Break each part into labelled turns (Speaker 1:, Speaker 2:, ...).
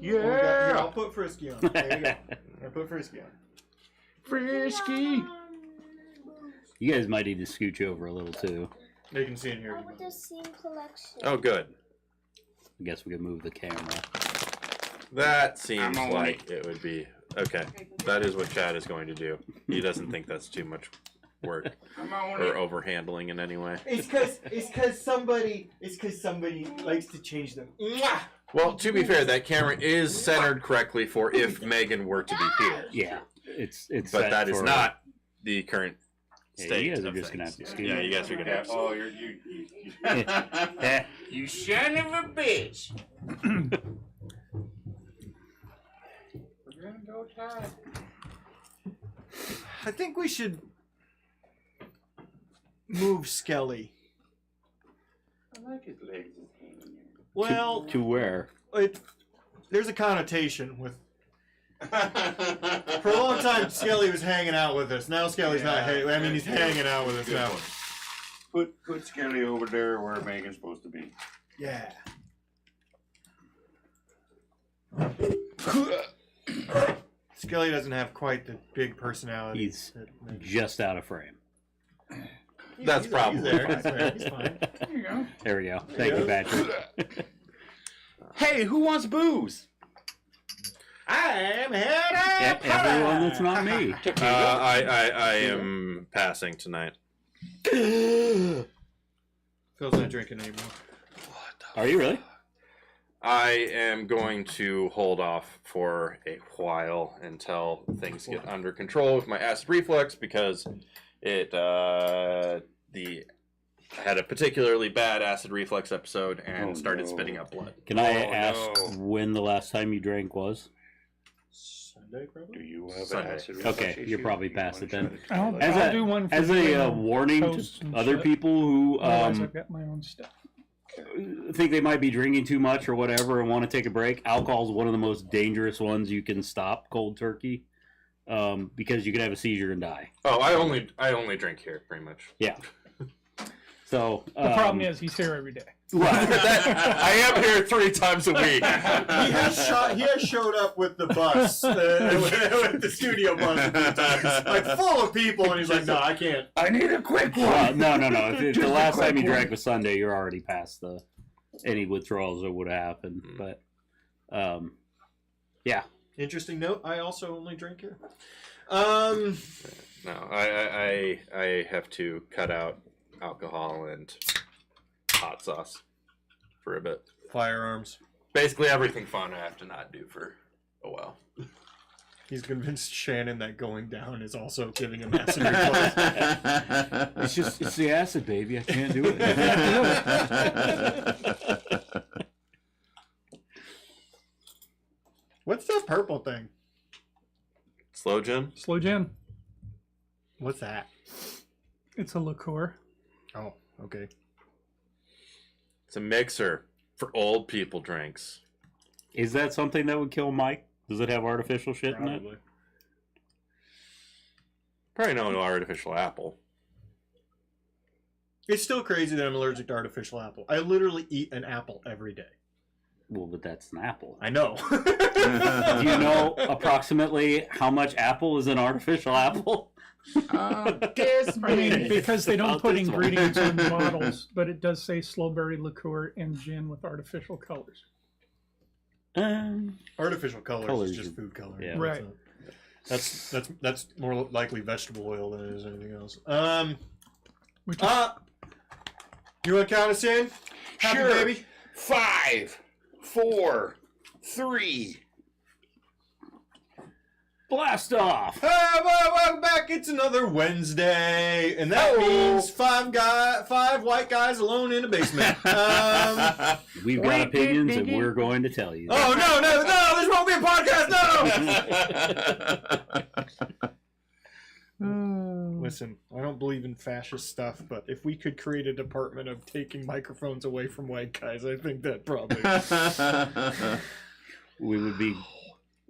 Speaker 1: Here, I'll put Frisky on. There you go. I'll put Frisky on.
Speaker 2: Frisky. You guys might need to scooch over a little too.
Speaker 1: They can see in here.
Speaker 3: With the scene collection.
Speaker 4: Oh, good.
Speaker 2: I guess we could move the camera.
Speaker 4: That seems like it would be okay. That is what Chad is going to do. He doesn't think that's too much work or overhandling in any way.
Speaker 1: It's because somebody likes to change them.
Speaker 4: Well, to be fair, that camera is centered correctly for if Megan were to be here.
Speaker 2: Yeah, it's.
Speaker 4: But that is not the current state.
Speaker 2: You guys are
Speaker 4: of
Speaker 2: just gonna
Speaker 4: things.
Speaker 2: have to scoot.
Speaker 4: Yeah, you guys are gonna have to.
Speaker 5: Oh, you son of a bitch. We're gonna go tight.
Speaker 1: I think we should move Skelly.
Speaker 5: I like his legs hanging.
Speaker 1: Well,
Speaker 2: to where?
Speaker 1: There's a connotation with. For a long time, Skelly was hanging out with us. Now Skelly's not. I mean, he's hanging out with us
Speaker 5: Good
Speaker 1: now.
Speaker 5: point. Put Skelly over there where Megan's supposed to be.
Speaker 1: Yeah. Skelly doesn't have quite the big personality.
Speaker 2: He's just out of frame.
Speaker 4: That's probably
Speaker 1: there. He's fine.
Speaker 5: There you go.
Speaker 2: There we go. Thank you, Patrick.
Speaker 4: Hey, who wants booze?
Speaker 1: I'm head up.
Speaker 2: Everyone that's not me.
Speaker 4: I am passing tonight.
Speaker 1: Phil's not drinking anymore.
Speaker 2: Are you really?
Speaker 4: I am going to hold off for a while until things get under control with my acid reflux because it I had a particularly bad acid reflux episode and started spitting up blood.
Speaker 2: Can I ask when the last time you drank was?
Speaker 1: Sunday, probably.
Speaker 5: Do you have
Speaker 4: Sunday.
Speaker 5: an acid reflux
Speaker 2: Okay,
Speaker 5: issue?
Speaker 2: you're probably
Speaker 5: Do you
Speaker 2: past
Speaker 5: want
Speaker 2: it
Speaker 5: to
Speaker 2: then.
Speaker 5: try to
Speaker 6: I'll,
Speaker 5: tell
Speaker 2: As
Speaker 5: us?
Speaker 6: I'll do one for
Speaker 2: As
Speaker 6: you
Speaker 2: a
Speaker 6: and
Speaker 2: warning
Speaker 6: toast
Speaker 2: to
Speaker 6: and
Speaker 2: other
Speaker 6: shit.
Speaker 2: people who
Speaker 6: Otherwise, I've got my own stuff.
Speaker 2: think they might be drinking too much or whatever and want to take a break, alcohol is one of the most dangerous ones you can stop cold turkey because you can have a seizure and die.
Speaker 4: Oh, I only drink here, pretty much.
Speaker 2: Yeah. So
Speaker 6: The problem is he's here every day.
Speaker 4: I am here 3 times a week.
Speaker 1: He has showed up with the bus, with the studio bus, a few times, like full of people, and he's like, "No, I can't."
Speaker 5: I need a quick one.
Speaker 2: No. If the
Speaker 5: Just a
Speaker 2: last time you
Speaker 5: quick
Speaker 2: drank
Speaker 5: one.
Speaker 2: was Sunday, you're already past any withdrawals that would have happened. But yeah.
Speaker 1: Interesting note. I also only drink here.
Speaker 4: No, I have to cut out alcohol and hot sauce for a bit.
Speaker 1: Firearms.
Speaker 4: Basically everything fun I have to not do for a while.
Speaker 1: He's convinced Shannon that going down is also giving him acid reflux.
Speaker 2: It's the acid, baby. I can't do it.
Speaker 1: What's that purple thing?
Speaker 4: Slow gin?
Speaker 6: Slow gin.
Speaker 1: What's that?
Speaker 6: It's a liqueur.
Speaker 1: Oh, okay.
Speaker 4: It's a mixer for old people drinks.
Speaker 2: Is that something that would kill Mike? Does it have artificial shit in it?
Speaker 1: Probably.
Speaker 4: Probably no artificial apple.
Speaker 1: It's still crazy that I'm allergic to artificial apple. I literally eat an apple every day.
Speaker 2: Well, but that's an apple.
Speaker 1: I know.
Speaker 2: Do you know approximately how much apple is an artificial apple?
Speaker 6: I mean, because they don't
Speaker 2: About
Speaker 6: put
Speaker 2: this one.
Speaker 6: ingredients on the bottles, but it does say slowberry liqueur and gin with artificial colors.
Speaker 1: Artificial colors
Speaker 2: Colors
Speaker 1: is just
Speaker 2: are-
Speaker 1: food coloring.
Speaker 2: yeah.
Speaker 6: Right.
Speaker 1: That's more likely vegetable oil than it is anything else.
Speaker 6: Which
Speaker 1: You want to count us in? Happy
Speaker 5: Sure.
Speaker 1: baby.
Speaker 5: 5, 4, 3.
Speaker 2: Blast off!
Speaker 1: Welcome back. It's another Wednesday, and that means five white guys alone in a basement.
Speaker 2: We've got opinions, and we're going to tell you.
Speaker 1: Oh no! This won't be a podcast. No. Listen, I don't believe in fascist stuff, but if we could create a department of taking microphones away from white guys, I think that probably.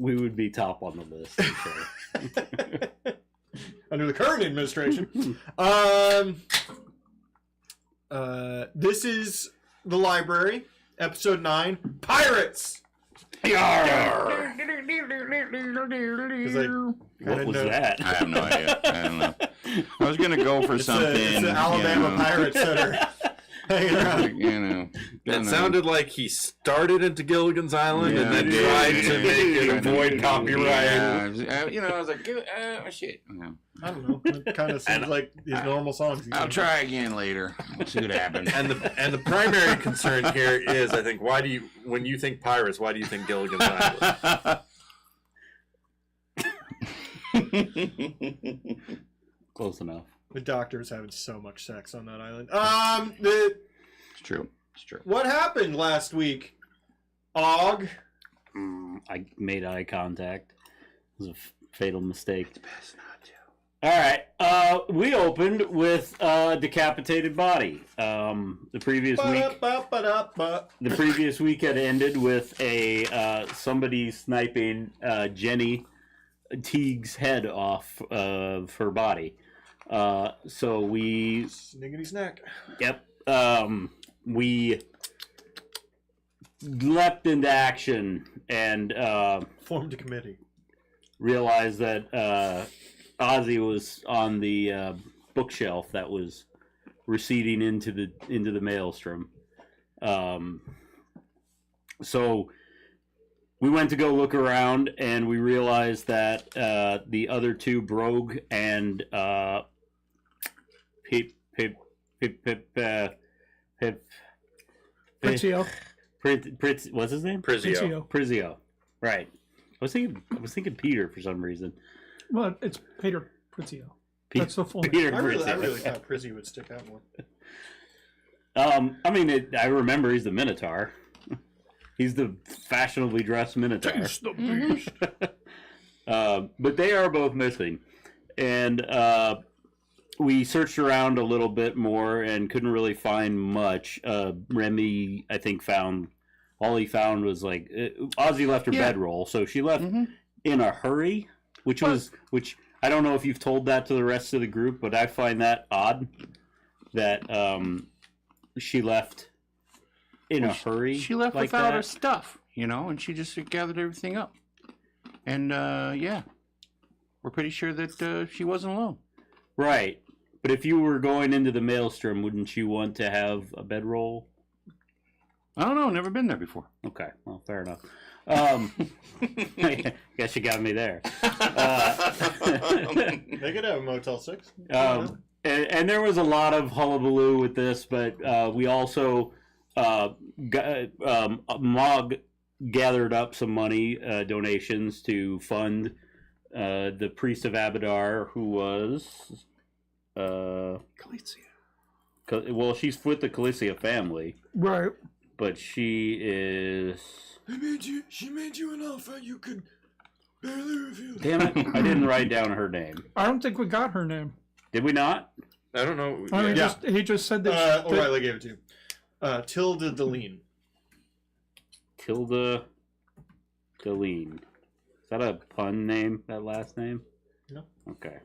Speaker 2: We would be top on the list. I'm sure.
Speaker 1: Under the current administration. This is the library, episode 9, Pirates.
Speaker 2: Yarr!
Speaker 1: Because
Speaker 2: What was that?
Speaker 3: I have no idea. I don't know. I was gonna go for something.
Speaker 1: It's the Alabama Pirates that are hanging around.
Speaker 4: It sounded like he started into Gilligan's Island and then
Speaker 3: Yeah,
Speaker 4: tried
Speaker 3: it
Speaker 4: to
Speaker 3: did.
Speaker 4: make it avoid copyright.
Speaker 3: Yeah, I was like, shit. Yeah.
Speaker 1: I don't know. It kind of seems like his normal songs.
Speaker 3: I'll try again later. We'll see what happens.
Speaker 4: And the primary concern here is, I think, when you think pirates, why do you think Gilligan's Island?
Speaker 2: Close enough.
Speaker 1: The Doctor's having so much sex on that island.
Speaker 3: It's true. It's true.
Speaker 1: What happened last week? Og?
Speaker 2: I made eye contact. It was a fatal mistake. Best not to. All right. We opened with a decapitated body. The previous week. The previous week had ended with a somebody sniping Jenny Teague's head off of her body. So we
Speaker 1: Sniggity snack.
Speaker 2: Yep. We leapt into action and
Speaker 1: Formed a committee.
Speaker 2: realized that Ozzy was on the bookshelf that was receding into the maelstrom. So we went to go look around, and we realized that the other two, Brogue and
Speaker 6: Pritzio.
Speaker 2: What's his name?
Speaker 4: Prizio.
Speaker 2: Prizio. Right. I was thinking Peter for some reason.
Speaker 6: Well, it's Peter Pritzio.
Speaker 2: Pe-
Speaker 6: That's the full name.
Speaker 2: Peter
Speaker 1: I really
Speaker 2: Prizio.
Speaker 1: thought Prizzy would stick out more.
Speaker 2: I mean, I remember he's the Minotaur. He's the fashionably dressed Minotaur. But they are both missing. And we searched around a little bit more and couldn't really find much. Remy, I think, all he found was like Ozzy left her bedroll, so she left in a hurry, which I don't know if you've told that to the rest of the group, but I find that odd that she left in a hurry.
Speaker 3: She left
Speaker 2: like
Speaker 3: without
Speaker 2: that.
Speaker 3: her stuff, and she just gathered everything up. And we're pretty sure that she wasn't alone.
Speaker 2: Right. But if you were going into the maelstrom, wouldn't you want to have a bedroll?
Speaker 3: I don't know. Never been there before.
Speaker 2: Okay, well, fair enough. I guess you got me there.
Speaker 1: They could have a Motel 6.
Speaker 2: And there was a lot of hullabaloo with this, but we also Mog gathered up some money, donations to fund the priest of Abadar, who was
Speaker 6: Calicia.
Speaker 2: well, she's with the Calicia family,
Speaker 6: Right.
Speaker 2: but she is.
Speaker 1: She made you an offer you could barely refuse.
Speaker 2: Damn it! I didn't write down her name.
Speaker 6: I don't think we got her name.
Speaker 2: Did we not?
Speaker 4: I don't know.
Speaker 6: I mean,
Speaker 1: Yeah.
Speaker 6: he just said that.
Speaker 1: O'Reilly gave it to you. Tilda Deline.
Speaker 2: Tilda Deline. Is that a pun name, that last name?
Speaker 1: No.
Speaker 2: Okay.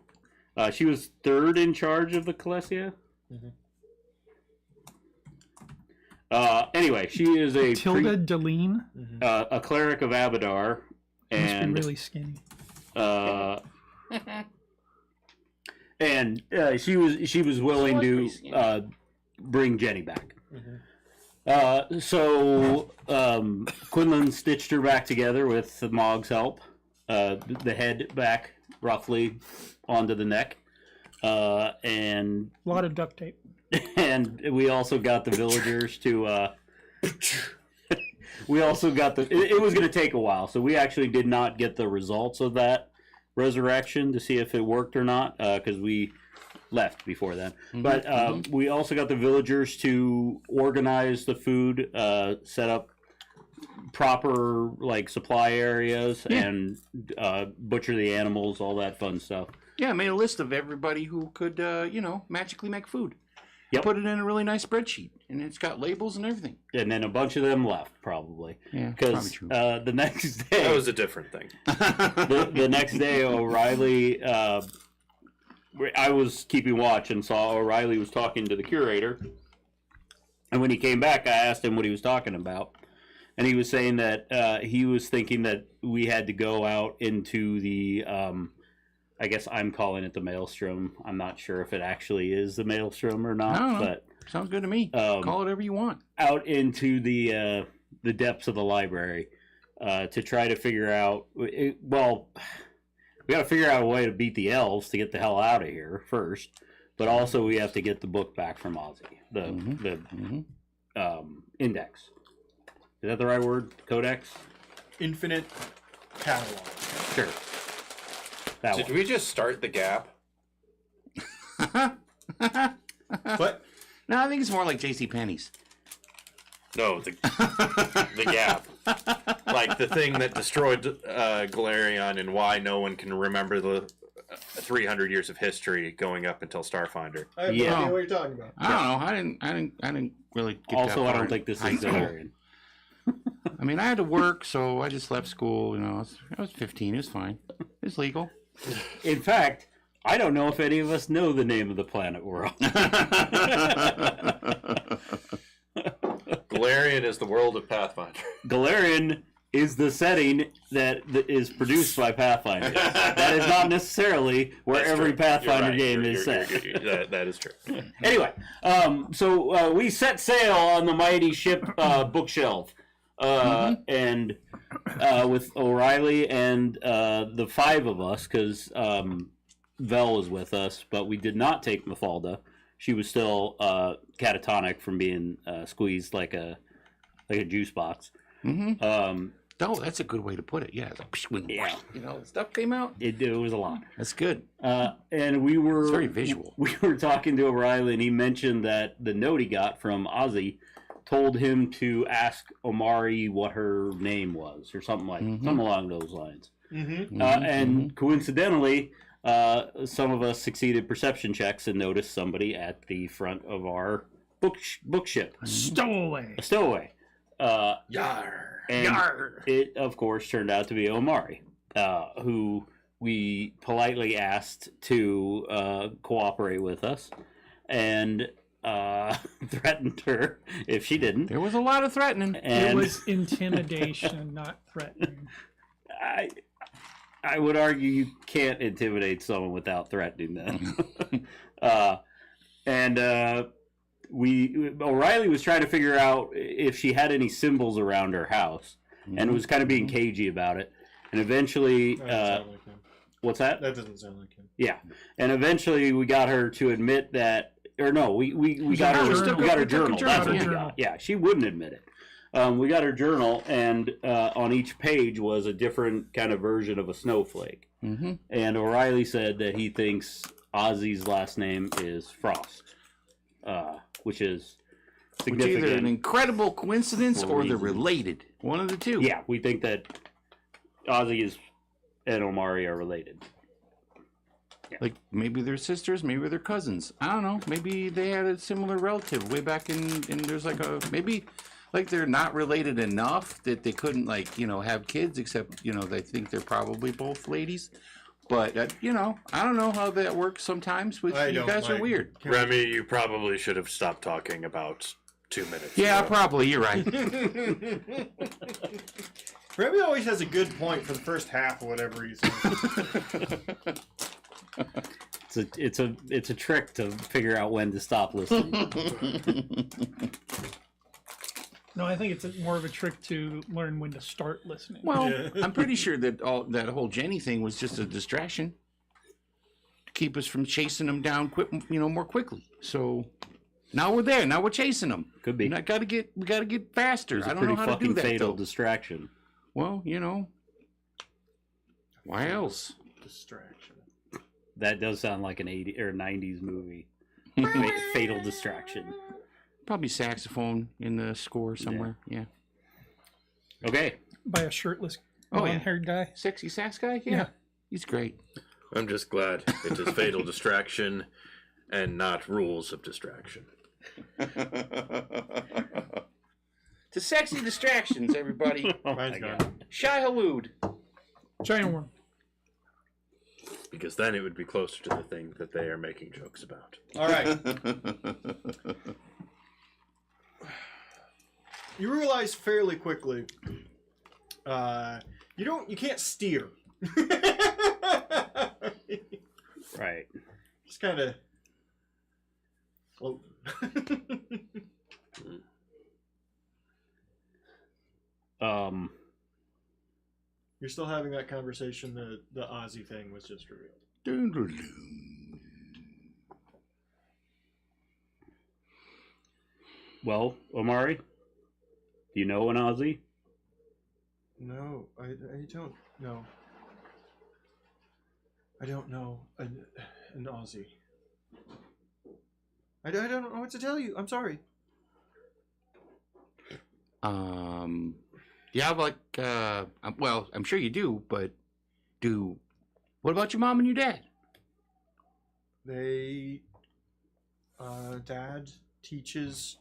Speaker 2: She was third in charge of the Calesia?
Speaker 1: Mhm.
Speaker 2: Anyway, she is a
Speaker 6: Tilda Deline.
Speaker 2: a cleric of Abadar.
Speaker 6: Must
Speaker 2: And,
Speaker 6: be really skinny.
Speaker 2: and she was willing to bring Jenny back. So Quinlan stitched her back together with Mog's help. The head back roughly onto the neck, and
Speaker 6: A lot of duct tape.
Speaker 2: and we also got the villagers to. We also got it was going to take a while, so we actually did not get the results of that resurrection to see if it worked or not, because we left before then. But we also got the villagers to organize the food, set up proper supply areas, and butcher the animals, all that fun stuff.
Speaker 3: Yeah, I made a list of everybody who could, magically make food.
Speaker 2: Yep.
Speaker 3: Put it in a really nice spreadsheet, and it's got labels and everything.
Speaker 2: And then a bunch of them left, probably.
Speaker 3: Yeah,
Speaker 2: Because
Speaker 3: probably true.
Speaker 2: the next day,
Speaker 4: That was a different thing.
Speaker 2: the next day, O'Reilly, I was keeping watch and saw O'Reilly was talking to the curator. And when he came back, I asked him what he was talking about. and he was saying that he was thinking that we had to go out into the, I guess I'm calling it the maelstrom. I'm not sure if it actually is the maelstrom or
Speaker 3: I
Speaker 2: not,
Speaker 3: don't know.
Speaker 2: but
Speaker 3: Sounds good to me. Call it whatever you want.
Speaker 2: out into the depths of the library to try to figure out. Well, we got to figure out a way to beat the elves to get the hell out of here first, but also we have to get the book back from Ozzy, the index. Is that the right word? Codex?
Speaker 1: Infinite catalog.
Speaker 2: Sure. That
Speaker 4: Did
Speaker 2: one.
Speaker 4: we just start the gap?
Speaker 1: But
Speaker 3: No, I think it's more like J.C. Penney's.
Speaker 4: No, the gap. Like the thing that destroyed Galarion and why no one can remember the 300 years of history going up until Starfinder.
Speaker 1: I have no
Speaker 2: Yeah.
Speaker 1: idea what you're talking about.
Speaker 3: I don't know. I didn't really get
Speaker 2: Also,
Speaker 3: that
Speaker 2: I
Speaker 3: far
Speaker 2: don't think this
Speaker 3: in
Speaker 2: is
Speaker 3: high school.
Speaker 2: Galarian.
Speaker 3: I mean, I had to work, so I just left school. You know, I was 15. It was fine. It was legal.
Speaker 2: In fact, I don't know if any of us know the name of the planet we're on.
Speaker 4: Galarian is the world of Pathfinder.
Speaker 2: Galarian is the setting that is produced by Pathfinder. That is not necessarily where
Speaker 4: That's
Speaker 2: every
Speaker 4: true.
Speaker 2: Pathfinder
Speaker 4: You're right.
Speaker 2: game
Speaker 4: You're-
Speaker 2: is
Speaker 4: you're-
Speaker 2: set.
Speaker 4: that is true.
Speaker 2: Anyway, so we set sail on the mighty ship Bookshelf, and with O'Reilly and the five of us, because Vel was with us, but we did not take Mafalda. She was still catatonic from being squeezed like a juice box.
Speaker 3: Mm-hmm. Oh, that's a good way to put it. Yeah. It's like,
Speaker 2: Yeah.
Speaker 3: You know, stuff came out.
Speaker 2: It was a lot.
Speaker 3: That's good.
Speaker 2: And we were
Speaker 3: It's very visual.
Speaker 2: We were talking to O'Reilly, and he mentioned that the note he got from Ozzy told him to ask Omari what her name was, or something something along those lines.
Speaker 1: Mm-hmm.
Speaker 2: And coincidentally, some of us succeeded perception checks and noticed somebody at the front of our book ship,
Speaker 6: Stowaway.
Speaker 2: a stowaway.
Speaker 4: Yar.
Speaker 2: And it, of course, turned out to be Omari, who we politely asked to cooperate with us, and threatened her if she didn't.
Speaker 3: There was a lot of threatening.
Speaker 2: And
Speaker 6: It was intimidation, not threatening.
Speaker 2: I would argue you can't intimidate someone without threatening them. O'Reilly was trying to figure out if she had any symbols around her house, and was kind of being cagey about it. And eventually,
Speaker 1: That doesn't sound like him.
Speaker 2: what's that?
Speaker 1: That doesn't sound like him.
Speaker 2: Yeah, and eventually we got her to admit that, or no, we got her
Speaker 6: journal.
Speaker 2: we got her
Speaker 3: We took a
Speaker 2: journal. That's what we
Speaker 6: journal.
Speaker 2: got. Yeah, she wouldn't admit it. We got her journal, and on each page was a different kind of version of a snowflake.
Speaker 3: Mm-hmm.
Speaker 2: And O'Reilly said that he thinks Ozzy's last name is Frost, which is
Speaker 3: Which either an
Speaker 2: significant.
Speaker 3: incredible coincidence
Speaker 2: For
Speaker 3: or they're
Speaker 2: reasons.
Speaker 3: related. One of the two.
Speaker 2: Yeah, we think that Ozzy and Omari are related.
Speaker 3: Like maybe they're sisters, maybe they're cousins. I don't know. Maybe they had a similar relative way back in there's like a maybe like they're not related enough that they couldn't like, you know, have kids except, you know, they think they're probably both ladies. But you know, I don't know how that works sometimes with
Speaker 1: I
Speaker 3: you
Speaker 1: don't
Speaker 3: guys are
Speaker 1: like-
Speaker 3: weird.
Speaker 4: Remy, you probably should have stopped talking about 2 minutes.
Speaker 3: Yeah,
Speaker 4: ago.
Speaker 3: probably, you're right.
Speaker 1: Remy always has a good point for the first half of whatever reason.
Speaker 2: It's a trick to figure out when to stop listening.
Speaker 6: No, I think it's more of a trick to learn when to start listening.
Speaker 3: Well,
Speaker 1: Yeah.
Speaker 3: I'm pretty sure that that whole Jenny thing was just a distraction to keep us from chasing them down more quickly. So now we're there. Now we're chasing them.
Speaker 2: Could be.
Speaker 3: We gotta get faster.
Speaker 2: It's
Speaker 3: I
Speaker 2: a
Speaker 3: don't know
Speaker 2: pretty
Speaker 3: how to do
Speaker 2: fucking
Speaker 3: that
Speaker 2: fatal
Speaker 3: though.
Speaker 2: distraction.
Speaker 3: Well, you know, why else?
Speaker 1: Distraction.
Speaker 2: That does sound like an 80s or 90s movie. Fatal distraction.
Speaker 3: Probably saxophone in the score somewhere. Yeah.
Speaker 2: Okay.
Speaker 6: By a shirtless,
Speaker 3: Oh, yeah.
Speaker 6: long-haired guy.
Speaker 3: Sexy sax guy. Yeah.
Speaker 6: Yeah.
Speaker 3: He's great.
Speaker 4: I'm just glad it is fatal distraction and not rules of distraction.
Speaker 3: To sexy distractions, everybody.
Speaker 1: Mine's gone.
Speaker 3: Shai Halud.
Speaker 6: Giant worm.
Speaker 4: Because then it would be closer to the thing that they are making jokes about.
Speaker 1: All right. you realize fairly quickly, you can't steer.
Speaker 2: Right.
Speaker 1: Just kind of float. You're still having that conversation. The Aussie thing was just revealed.
Speaker 2: Well, Omari, do you know an Aussie?
Speaker 1: No, I don't know. I don't know an Aussie. I don't know what to tell you. I'm sorry.
Speaker 3: Yeah, like, well, I'm sure you do, but what about your mom and your dad?
Speaker 1: They, Dad teaches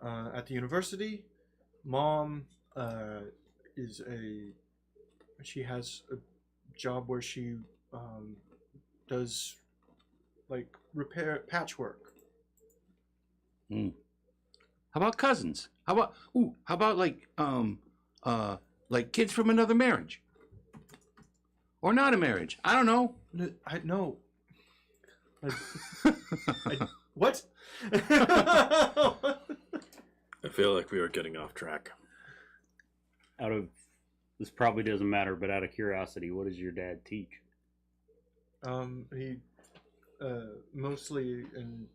Speaker 1: at the university. Mom she has a job where she does like repair patchwork.
Speaker 3: How about cousins? How about like kids from another marriage? Or not a marriage? I don't know.
Speaker 1: No. What?
Speaker 4: I feel like we are getting off track.
Speaker 2: This probably doesn't matter, but out of curiosity, what does your dad teach?
Speaker 1: He mostly in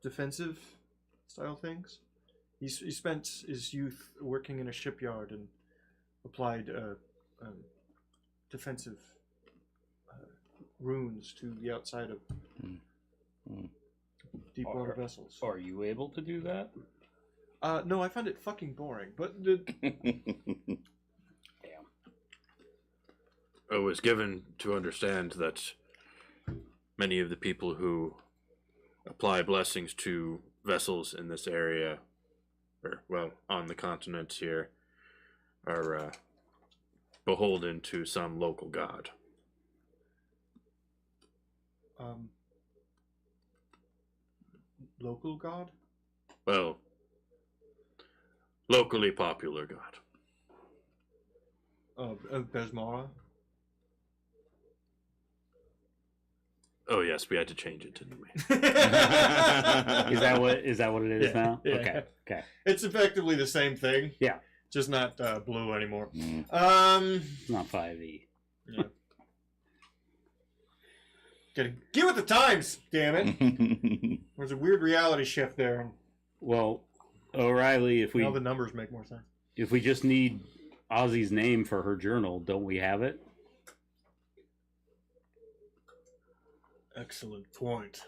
Speaker 1: defensive style things. He spent his youth working in a shipyard and applied defensive runes to the outside of deep water vessels.
Speaker 2: Are you able to do that?
Speaker 1: No, I find it fucking boring. But
Speaker 4: I was given to understand that many of the people who apply blessings to vessels in this area, or, well, on the continent here, are beholden to some local god.
Speaker 1: Local god?
Speaker 4: Well, locally popular god.
Speaker 1: Besmara?
Speaker 4: Oh yes, we had to change it, didn't we?
Speaker 2: Is that what it is now?
Speaker 1: Yeah.
Speaker 2: Okay.
Speaker 1: It's effectively the same thing.
Speaker 2: Yeah.
Speaker 1: Just not blue anymore.
Speaker 2: It's not 5e.
Speaker 1: Yeah. Get with the times, damn it. There's a weird reality shift there.
Speaker 2: Well, O'Reilly, if
Speaker 1: Now the numbers make more sense.
Speaker 2: we just need Ozzy's name for her journal, don't we have it?
Speaker 1: Excellent point.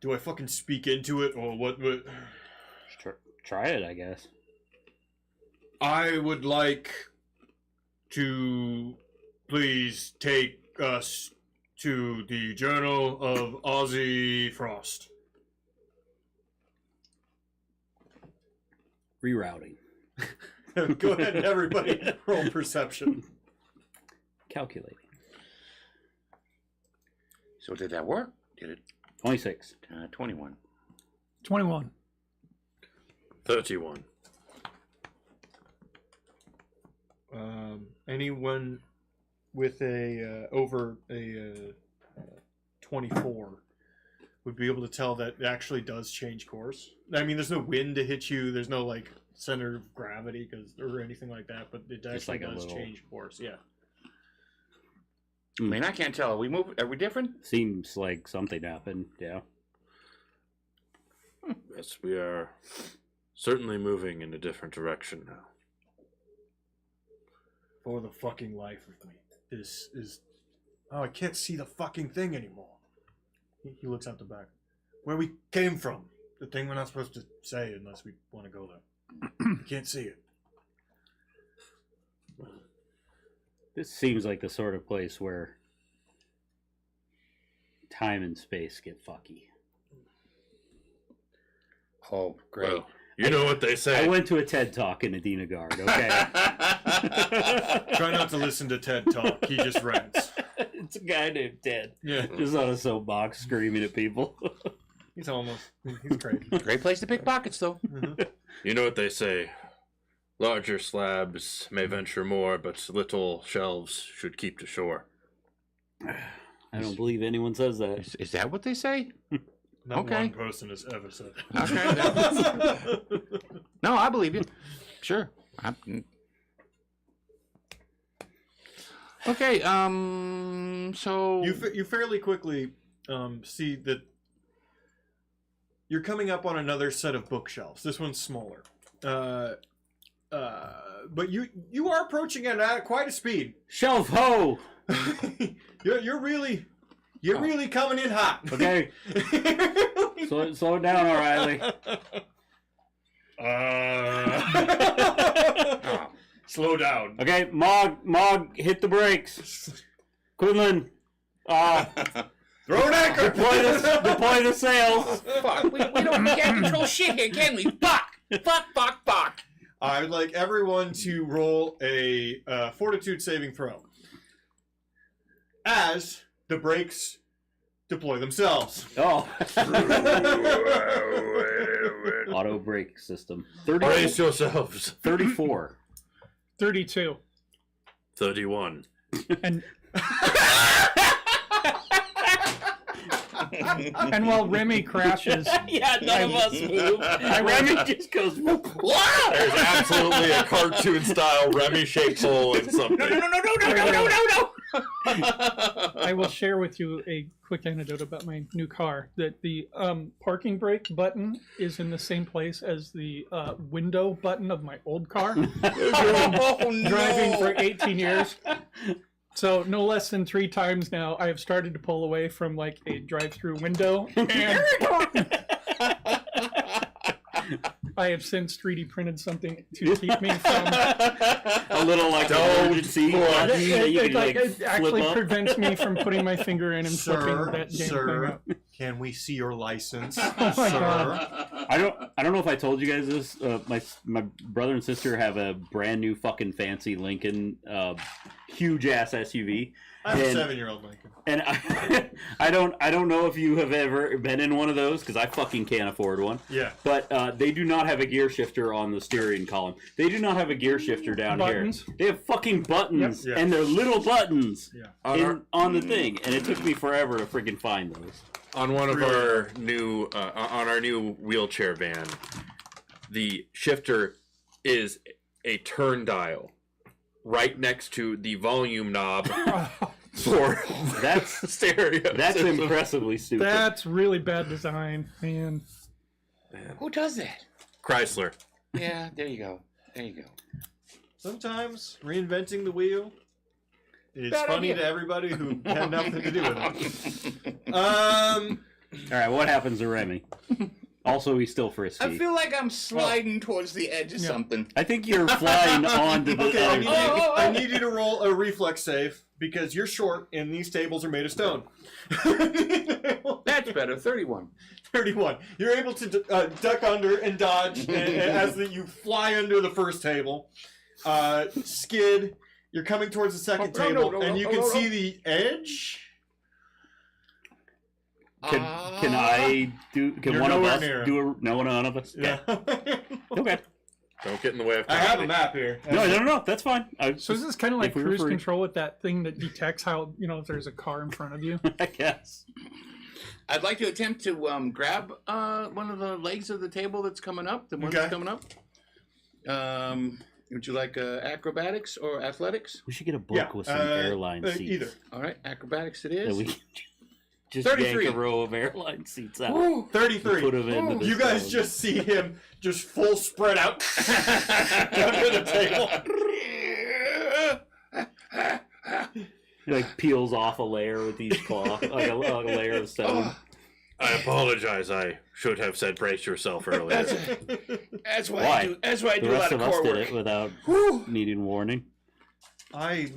Speaker 1: Do I fucking speak into it or what?
Speaker 2: Try it, I guess.
Speaker 1: I would like to please take us to the Journal of Ozzy Frost.
Speaker 2: Rerouting.
Speaker 1: Go ahead, everybody. Roll perception.
Speaker 2: Calculating.
Speaker 3: So did that work? Did it?
Speaker 2: 26.
Speaker 3: 21.
Speaker 6: 21.
Speaker 4: 31.
Speaker 1: Anyone with a over a 24 would be able to tell that it actually does change course. I mean, there's no wind to hit you. There's no like center of gravity or anything like that. But it actually does change course. Yeah.
Speaker 3: I mean, I can't tell. Are we different?
Speaker 2: Seems like something happened. Yeah.
Speaker 4: Yes, we are certainly moving in a different direction now.
Speaker 1: For the fucking life of me, this is. Oh, I can't see the fucking thing anymore. He looks out the back. Where we came from. The thing we're not supposed to say unless we want to go there. I can't see it.
Speaker 2: This seems like the sort of place where time and space get fucky.
Speaker 3: Oh, great.
Speaker 4: Well, you know what they say.
Speaker 2: I went to a TED Talk in Adina Guard, okay?
Speaker 1: Try not to listen to Ted talk. He just rants.
Speaker 2: It's a guy named Ted.
Speaker 1: Yeah.
Speaker 2: Just on a soapbox screaming at people.
Speaker 1: He's almost. He's great.
Speaker 3: Great place to pick pockets, though.
Speaker 4: You know what they say. Larger slabs may venture more, but little shelves should keep to shore.
Speaker 2: I don't believe anyone says that.
Speaker 3: Is that what they say?
Speaker 1: Not
Speaker 3: Okay.
Speaker 1: one person has ever said
Speaker 3: Okay.
Speaker 1: that.
Speaker 3: No, I believe you. Sure. Okay. So
Speaker 1: You fairly quickly see that you're coming up on another set of bookshelves. This one's smaller, but you are approaching it at quite a speed.
Speaker 2: Shelf ho!
Speaker 1: You're really coming in hot.
Speaker 2: Okay, slow it down, O'Reilly.
Speaker 1: Slow down.
Speaker 2: Okay, Mog, hit the brakes. Quinlan,
Speaker 1: Throw an anchor.
Speaker 2: deploy the sails.
Speaker 3: fuck. We can't control shit here, can we? Fuck.
Speaker 1: I would like everyone to roll a fortitude saving throw as the brakes deploy themselves.
Speaker 2: Oh, auto brake system.
Speaker 4: Brace yourselves.
Speaker 2: 34.
Speaker 6: 32.
Speaker 4: 31.
Speaker 6: And and while Remy crashes,
Speaker 2: Yeah, none of us move. Remy just goes.
Speaker 4: There's absolutely a cartoon-style Remy-shaped hole in something.
Speaker 2: No.
Speaker 6: I will share with you a quick anecdote about my new car. That the parking brake button is in the same place as the window button of my old car. Driving for 18 years. So no less than 3 times now, I have started to pull away from like a drive-through window, and I have since 3D printed something to keep me from.
Speaker 2: A little like emergency button that you can like
Speaker 6: it
Speaker 2: flip
Speaker 6: actually
Speaker 2: up.
Speaker 6: prevents me from putting my finger in and flipping that damn thing up.
Speaker 1: Can we see your license,
Speaker 6: Oh my
Speaker 1: sir?
Speaker 6: God.
Speaker 2: I don't know if I told you guys this. My brother and sister have a brand new fucking fancy Lincoln, huge ass SUV.
Speaker 1: I have a
Speaker 2: And-
Speaker 1: 7-year-old Lincoln.
Speaker 2: And I don't know if you have ever been in one of those because I fucking can't afford one.
Speaker 1: Yeah.
Speaker 2: But they do not have a gear shifter on the steering column. They do not have a gear shifter down
Speaker 6: Buttons?
Speaker 2: here. They have fucking buttons,
Speaker 1: Yep.
Speaker 2: and they're little buttons
Speaker 1: Yeah.
Speaker 2: on the thing. And it took me forever to freaking find those.
Speaker 4: On one of our new, on our new wheelchair van, the shifter is a turn dial right next to the volume knob for
Speaker 2: That's
Speaker 4: stereo.
Speaker 2: that's
Speaker 4: system.
Speaker 2: impressively stupid.
Speaker 6: That's really bad design, man.
Speaker 3: Who does that?
Speaker 4: Chrysler.
Speaker 3: Yeah, there you go.
Speaker 1: Sometimes reinventing the wheel is
Speaker 3: Bad
Speaker 1: funny
Speaker 3: idea.
Speaker 1: to everybody who had nothing to do with it.
Speaker 2: All right, what happens to Remy? Also, he's still frisky.
Speaker 3: I feel like I'm sliding towards the edge of
Speaker 6: Yeah.
Speaker 3: something.
Speaker 2: I think you're flying onto the.
Speaker 1: Okay,
Speaker 3: Oh.
Speaker 1: I need you to roll a reflex save because you're short and these tables are made of stone.
Speaker 3: That's better. 31.
Speaker 1: 31. You're able to duck under and dodge as you fly under the first table. Skid. You're coming towards the second
Speaker 3: Oh, no,
Speaker 1: table,
Speaker 3: no,
Speaker 1: and you
Speaker 3: no,
Speaker 1: can
Speaker 3: no,
Speaker 1: see the edge.
Speaker 2: Can I do? Can
Speaker 1: You're
Speaker 2: one of
Speaker 1: nowhere
Speaker 2: us
Speaker 1: near.
Speaker 2: do a? No, none of us.
Speaker 1: Yeah.
Speaker 2: Okay.
Speaker 4: Don't get in the way of
Speaker 1: I have a
Speaker 4: comedy.
Speaker 1: map here.
Speaker 2: No. That's fine.
Speaker 6: So this is kind of like
Speaker 2: If we were
Speaker 6: cruise
Speaker 2: free.
Speaker 6: control with that thing that detects how, if there's a car in front of you.
Speaker 2: I guess.
Speaker 3: I'd like to attempt to grab one of the legs of the table that's coming up. The one
Speaker 1: Okay.
Speaker 3: that's coming up. Would you like acrobatics or athletics?
Speaker 2: We should get a book with some airline seats.
Speaker 1: Either.
Speaker 3: All right, acrobatics it
Speaker 2: That
Speaker 3: is.
Speaker 2: we can just
Speaker 3: 33.
Speaker 2: yank a row of airline seats out.
Speaker 3: Woo!
Speaker 1: 33.
Speaker 2: Put 'em into this
Speaker 1: You guys
Speaker 2: zone.
Speaker 1: just see him just full spread out under the table.
Speaker 2: He like peels off a layer with each claw, like a layer of stone.
Speaker 4: I apologize. I should have said brace yourself earlier.
Speaker 3: That's why,
Speaker 2: Why?
Speaker 3: That's why I
Speaker 2: The
Speaker 3: do a lot
Speaker 2: rest
Speaker 3: of
Speaker 2: of us
Speaker 3: core
Speaker 2: did
Speaker 3: work.
Speaker 2: it without needing warning.
Speaker 1: I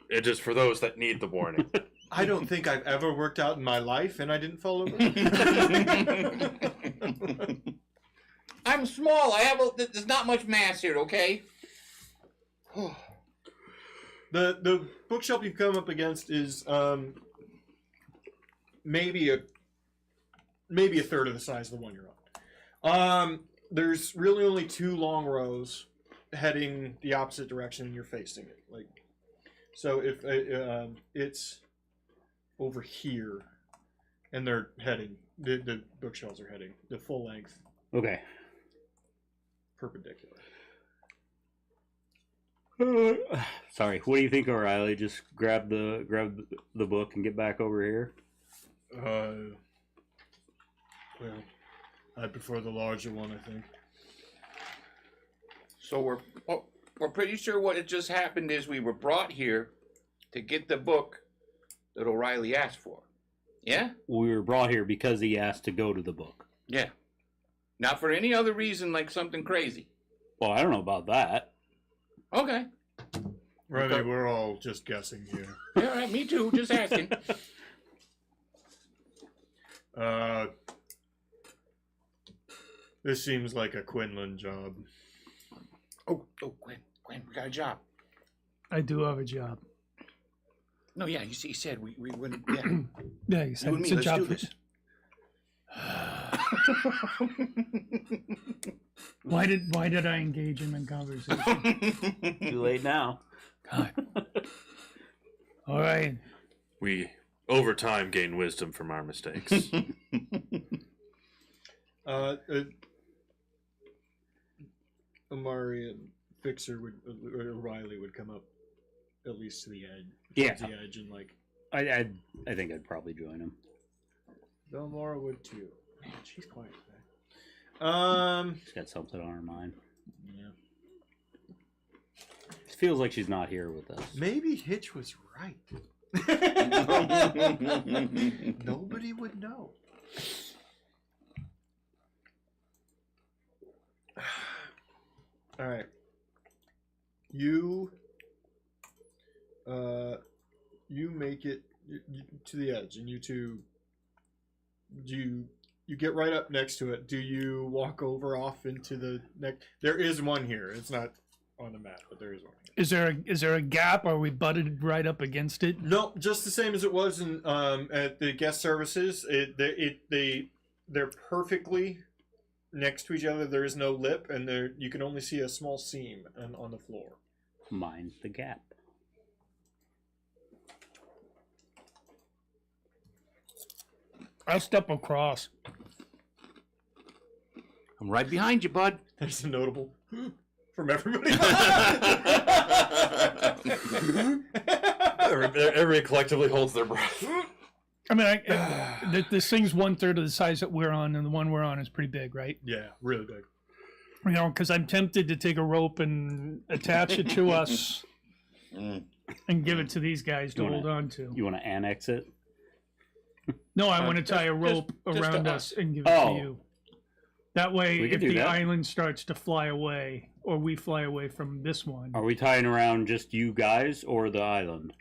Speaker 4: It is for those that need the warning.
Speaker 1: don't think I've ever worked out in my life, and I didn't follow.
Speaker 3: I'm small. There's not much mass here. Okay.
Speaker 1: The bookshelf you've come up against is maybe maybe a third of the size of the one you're on. There's really only 2 long rows heading the opposite direction, and you're facing it. Like, so if it's over here, and they're heading, the bookshelves are heading the full length,
Speaker 2: Okay.
Speaker 1: perpendicular.
Speaker 2: Sorry. What do you think, O'Reilly? Just grab the book and get back over here.
Speaker 1: Well, I prefer the larger one, I think.
Speaker 3: So we're pretty sure what had just happened is we were brought here to get the book that O'Reilly asked for. Yeah?
Speaker 2: We were brought here because he asked to go to the book.
Speaker 3: Yeah. Not for any other reason like something crazy.
Speaker 2: Well, I don't know about that.
Speaker 3: Okay.
Speaker 1: Right,
Speaker 3: Okay.
Speaker 1: we're all just guessing here.
Speaker 3: Yeah, all right, me too. Just asking.
Speaker 1: This seems like a Quinlan job.
Speaker 3: Oh, Gwen, we got a job.
Speaker 6: I do have a job.
Speaker 3: No, yeah, he said we wouldn't. Yeah.
Speaker 6: Yeah, you said
Speaker 3: You and
Speaker 6: it's
Speaker 3: me,
Speaker 6: a
Speaker 3: let's
Speaker 6: job
Speaker 3: do
Speaker 6: for-
Speaker 3: this.
Speaker 6: Why did I engage him in conversation?
Speaker 2: Too late now.
Speaker 6: God. All right.
Speaker 4: We, over time, gain wisdom from our mistakes.
Speaker 1: Amari and Fixer would, or Riley would come up at least to the edge.
Speaker 2: Yeah.
Speaker 1: towards the edge, and like
Speaker 2: I think I'd probably join him.
Speaker 1: Belmora would too. Man, she's quiet today.
Speaker 2: She's got something on her mind.
Speaker 1: Yeah.
Speaker 2: It feels like she's not here with us.
Speaker 1: Maybe Hitch was right. Nobody would know. All right. You make it to the edge, and you two. You get right up next to it. Do you walk over off into the next? There is one here. It's not on the map, but there is one here.
Speaker 6: Is there a gap? Are we butted right up against it?
Speaker 1: No, just the same as it was in at the guest services. They're perfectly next to each other. There is no lip, and there you can only see a small seam on the floor.
Speaker 2: Mind the gap.
Speaker 6: I'll step across.
Speaker 3: I'm right behind you, bud.
Speaker 1: There's a notable from everybody.
Speaker 4: Everybody collectively holds their breath.
Speaker 6: I mean, this thing's 1/3 of the size that we're on, and the one we're on is pretty big, right?
Speaker 1: Yeah, really big.
Speaker 6: You know, because I'm tempted to take a rope and attach it to us and give it to these guys to
Speaker 2: You wanna-
Speaker 6: hold on to.
Speaker 2: You want to annex it?
Speaker 6: No, I want to tie a
Speaker 3: just-
Speaker 6: rope
Speaker 3: just
Speaker 6: around
Speaker 3: to
Speaker 6: us and give it
Speaker 2: Oh.
Speaker 6: to you. That way,
Speaker 2: We could
Speaker 6: if
Speaker 2: do
Speaker 6: the
Speaker 2: that.
Speaker 6: island starts to fly away, or we fly away from this one,
Speaker 2: Are we tying around just you guys or the island?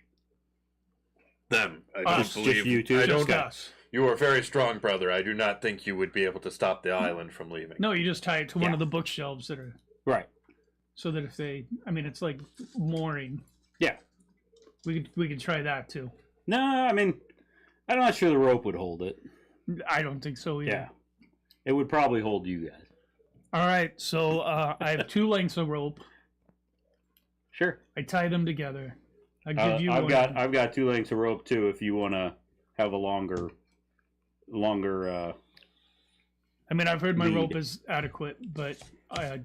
Speaker 4: Them. I
Speaker 6: Us.
Speaker 4: don't
Speaker 2: Just
Speaker 4: believe.
Speaker 2: you two?
Speaker 4: I
Speaker 6: just
Speaker 4: don't.
Speaker 6: us.
Speaker 4: You are very strong, brother. I do not think you would be able to stop the island from leaving.
Speaker 6: No, you just tie it to one
Speaker 2: Yeah.
Speaker 6: of the bookshelves that are,
Speaker 2: Right.
Speaker 6: so that if they, I mean, it's like mooring.
Speaker 2: Yeah.
Speaker 6: We could try that too.
Speaker 2: No, I mean, I'm not sure the rope would hold it.
Speaker 6: I don't think so either.
Speaker 2: Yeah. It would probably hold you guys.
Speaker 6: All right, so I have 2 lengths of rope.
Speaker 2: Sure.
Speaker 6: I tie them together. I give you
Speaker 2: I've
Speaker 6: one.
Speaker 2: got 2 lengths of rope too. If you want to have a longer.
Speaker 6: I mean, I've heard my
Speaker 2: lead.
Speaker 6: rope is adequate, but I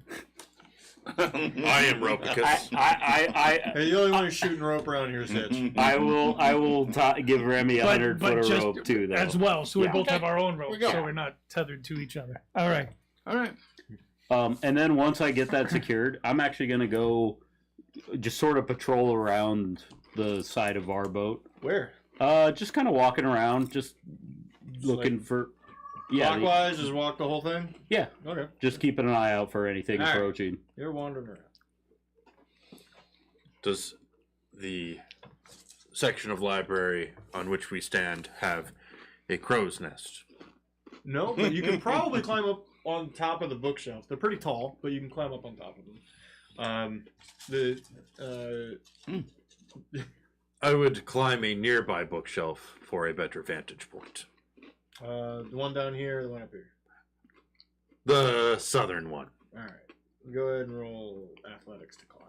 Speaker 4: I am Ropicus.
Speaker 2: I
Speaker 1: Hey, the only one who's shooting rope around here is Hitch.
Speaker 2: will give Remy a 100-foot of
Speaker 6: just
Speaker 2: rope too, though.
Speaker 6: as well. So we
Speaker 2: Yeah.
Speaker 6: both have our own rope,
Speaker 3: we go.
Speaker 6: so we're not tethered to each other. All right.
Speaker 3: All right.
Speaker 2: And then once I get that secured, I'm actually gonna go just sort of patrol around the side of our boat.
Speaker 1: Where?
Speaker 2: Just kind of walking around, just looking for. Yeah,
Speaker 1: Clockwise, just walk the whole thing?
Speaker 2: yeah.
Speaker 1: Okay.
Speaker 2: Just keeping an eye out for anything
Speaker 1: All right.
Speaker 2: approaching.
Speaker 1: You're wandering around.
Speaker 4: Does the section of library on which we stand have a crow's nest?
Speaker 1: No, but you can probably climb up on top of the bookshelf. They're pretty tall, but you can climb up on top of them.
Speaker 4: I would climb a nearby bookshelf for a better vantage point.
Speaker 1: The one down here, the one up here.
Speaker 7: The southern one.
Speaker 1: All right. Go ahead and roll athletics to climb.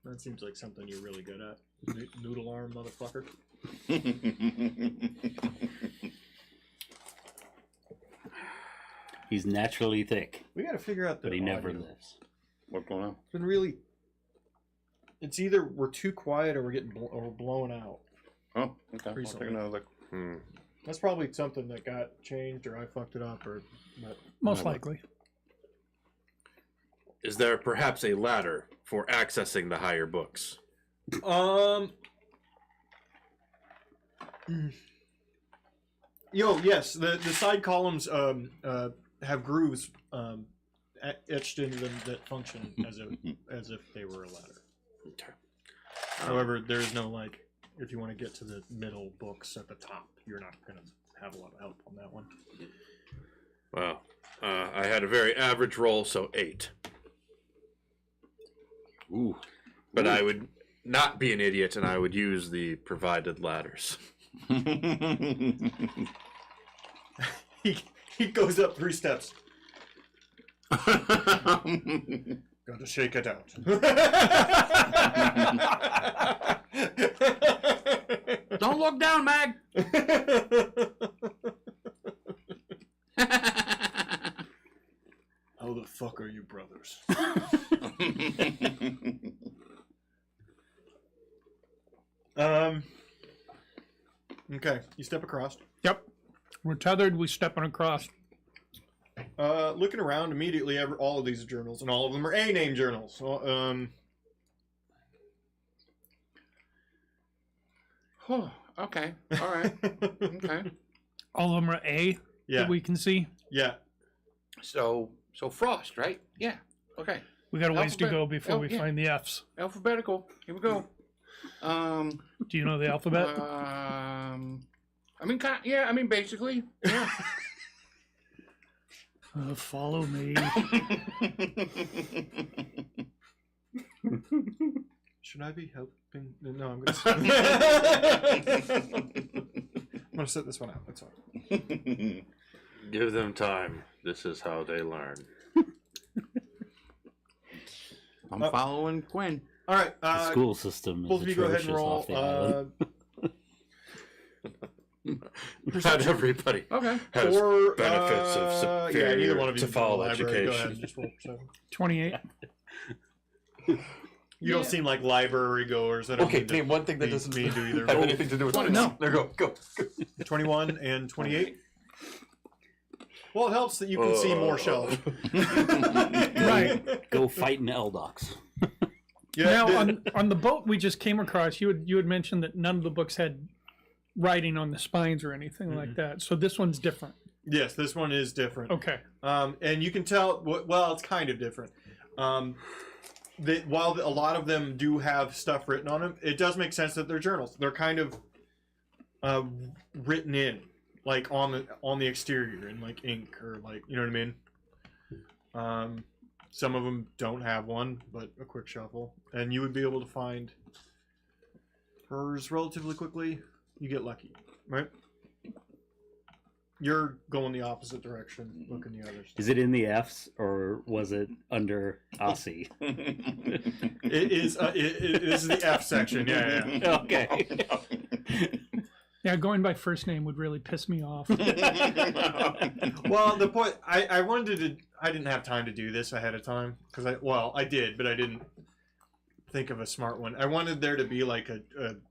Speaker 1: That seems like something you're really good at. Noodle arm, motherfucker.
Speaker 2: He's naturally thick,
Speaker 1: We got to figure out the.
Speaker 2: but he never
Speaker 1: audio.
Speaker 2: lives.
Speaker 3: What's going on?
Speaker 1: It's been really. It's either we're too quiet or we're getting or we're blowing out.
Speaker 3: Oh, okay. I'll
Speaker 1: Recently.
Speaker 3: take another look.
Speaker 1: That's probably something that got changed or I fucked it up or. But
Speaker 6: Most likely.
Speaker 7: Is there perhaps a ladder for accessing the higher books?
Speaker 1: Yes, the side columns have grooves etched into them that function as if they were a ladder.
Speaker 7: Okay.
Speaker 1: However, there's no like if you want to get to the middle books at the top, you're not going to have a lot of help on that one.
Speaker 7: Well, I had a very average roll, so 8.
Speaker 3: Ooh.
Speaker 7: But I would not be an idiot, and I would use the provided ladders.
Speaker 1: He goes up 3 steps. Gotta shake it out.
Speaker 3: Don't look down, Mag.
Speaker 1: How the fuck are you brothers? Okay, you step across.
Speaker 6: Yep. We're tethered. We stepping across.
Speaker 1: Looking around immediately, all of these are journals, and all of them are A-name journals.
Speaker 3: Oh, okay. All right. Okay.
Speaker 6: All of them are A
Speaker 1: Yeah,
Speaker 6: that we can see.
Speaker 1: yeah.
Speaker 3: So Frost, right? Yeah. Okay.
Speaker 6: We got a ways to
Speaker 3: Alphabet.
Speaker 6: go before we
Speaker 3: yeah.
Speaker 6: find the F's.
Speaker 3: Alphabetical. Here we go.
Speaker 6: Do you know the alphabet?
Speaker 3: I mean, basically. Yeah.
Speaker 6: Follow me.
Speaker 1: Should I be helping? No, I'm gonna. I'm gonna set this one out. That's fine.
Speaker 7: Give them time. This is how they learn.
Speaker 3: I'm following Quinn.
Speaker 1: All right.
Speaker 2: The school system
Speaker 1: Both
Speaker 2: is
Speaker 1: of you go ahead and
Speaker 2: atrocious
Speaker 1: roll.
Speaker 2: off the island.
Speaker 7: Not everybody
Speaker 3: Okay.
Speaker 7: has
Speaker 1: Or
Speaker 7: benefits of
Speaker 1: yeah,
Speaker 7: superior
Speaker 1: neither one of you
Speaker 7: to
Speaker 1: can go to the
Speaker 7: fall
Speaker 1: library. Go ahead
Speaker 7: education.
Speaker 1: and just roll perception.
Speaker 6: 28.
Speaker 1: You don't seem like library goers. I don't
Speaker 4: Okay,
Speaker 1: mean to
Speaker 4: name one thing that
Speaker 1: be
Speaker 4: doesn't
Speaker 1: mean to either.
Speaker 4: have anything to do with this.
Speaker 6: No.
Speaker 4: There, go.
Speaker 1: 21 and 28. Well, it helps that you can see more shelves.
Speaker 6: Right.
Speaker 2: Go fight in Eldox.
Speaker 1: Yeah.
Speaker 6: Now, on the boat we just came across, you had mentioned that none of the books had writing on the spines or anything like that. So this one's different.
Speaker 1: Yes, this one is different.
Speaker 6: Okay.
Speaker 1: And you can tell. Well, it's kind of different. That while a lot of them do have stuff written on them, it does make sense that they're journals. They're kind of written in, like on the exterior in like ink or like you know what I mean. Some of them don't have one, but a quick shuffle, and you would be able to find hers relatively quickly. You get lucky, right? You're going the opposite direction, looking the others.
Speaker 2: Is it in the F's or was it under Aussie?
Speaker 1: It is. This is the F section. Yeah, yeah.
Speaker 2: Okay.
Speaker 6: Yeah, going by first name would really piss me off.
Speaker 1: Well, the point I wanted to. I didn't have time to do this ahead of time because I did, but I didn't think of a smart one. I wanted there to be like a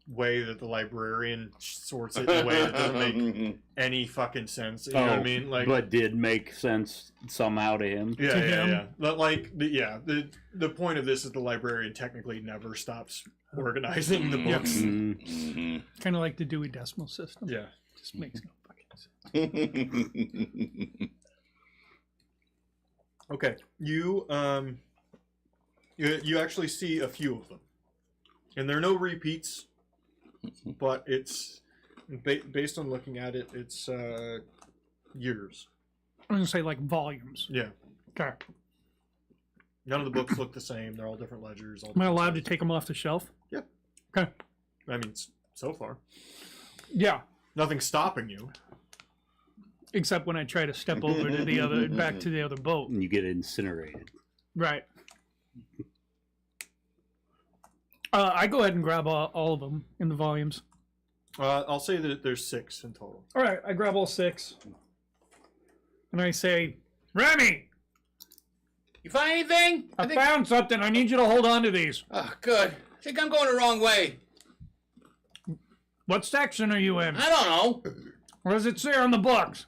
Speaker 1: way that the librarian sorts it in a way that doesn't make any fucking sense. You know what I mean? Like,
Speaker 2: but did make sense somehow to him.
Speaker 1: yeah,
Speaker 6: to
Speaker 1: yeah,
Speaker 6: him.
Speaker 1: yeah. But like, the point of this is the librarian technically never stops organizing the
Speaker 6: Yeah.
Speaker 1: books.
Speaker 2: Mm.
Speaker 6: Kind of like the Dewey Decimal System.
Speaker 1: Yeah.
Speaker 6: Just makes no fucking sense.
Speaker 1: Okay. You actually see a few of them, and there are no repeats, but it's based on looking at it, it's years.
Speaker 6: I'm going to say like volumes.
Speaker 1: Yeah.
Speaker 6: Okay.
Speaker 1: None of the books look the same. They're all different ledgers. All
Speaker 6: Am I
Speaker 1: different
Speaker 6: allowed to
Speaker 1: sizes.
Speaker 6: take them off the shelf?
Speaker 1: Yep.
Speaker 6: Okay.
Speaker 1: I mean, so far,
Speaker 6: Yeah.
Speaker 1: nothing's stopping you.
Speaker 6: except when I try to step over to the other, back to the other boat.
Speaker 2: And you get incinerated.
Speaker 6: Right. I go ahead and grab all of them in the volumes.
Speaker 1: I'll say that there's 6 in total.
Speaker 6: All right, I grab all 6, and I say, Remy,
Speaker 3: You find anything?
Speaker 6: I found something. I need you to hold on to these.
Speaker 3: Oh, good. I think I'm going the wrong way.
Speaker 6: What section are you in?
Speaker 3: I don't know.
Speaker 6: What does it say on the books?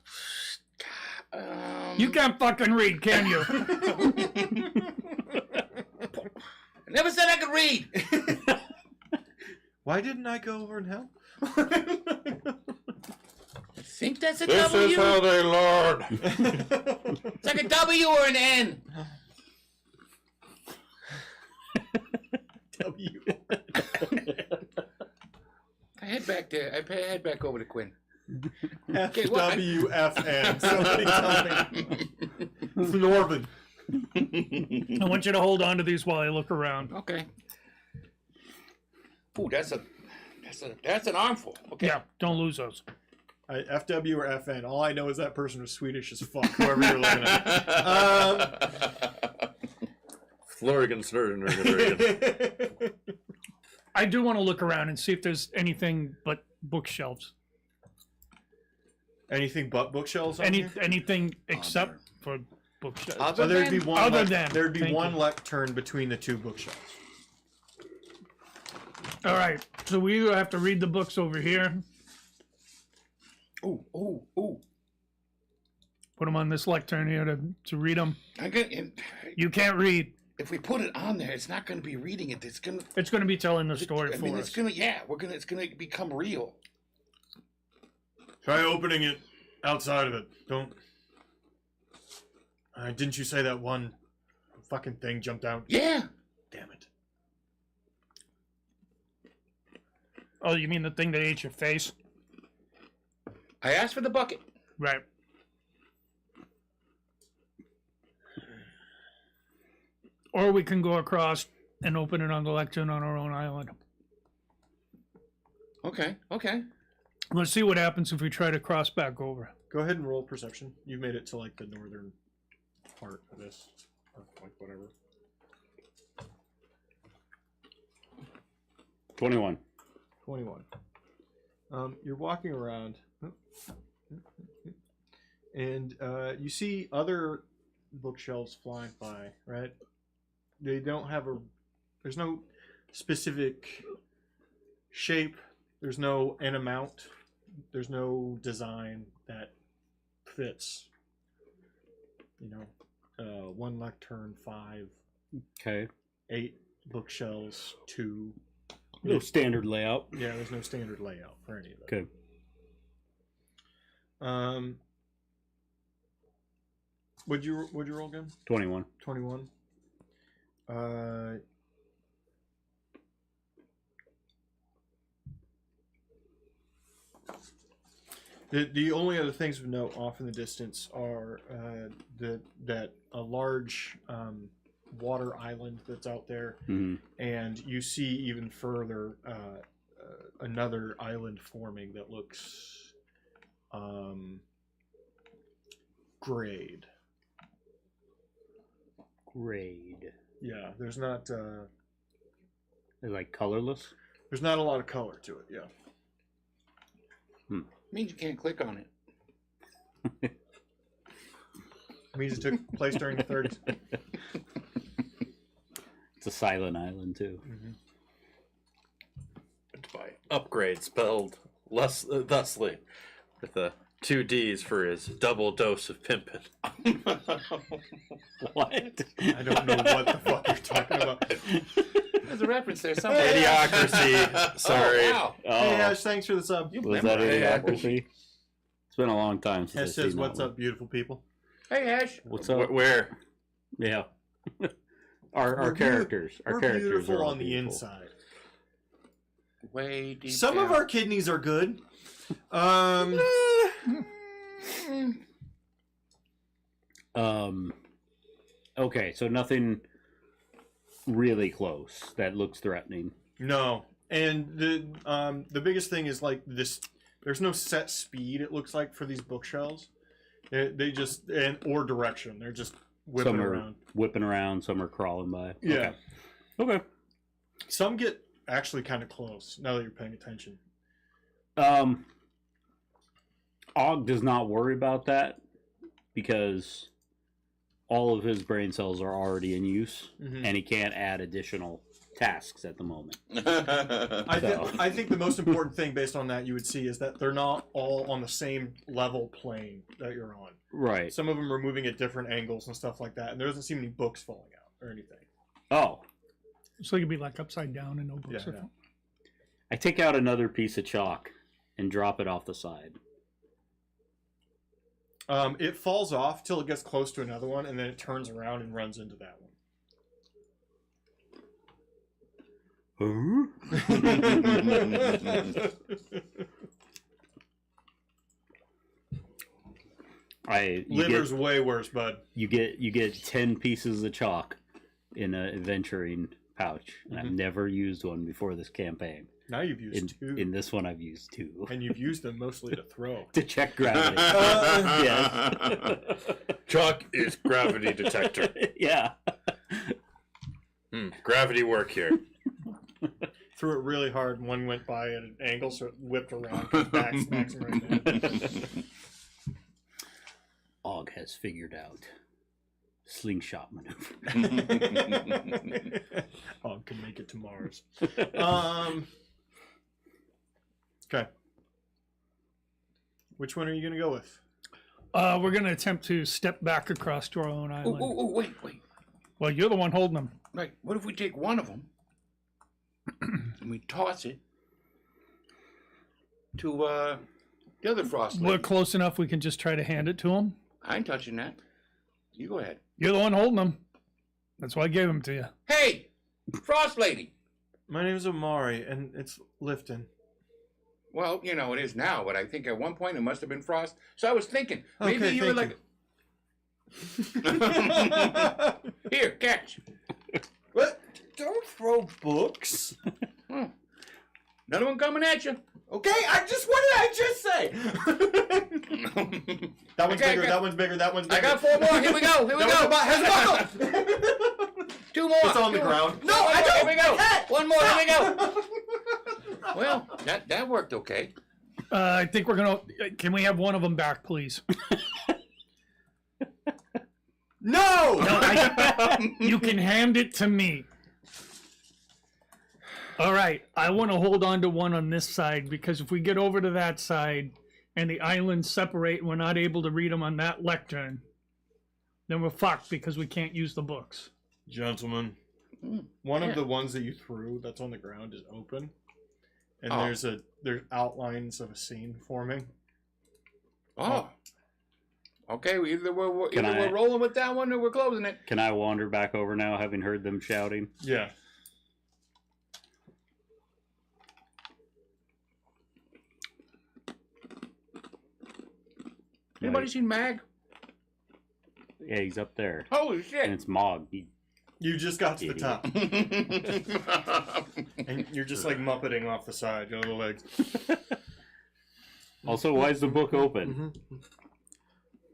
Speaker 6: You can't fucking read, can you?
Speaker 3: I never said I could read.
Speaker 1: Why didn't I go over and help?
Speaker 3: I think that's a
Speaker 4: This
Speaker 3: W.
Speaker 4: is how they learn.
Speaker 3: It's like a W or an N.
Speaker 1: W.
Speaker 3: I head back there. I head back over to Quinn.
Speaker 1: FWFN. Somebody tell me. It's Norman.
Speaker 6: I want you to hold on to these while I look around.
Speaker 3: Okay. Ooh, that's an armful. Okay.
Speaker 6: Yeah, don't lose those.
Speaker 1: FW or FN. All I know is that person was Swedish as fuck, whoever you're looking at.
Speaker 4: Florigan Snurden.
Speaker 6: I do want to look around and see if there's anything but bookshelves.
Speaker 1: Anything but bookshelves on here?
Speaker 6: Anything except for bookshelves.
Speaker 1: So there'd be one.
Speaker 6: Other than.
Speaker 1: There'd be
Speaker 6: Thank
Speaker 1: one
Speaker 6: you.
Speaker 1: lectern between the 2 bookshelves.
Speaker 6: All right, so we either have to read the books over here,
Speaker 3: Ooh.
Speaker 6: put them on this lectern here to read them. You can't read.
Speaker 3: If we put it on there, it's not going to be reading it. It's going to.
Speaker 6: It's going to be telling the story
Speaker 3: I
Speaker 6: for
Speaker 3: mean,
Speaker 6: us.
Speaker 3: it's going to. Yeah, It's going to become real.
Speaker 1: Try opening it outside of it. Don't. Didn't you say that one fucking thing jumped out?
Speaker 3: Yeah.
Speaker 1: Damn it.
Speaker 6: Oh, you mean the thing that ate your face?
Speaker 3: I asked for the bucket.
Speaker 6: Right. Or we can go across and open it on the lectern on our own island.
Speaker 3: Okay.
Speaker 6: Let's see what happens if we try to cross back over.
Speaker 1: Go ahead and roll perception. You made it to like the northern part of this, or like whatever.
Speaker 2: 21.
Speaker 1: 21. You're walking around, and you see other bookshelves flying by. Right? They don't have a. There's no specific shape. There's no an amount. There's no design that fits. You know, 1 lectern, 5,
Speaker 2: Okay.
Speaker 1: 8 bookshelves, 2.
Speaker 2: No standard layout.
Speaker 1: Yeah, there's no standard layout for any of that.
Speaker 2: Okay.
Speaker 1: Would you roll again?
Speaker 2: 21.
Speaker 1: 21. The only other things of note off in the distance are that a large water island that's out there,
Speaker 2: Mhm.
Speaker 1: and you see even further another island forming that looks grayed.
Speaker 2: Grade.
Speaker 1: Yeah, there's not
Speaker 2: They're like colorless.
Speaker 1: there's not a lot of color to it. Yeah.
Speaker 3: Means you can't click on it.
Speaker 1: It means it took place during the 30s.
Speaker 2: It's a silent island too.
Speaker 4: By upgrade spelled thusly, with the 2 D's for his double dose of pimpin'.
Speaker 2: What?
Speaker 1: I don't know what the fuck you're talking about.
Speaker 3: There's a reference there somewhere.
Speaker 4: Idiocracy. Sorry.
Speaker 3: Oh, wow.
Speaker 1: Hey
Speaker 2: Oh,
Speaker 1: Ash, thanks for the sub.
Speaker 2: was that idiocracy? It's been a long time since
Speaker 1: Ash
Speaker 2: I've
Speaker 1: says,
Speaker 2: seen
Speaker 1: "What's
Speaker 2: that
Speaker 1: up, beautiful people?"
Speaker 3: Hey, Ash.
Speaker 2: One. What's up?
Speaker 4: Where?
Speaker 2: Yeah. Our
Speaker 1: We're
Speaker 2: characters. Our
Speaker 1: We're
Speaker 2: characters
Speaker 1: beautiful
Speaker 2: are all
Speaker 1: on the
Speaker 2: beautiful.
Speaker 1: inside.
Speaker 3: Way deep
Speaker 1: Some
Speaker 3: down.
Speaker 1: of our kidneys are good.
Speaker 2: Okay, so nothing really close that looks threatening.
Speaker 1: No, and the biggest thing is like this. There's no set speed. It looks like for these bookshelves. They just or direction. They're just whipping
Speaker 2: Some are
Speaker 1: around.
Speaker 2: whipping around, some are crawling by.
Speaker 1: Yeah.
Speaker 2: Okay.
Speaker 1: Some get actually kind of close. Now that you're paying attention.
Speaker 2: Og does not worry about that because all of his brain cells are already in use,
Speaker 1: Mhm.
Speaker 2: and he can't add additional tasks at the moment.
Speaker 1: I think the most important thing based on that you would see is that they're not all on the same level plane that you're on.
Speaker 2: Right.
Speaker 1: Some of them are moving at different angles and stuff like that, and there doesn't seem any books falling out or anything.
Speaker 2: Oh,
Speaker 6: So you could be like upside down and no books.
Speaker 1: Yeah,
Speaker 6: or
Speaker 1: yeah.
Speaker 6: something.
Speaker 2: I take out another piece of chalk and drop it off the side.
Speaker 1: It falls off till it gets close to another one, and then it turns around and runs into that one.
Speaker 2: You
Speaker 1: Liver's way worse, bud.
Speaker 2: get 10 pieces of chalk in a adventuring pouch, and I've
Speaker 1: Mhm.
Speaker 2: never used one before this campaign.
Speaker 1: Now you've used two,
Speaker 2: In this one, I've used 2
Speaker 1: and you've used them mostly to throw.
Speaker 2: to check gravity. Yes.
Speaker 7: Chalk is gravity detector.
Speaker 2: Yeah.
Speaker 7: Gravity work here.
Speaker 1: Threw it really hard, and one went by at an angle, so it whipped around, comes back, smacks him right there.
Speaker 2: Og has figured out slingshot maneuver.
Speaker 1: Oh, can make it to Mars. Okay. Which one are you gonna go with?
Speaker 6: We're going to attempt to step back across to our own
Speaker 3: Oh,
Speaker 6: island.
Speaker 3: oh, oh, wait.
Speaker 6: Well, you're the one holding them.
Speaker 3: Right. What if we take one of them and we toss it to the other frost
Speaker 6: We're
Speaker 3: lady?
Speaker 6: close enough we can just try to hand it to them.
Speaker 3: I ain't touching that. You go ahead.
Speaker 6: You're the one holding them. That's why I gave them to you.
Speaker 3: Hey, frost lady.
Speaker 1: My name's Omari, and it's Lifton.
Speaker 3: Well, you know, it is now, but I think at one point it must have been frost. So I was thinking, maybe
Speaker 1: Okay,
Speaker 3: you were
Speaker 1: thank
Speaker 3: like, here, catch.
Speaker 1: What? Don't throw books.
Speaker 3: Another one coming at you.
Speaker 1: Okay, what did I just say? That one's
Speaker 3: Okay,
Speaker 1: bigger,
Speaker 3: okay.
Speaker 1: that one's bigger, that one's bigger.
Speaker 3: I got 4 more. Here we go. Here we go.
Speaker 1: Has a buckle.
Speaker 3: 2 more.
Speaker 1: It's on the
Speaker 3: 2 more.
Speaker 1: ground.
Speaker 3: No,
Speaker 1: I don't.
Speaker 3: Here we go.
Speaker 1: I can't.
Speaker 3: 1 more. Here we go. Well, that worked okay.
Speaker 6: I think we're going to... Can we have one of them back, please?
Speaker 1: No!
Speaker 6: You can hand it to me. All right. I want to hold on to one on this side because if we get over to that side and the islands separate and we're not able to read them on that lectern, then we're fucked because we can't use the books.
Speaker 1: Gentlemen, one of the ones that you threw that's on the ground is open. And
Speaker 3: Oh.
Speaker 1: there's outlines of a scene forming.
Speaker 3: Oh. Okay, either we're
Speaker 2: Can I-
Speaker 3: rolling with that one or we're closing it.
Speaker 2: Can I wander back over now, having heard them shouting?
Speaker 1: Yeah.
Speaker 3: Anybody
Speaker 2: Like,
Speaker 3: seen Mag?
Speaker 2: yeah, he's up there.
Speaker 3: Holy
Speaker 2: And
Speaker 3: shit.
Speaker 2: it's Mog.
Speaker 1: You just got to the
Speaker 2: Idiot.
Speaker 1: top. And you're just like muppeting off the side, your little legs.
Speaker 2: Also, why is the book open?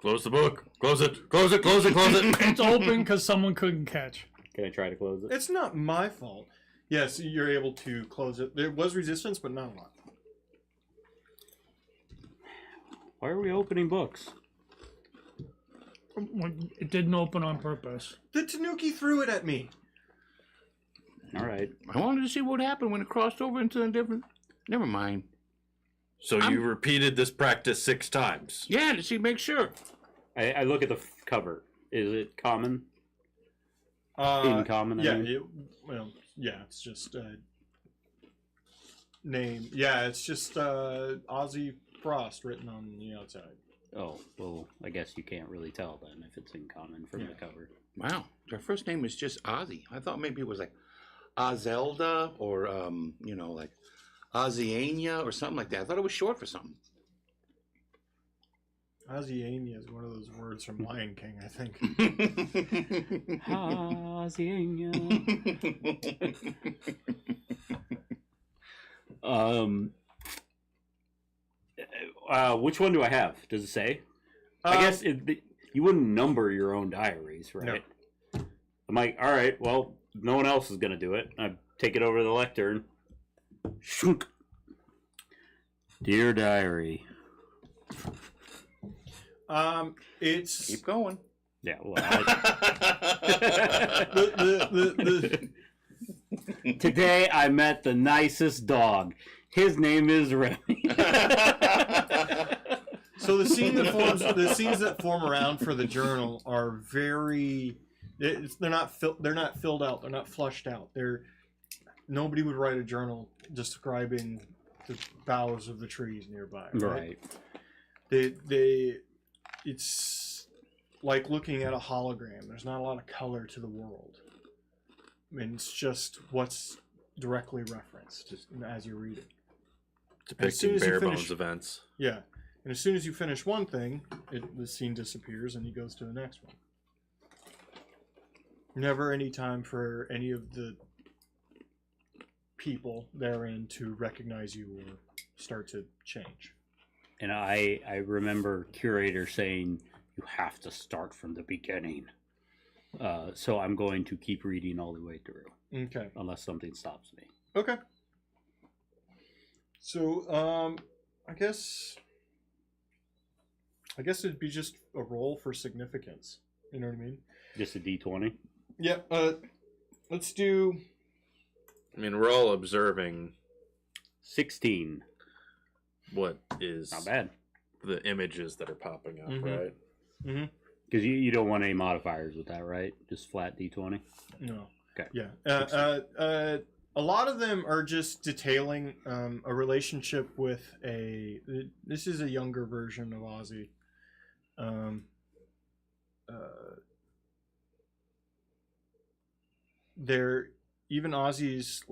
Speaker 7: Close the book. Close it. Close it. Close it. Close it.
Speaker 6: It's open because someone couldn't catch.
Speaker 2: Can I try to close it?
Speaker 1: It's not my fault. Yes, you're able to close it. There was resistance, but not a lot.
Speaker 2: Why are we opening books?
Speaker 6: It didn't open on purpose.
Speaker 1: The Tanuki threw it at me.
Speaker 2: All right.
Speaker 3: I wanted to see what happened when it crossed over into a different. Never mind.
Speaker 7: So you repeated this practice 6 times.
Speaker 3: Yeah, to see, make sure.
Speaker 2: I look at the cover. Is it common? In common, I
Speaker 1: Yeah,
Speaker 2: mean?
Speaker 1: it's just name. Yeah, it's just Ozzy Frost written on the outside.
Speaker 2: Oh, well, I guess you can't really tell then if it's in common from the cover.
Speaker 3: Wow. Their first name is just Ozzy. I thought maybe it was like Azelda or, like Oziania or something like that. I thought it was short for something.
Speaker 1: Ozyania is one of those words from Lion King, I think.
Speaker 2: Which one do I have? Does it say? I guess you wouldn't number your own diaries, right? I'm like, all right, well, no one else is going to do it. I take it over to the lectern. Shunk. Dear diary.
Speaker 1: It's
Speaker 3: Keep going.
Speaker 2: Yeah, well, today I met the nicest dog. His name is Remy.
Speaker 1: so the scenes that form around for the journal are very. They're not filled out. They're not flushed out. Nobody would write a journal describing the boughs of the trees nearby. Right. It's like looking at a hologram. There's not a lot of color to the world. I mean, it's just what's directly referenced as you read it.
Speaker 7: Depicting bare bones events.
Speaker 1: Yeah. And as soon as you finish one thing, the scene disappears and he goes to the next one. Never any time for any of the people therein to recognize you or start to change.
Speaker 2: And I remember curator saying, you have to start from the beginning. So I'm going to keep reading all the way through.
Speaker 1: Okay.
Speaker 2: Unless something stops me.
Speaker 1: Okay. So, I guess it'd be just a roll for significance. You know what I mean?
Speaker 2: Just a D20?
Speaker 1: Yeah. Let's do.
Speaker 7: I mean, we're all observing
Speaker 2: 16.
Speaker 7: what is
Speaker 2: Not bad.
Speaker 7: the images that are popping up,
Speaker 1: Mhm.
Speaker 7: right?
Speaker 1: Mm-hmm.
Speaker 2: Because you don't want any modifiers with that, right? Just flat D20?
Speaker 1: No.
Speaker 2: Okay.
Speaker 1: Yeah. A lot of them are just detailing a relationship with this is a younger version of Ozzy. Even Ozzy's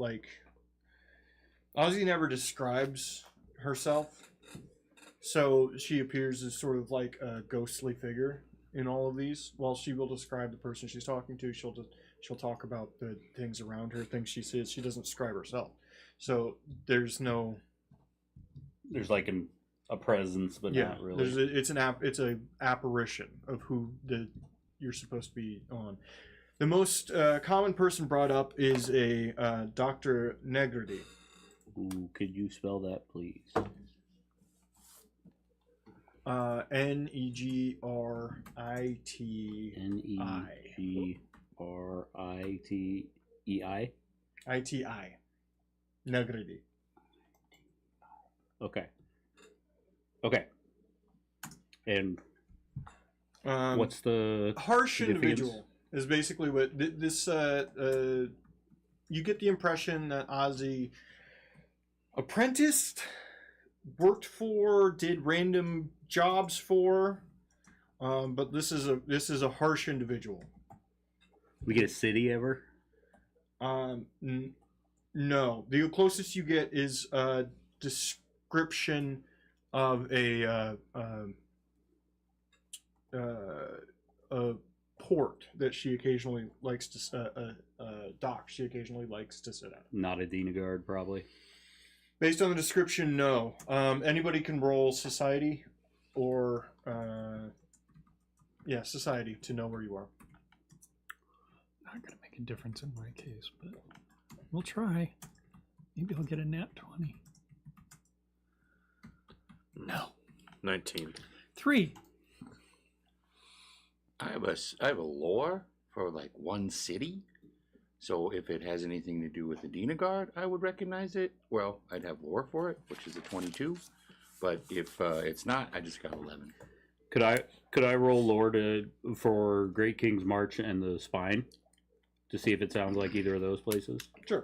Speaker 1: Ozzy never describes herself, so she appears as sort of like a ghostly figure in all of these. While she will describe the person she's talking to, she'll talk about the things around her, things she sees. She doesn't describe herself, so there's
Speaker 2: like a presence, but not really.
Speaker 1: it's an apparition of who you're supposed to be on. The most common person brought up is a Dr. Negridy.
Speaker 2: Ooh, could you spell that, please?
Speaker 1: Negritei.
Speaker 2: Negritei.
Speaker 1: ITI. Negridy.
Speaker 2: Okay. And what's the
Speaker 1: harsh
Speaker 2: significance?
Speaker 1: individual is basically what this. You get the impression that Ozzy apprenticed, worked for, did random jobs for, but this is a harsh individual.
Speaker 2: We get a city ever?
Speaker 1: No. The closest you get is a description of a port that she occasionally likes to dock. She occasionally likes to sit at.
Speaker 2: Not a Denagard, probably.
Speaker 1: Based on the description, no. Anybody can roll society or society to know where you are.
Speaker 6: Not gonna make a difference in my case, but we'll try. Maybe I'll get a nat 20. No.
Speaker 7: 19.
Speaker 6: 3.
Speaker 3: I have a lore for like one city. So if it has anything to do with the Denagard, I would recognize it. Well, I'd have lore for it, which is a 22. But if it's not, I just got 11.
Speaker 2: Could I roll lore for Great King's March and the Spine to see if it sounds like either of those places?
Speaker 1: Sure.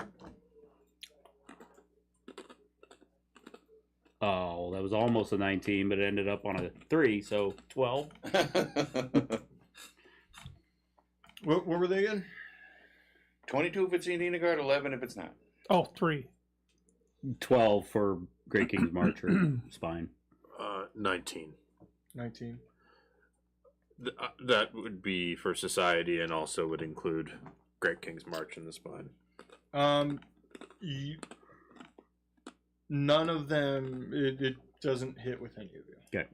Speaker 2: Oh, that was almost a 19, but it ended up on a 3, so 12.
Speaker 1: What were they again?
Speaker 3: 22 if it's in Denagard, 11 if it's not.
Speaker 6: Oh, 3.
Speaker 2: 12 for Great King's March or Spine.
Speaker 7: 19.
Speaker 1: 19.
Speaker 7: That would be for society and also would include Great King's March in the Spine.
Speaker 1: None of them. It doesn't hit with any of you.
Speaker 2: Okay.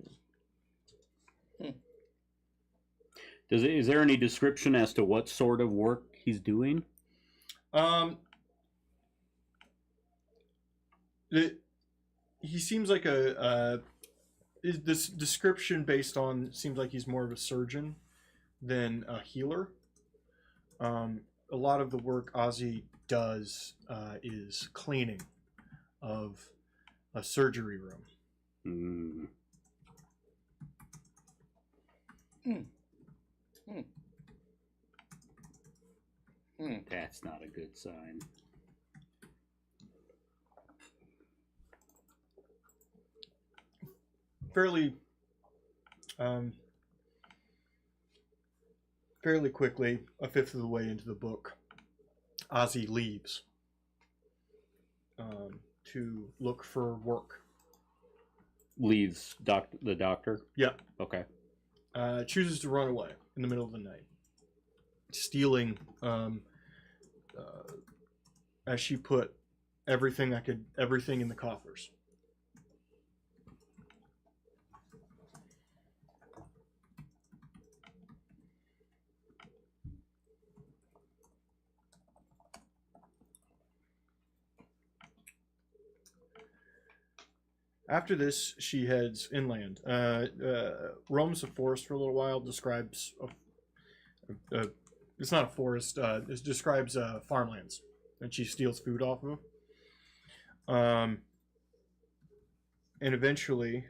Speaker 2: Is there any description as to what sort of work he's doing?
Speaker 1: He seems like this description based on seems like he's more of a surgeon than a healer. A lot of the work Ozzy does is cleaning of a surgery room.
Speaker 2: Mm. That's not a good sign.
Speaker 1: Fairly quickly, a fifth of the way into the book, Ozzy leaves to look for work.
Speaker 2: Leaves the doctor?
Speaker 1: Yeah.
Speaker 2: Okay.
Speaker 1: Chooses to run away in the middle of the night, stealing, as she put, everything in the coffers. After this, she heads inland. Roams the forest for a little while. Describes it's not a forest. It describes farmlands that she steals food off of. And eventually,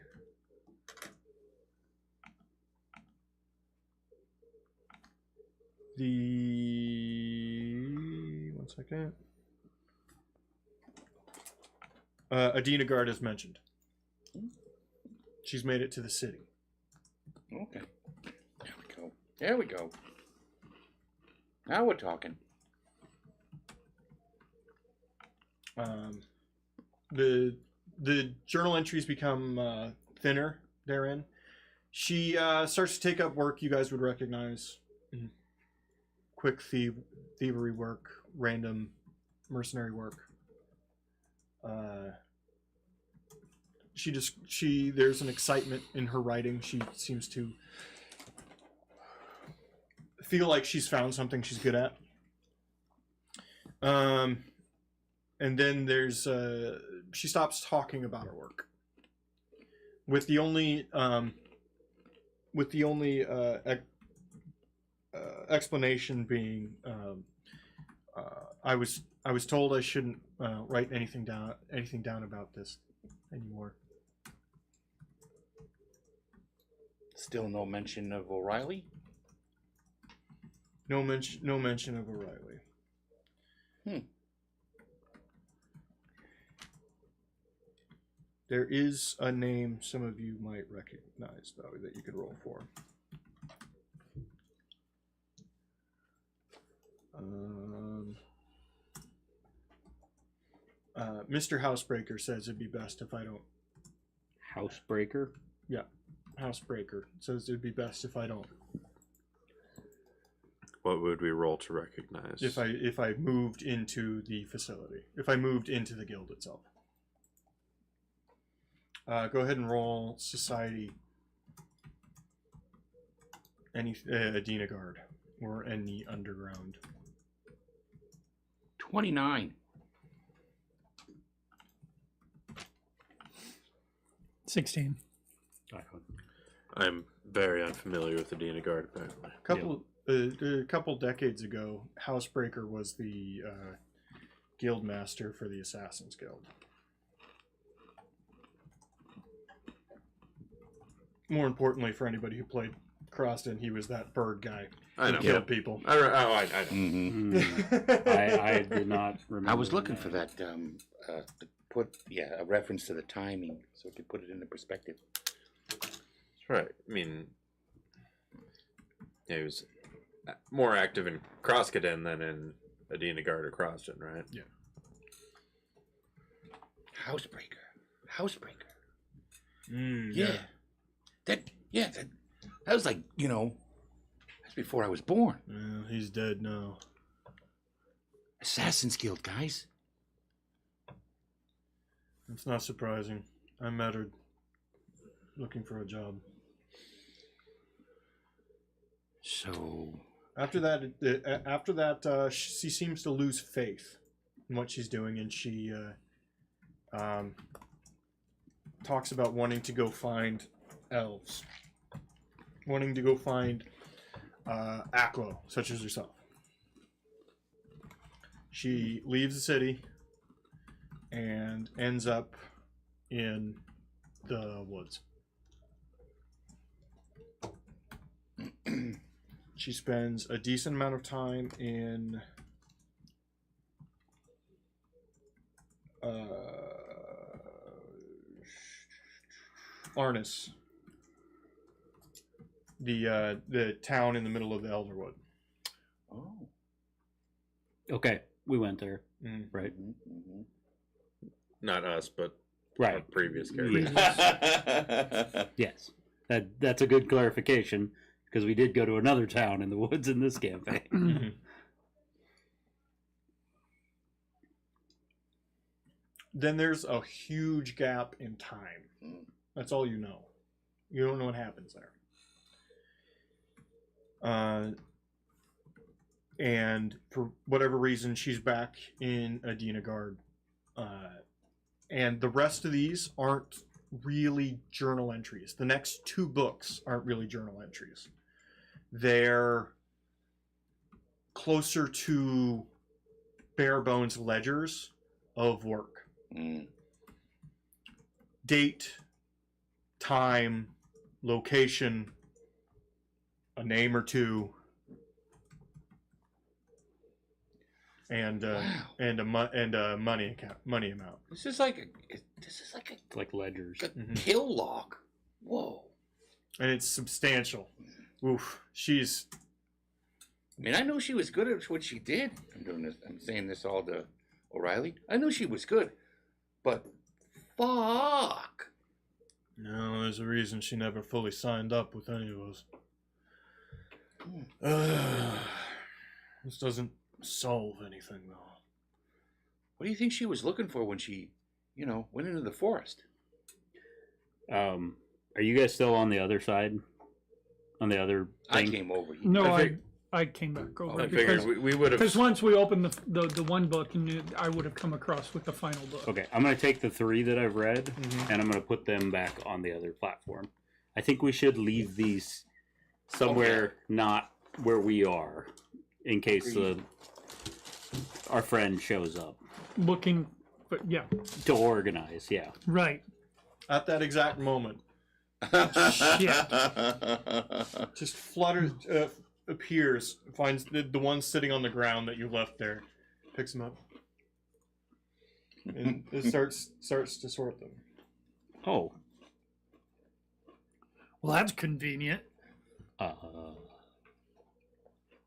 Speaker 1: one second. Adina Guard is mentioned. She's made it to the city.
Speaker 3: Okay. There we go. There we go. Now we're talking.
Speaker 1: The journal entries become thinner therein. She starts to take up work you guys would recognize. Quick thievery work, random mercenary work. There's an excitement in her writing. She seems to feel like she's found something she's good at. And then she stops talking about her work. With the only explanation being, I was told I shouldn't write anything down about this anymore.
Speaker 3: Still no mention of O'Reilly?
Speaker 1: No mention of O'Reilly. There is a name some of you might recognize, though, that you could roll for. Mr. Housebreaker says it'd be best if I don't.
Speaker 2: Housebreaker?
Speaker 1: Yeah, Housebreaker says it'd be best if I don't.
Speaker 7: What would we roll to recognize?
Speaker 1: If I moved into the facility, if I moved into the guild itself. Go ahead and roll society. Any Adina Guard or any underground.
Speaker 3: 29.
Speaker 6: 16.
Speaker 7: I'm very unfamiliar with the Dina Guard, apparently.
Speaker 1: A couple decades ago, Housebreaker was the guild master for the Assassin's Guild. More importantly, for anybody who played Croston, he was that bird guy
Speaker 7: I
Speaker 1: who
Speaker 7: know.
Speaker 1: killed people.
Speaker 7: I know.
Speaker 3: Mm-hmm.
Speaker 2: I did not remember.
Speaker 3: I was looking for that, a reference to the timing so we could put it into perspective.
Speaker 7: That's right. I mean, yeah, he was more active in Crosscaden than in Adina Guard or Croston, right?
Speaker 1: Yeah.
Speaker 3: Housebreaker.
Speaker 1: Yeah.
Speaker 3: That was like, that's before I was born.
Speaker 1: Well, he's dead now.
Speaker 3: Assassin's Guild, guys.
Speaker 1: It's not surprising. I met her looking for a job.
Speaker 3: So
Speaker 1: After that, she seems to lose faith in what she's doing, and she talks about wanting to go find elves, wanting to go find Aklo, such as herself. She leaves the city and ends up in the woods. She spends a decent amount of time in Arnis, the town in the middle of the Elderwood.
Speaker 3: oh,
Speaker 2: Okay, we went there.
Speaker 1: Mm.
Speaker 2: Right.
Speaker 7: Not us, but
Speaker 2: Right.
Speaker 7: our previous character.
Speaker 2: Yes. That's a good clarification because we did go to another town in the woods in this campaign.
Speaker 1: Mhm. Then there's a huge gap in time. That's all you know. You don't know what happens there. And for whatever reason, she's back in Adina Guard. And the rest of these aren't really journal entries. The next 2 books aren't really journal entries. They're closer to bare bones ledgers of work.
Speaker 3: Mm.
Speaker 1: Date, time, location, a name or two, and and a money amount.
Speaker 3: This is like a
Speaker 2: It's like ledgers.
Speaker 1: Mhm.
Speaker 3: kill log. Whoa.
Speaker 1: And it's substantial. Oof, she's
Speaker 3: I mean, I know she was good at what she did. I'm doing this. I'm saying this all to O'Reilly. I knew she was good, but fuck.
Speaker 1: no. There's a reason she never fully signed up with any of us. This doesn't solve anything though.
Speaker 3: What do you think she was looking for when she, went into the forest?
Speaker 2: Are you guys still on the other side? On the other
Speaker 3: I
Speaker 2: thing?
Speaker 3: came over.
Speaker 6: No,
Speaker 7: I
Speaker 6: I came back over
Speaker 7: I figured
Speaker 6: because
Speaker 7: we would have.
Speaker 6: once we opened the one book, and I would have come across with the final book.
Speaker 2: Okay, I'm going to take the 3 that I've read
Speaker 1: Mhm.
Speaker 2: and I'm going to put them back on the other platform. I think we should leave these somewhere not where we are in case our friend shows up
Speaker 6: Looking, but yeah,
Speaker 2: to organize. Yeah.
Speaker 6: right.
Speaker 1: At that exact moment, just flutters, appears, finds the one sitting on the ground that you left there, picks him up, and it starts to sort them.
Speaker 2: Oh.
Speaker 6: Well, that's convenient.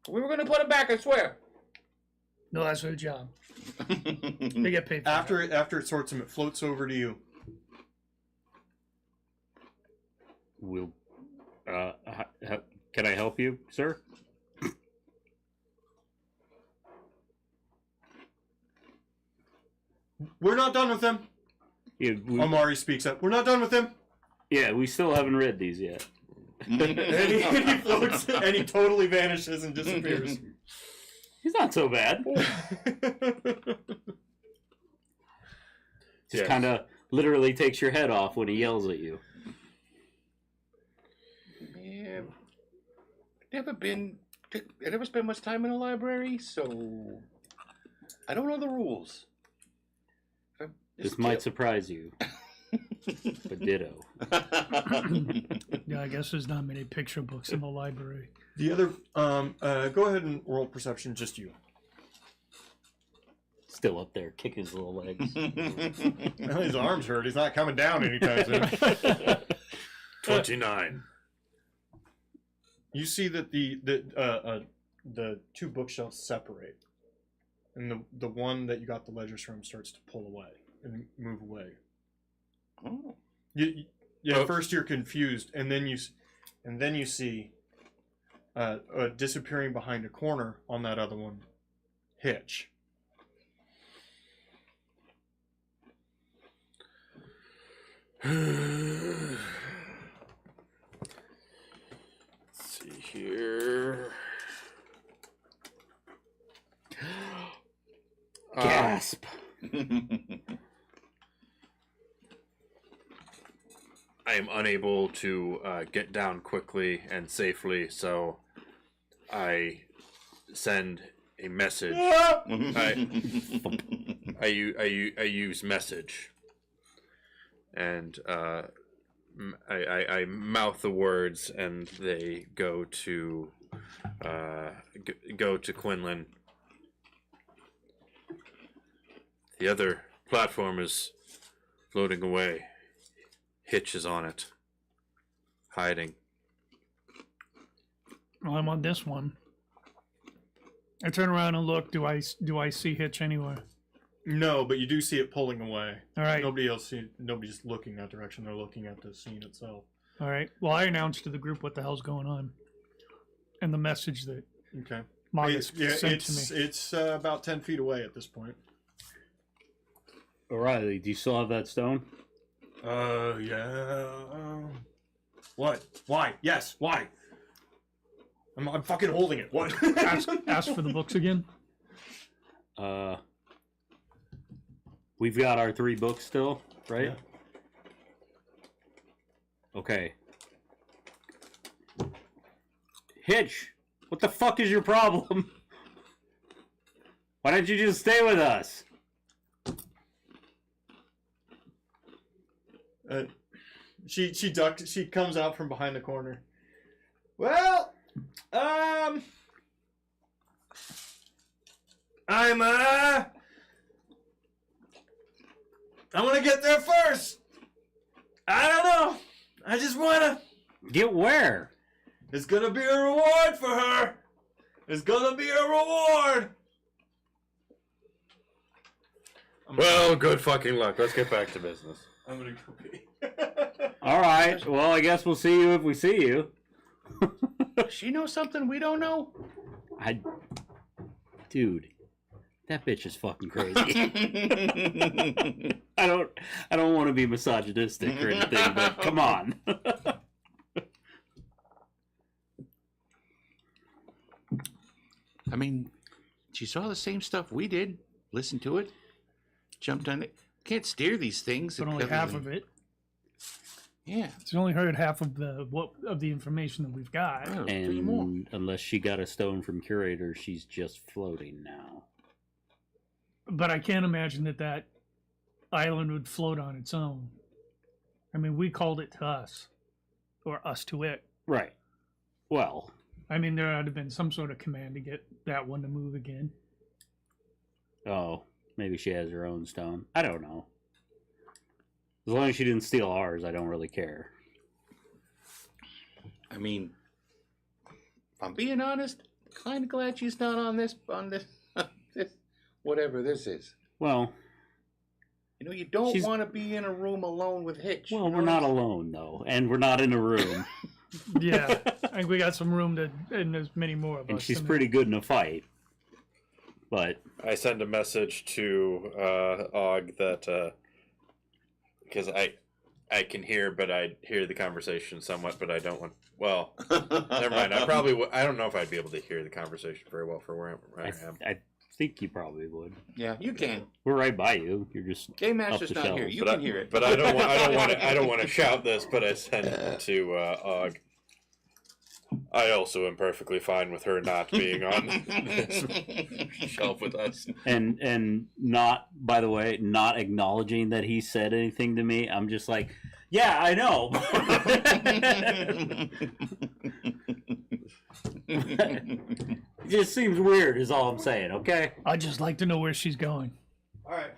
Speaker 3: We were gonna put it back. I swear.
Speaker 6: No, that's their job. They get paid for
Speaker 1: After it sorts them, it floats over to you.
Speaker 2: Will. Can I help you, sir?
Speaker 1: We're not done with them.
Speaker 2: Yeah,
Speaker 1: Amari speaks up. We're not done with them.
Speaker 2: we still haven't read these yet.
Speaker 1: And he floats and he totally vanishes and disappears.
Speaker 2: He's not so bad. Just
Speaker 7: Yes.
Speaker 2: kind of literally takes your head off when he yells at you.
Speaker 3: Yeah. I never spent much time in a library, so I don't know the rules.
Speaker 2: This might surprise you, but ditto.
Speaker 6: Yeah, I guess there's not many picture books in the library.
Speaker 1: The other, go ahead and roll perception, just you.
Speaker 2: Still up there, kicking his little legs.
Speaker 1: Well, his arms hurt. He's not coming down anytime soon.
Speaker 7: 29.
Speaker 1: You see that the 2 bookshelves separate, and the one that you got the ledgers from starts to pull away and move away.
Speaker 3: Oh.
Speaker 1: At first you're confused, and then you see disappearing behind a corner on that other one, Hitch.
Speaker 7: Let's see here. I am unable to get down quickly and safely, so I send a message. I use message, and I mouth the words, and they go to Quinlan. The other platform is floating away. Hitch is on it, hiding.
Speaker 6: Well, I'm on this one. I turn around and look. Do I see Hitch anywhere?
Speaker 1: No, but you do see it pulling away.
Speaker 6: All right.
Speaker 1: Nobody's looking that direction. They're looking at the scene itself.
Speaker 6: All right. Well, I announced to the group what the hell's going on, and the message that
Speaker 1: Okay.
Speaker 6: Marcus sent to me.
Speaker 1: It's about 10 feet away at this point.
Speaker 2: O'Reilly, do you still have that stone?
Speaker 1: Yeah. What? Why? Yes. Why? I'm fucking holding it. What?
Speaker 6: Ask for the books again.
Speaker 2: We've got our 3 books still, right?
Speaker 1: Yeah.
Speaker 2: Okay. Hitch, what the fuck is your problem? Why don't you just stay with us?
Speaker 1: She ducked. She comes out from behind the corner. Well, I'm gonna get there first. I don't know. I just wanna.
Speaker 2: Get where?
Speaker 1: There's gonna be a reward for her. There's gonna be a reward.
Speaker 7: Well, good fucking luck. Let's get back to business.
Speaker 1: I'm gonna go pee.
Speaker 2: All right. Well, I guess we'll see you if we see you.
Speaker 3: Does she know something we don't know?
Speaker 2: Dude, that bitch is fucking crazy. I don't want to be misogynistic or anything, but come on.
Speaker 3: I mean, she saw the same stuff we did. Listened to it. Jumped on it. Can't steer these things.
Speaker 6: But only half of it.
Speaker 3: Yeah.
Speaker 6: It's only heard half of the information that we've got.
Speaker 3: Oh, 3 more.
Speaker 2: And unless she got a stone from Curator, she's just floating now.
Speaker 6: But I can't imagine that island would float on its own. I mean, we called it to us, or us to it.
Speaker 2: Right. Well,
Speaker 6: I mean, there had to have been some sort of command to get that one to move again.
Speaker 2: oh, maybe she has her own stone. I don't know. As long as she didn't steal ours, I don't really care.
Speaker 3: I mean, if I'm being honest, kind of glad she's not on this, this, whatever this is.
Speaker 2: Well,
Speaker 3: You know, you don't
Speaker 2: She's-
Speaker 3: want to be in a room alone with Hitch.
Speaker 2: well,
Speaker 3: you
Speaker 2: we're
Speaker 3: know?
Speaker 2: not alone though, and we're not in a room,
Speaker 6: Yeah, I think we got some room to, and there's many more of
Speaker 2: and
Speaker 6: us.
Speaker 2: she's
Speaker 6: I mean,
Speaker 2: pretty good in a fight. But
Speaker 7: I send a message to Og that because I can hear, but I hear the conversation somewhat, but I don't want. Well, never mind. I probably I don't know if I'd be able to hear the conversation very well for where I am.
Speaker 2: I think you probably would.
Speaker 3: Yeah, you can.
Speaker 2: We're right by you. You're just
Speaker 3: Game Master's
Speaker 2: the
Speaker 3: not here.
Speaker 2: shelves.
Speaker 3: You
Speaker 7: But
Speaker 3: can
Speaker 7: I,
Speaker 3: hear it.
Speaker 7: But I don't want. I don't want to shout this. But I send it to Og. I also am perfectly fine with her not being on this shelf with us.
Speaker 2: and not, by the way, not acknowledging that he said anything to me. I'm just like, yeah, I know. It just seems weird is all I'm saying, okay?
Speaker 6: I'd just like to know where she's going.
Speaker 1: All right.